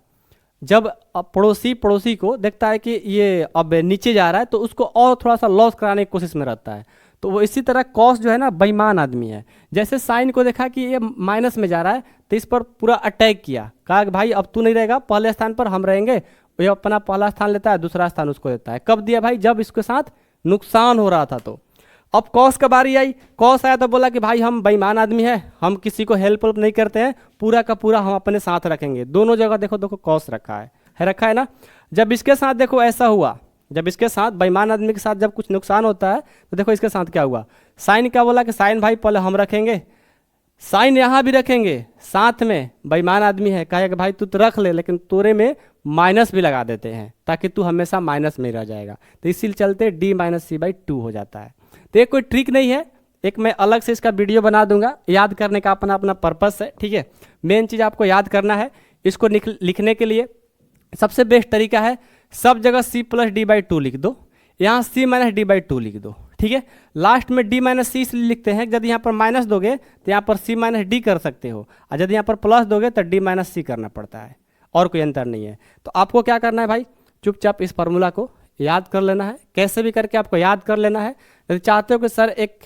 जब पड़ोसी को देखता है कि ये अब नीचे जा रहा है तो उसको और थोड़ा सा लॉस कराने की कोशिश में रहता है। तो वो इसी तरह कॉस जो है ना बेईमान आदमी है। जैसे साइन को देखा कि ये माइनस में जा रहा है तो इस पर पूरा अटैक किया, कहा कि भाई अब तू नहीं रहेगा, पहले स्थान पर हम रहेंगे। ये अपना पहला स्थान लेता है, दूसरा स्थान उसको देता है। कब दिया भाई? जब इसके साथ नुकसान हो रहा था। तो अब कॉस का बारी आई, कॉस आया तो बोला कि भाई हम बेईमान आदमी है, हम किसी को हेल्प नहीं करते हैं, पूरा का पूरा हम अपने साथ रखेंगे। दोनों जगह देखो कॉस रखा है ना। जब इसके साथ देखो ऐसा हुआ, जब इसके साथ बेईमान आदमी के साथ जब कुछ नुकसान होता है तो देखो इसके साथ क्या हुआ, साइन क्या बोला कि साइन भाई पहले हम रखेंगे, साइन यहाँ भी रखेंगे, साथ में बेईमान आदमी है, कहेगा भाई तू तो रख ले, लेकिन तोरे में माइनस भी लगा देते हैं ताकि तू हमेशा माइनस में रह जाएगा। तो इसी चलते d माइनस सी बाई 2 हो जाता है। तो ये कोई ट्रिक नहीं है, एक मैं अलग से इसका वीडियो बना दूंगा, याद करने का अपना अपना पर्पस है। ठीक है, मेन चीज़ आपको याद करना है। इसको लिखने के लिए सबसे बेस्ट तरीका है, सब जगह सी प्लस डी बाई 2 लिख दो, यहाँ सी माइनस डी बाई 2 लिख दो। ठीक है, लास्ट में डी माइनस सी इसलिए लिखते हैं, यदि यहाँ पर माइनस दोगे तो यहाँ पर सी माइनस डी कर सकते हो, और यदि यहाँ पर प्लस दोगे तो डी माइनस सी करना पड़ता है, और कोई अंतर नहीं है। तो आपको क्या करना है भाई, चुपचाप इस फार्मूला को याद कर लेना है, कैसे भी करके आपको याद कर लेना है। यदि चाहते हो कि सर एक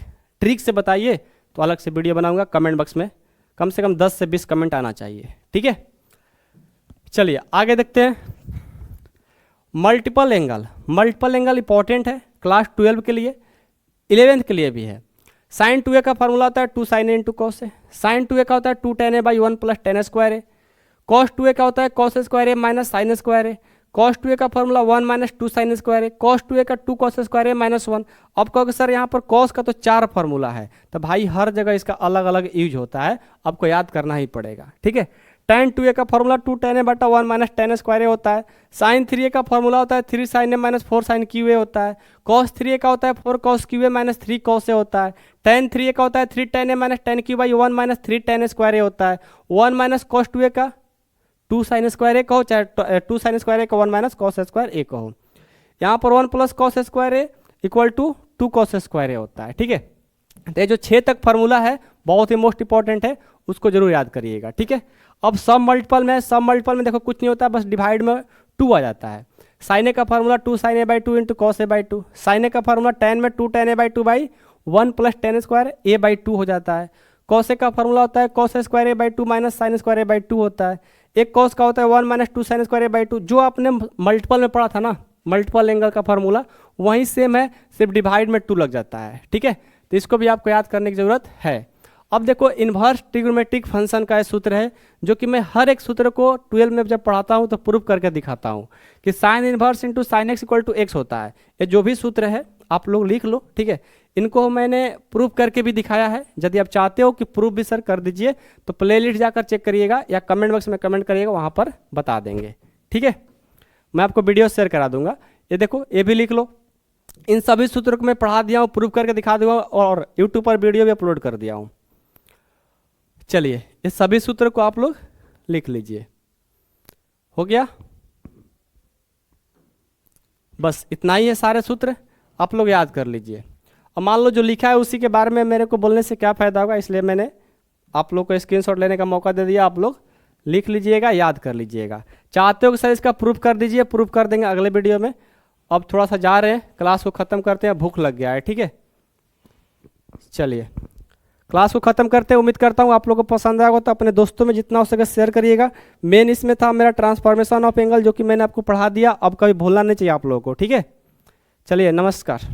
ट्रिक से बताइए तो अलग से वीडियो बनाऊंगा, कमेंट बॉक्स में कम से कम 10 से 20 कमेंट आना चाहिए। ठीक है, चलिए आगे देखते हैं। मल्टीपल एंगल इंपॉर्टेंट है क्लास 12 के लिए, 11th के लिए भी है। साइन 2a का फॉर्मूला होता है 2 sin a into cos A. Sine 2a का होता है 2 tan a by 1 plus tan square A. Cos 2a का होता है cos square A minus sine square A. Cos 2a का formula 1 minus 2 sine square A. Cos 2a का 2 cos square A minus 1। अब कहोगे सर यहाँ पर कॉस का तो 4 फार्मूला है, तो भाई हर जगह इसका अलग अलग यूज होता है, आपको याद करना ही पड़ेगा। ठीक है, tan 2a का फॉर्मूला 2 tan a बटा 1 माइनस tan स्क्वायर ए होता है। साइन 3a का फॉर्मूला होता है 3 sin a minus 4 sin q a होता है। cos 3a का होता है 4 cos q a minus 3 cos a होता है। tan 3a का होता है 3 tan a minus tan q by 1 minus 3 tan square A होता है। 1 माइनस cos 2a का 2 sin स्क्वायर ए कहो, चाहे 2 sin स्क्वायर ए का 1 माइनस cos स्क्वायर ए कहो। यहाँ पर 1 plus cos square A equal to 2 cos square A होता है। ठीक है, तो ये जो 6 तक फार्मूला है बहुत ही मोस्ट इंपॉर्टेंट है, उसको जरूर याद करिएगा। ठीक है, अब सब मल्टीपल में देखो कुछ नहीं होता, बस डिवाइड में 2 आ जाता है। साइन ए का formula 2 sin a by 2 into cos A by 2। Sine A का फार्मूला tan में 2 tan a by 2 by 1 plus tan square A by 2 हो जाता है। कॉसेक का फॉर्मूला होता है cos square A by two minus sine square A by two होता है। एक कॉस का होता है 1 minus two sine square A by two, जो आपने मल्टीपल में पढ़ा था ना, मल्टीपल एंगल का फॉर्मूला वहीं सेम है, सिर्फ डिवाइड में 2 लग जाता है। ठीक है, तो इसको भी आपको याद करने की जरूरत है। अब देखो इन्वर्स ट्रिग्नोमेट्रिक फंक्शन का सूत्र है जो कि मैं हर एक सूत्र को 12 में जब पढ़ाता हूँ तो प्रूव करके दिखाता हूँ कि sine inverse into sine x equal to x होता है। ये जो भी सूत्र है आप लोग लिख लो, ठीक है। इनको मैंने प्रूव करके भी दिखाया है। यदि आप चाहते हो कि प्रूव भी सर कर दीजिए तो प्लेलिस्ट जाकर चेक करिएगा या कमेंट बॉक्स में कमेंट करिएगा, वहाँ पर बता देंगे। ठीक है, मैं आपको वीडियो शेयर करा दूंगा। ये देखो ये भी लिख लो। इन सभी सूत्रों को मैं पढ़ा दिया हूँ, प्रूव करके दिखा दूंगा और यूट्यूब पर वीडियो भी अपलोड कर दिया हूँ। चलिए ये सभी सूत्र को आप लोग लिख लीजिए। हो गया, बस इतना ही है, सारे सूत्र आप लोग याद कर लीजिए। और मान लो जो लिखा है उसी के बारे में मेरे को बोलने से क्या फ़ायदा होगा, इसलिए मैंने आप लोग को स्क्रीनशॉट लेने का मौका दे दिया। आप लोग लिख लीजिएगा, याद कर लीजिएगा। चाहते हो कि सर इसका प्रूफ कर दीजिए, प्रूफ कर देंगे अगले वीडियो में। अब थोड़ा सा जा रहे हैं, क्लास को ख़त्म करते हैं, भूख लग गया है। ठीक है, चलिए क्लास को ख़त्म करते हैं। उम्मीद करता हूँ आप लोगों को पसंद आएगा, तो अपने दोस्तों में जितना हो सके शेयर करिएगा। मेन इसमें था मेरा ट्रांसफॉर्मेशन ऑफ एंगल, जो कि मैंने आपको पढ़ा दिया। अब कभी भूलना नहीं चाहिए आप लोगों को। ठीक है, चलिए नमस्कार।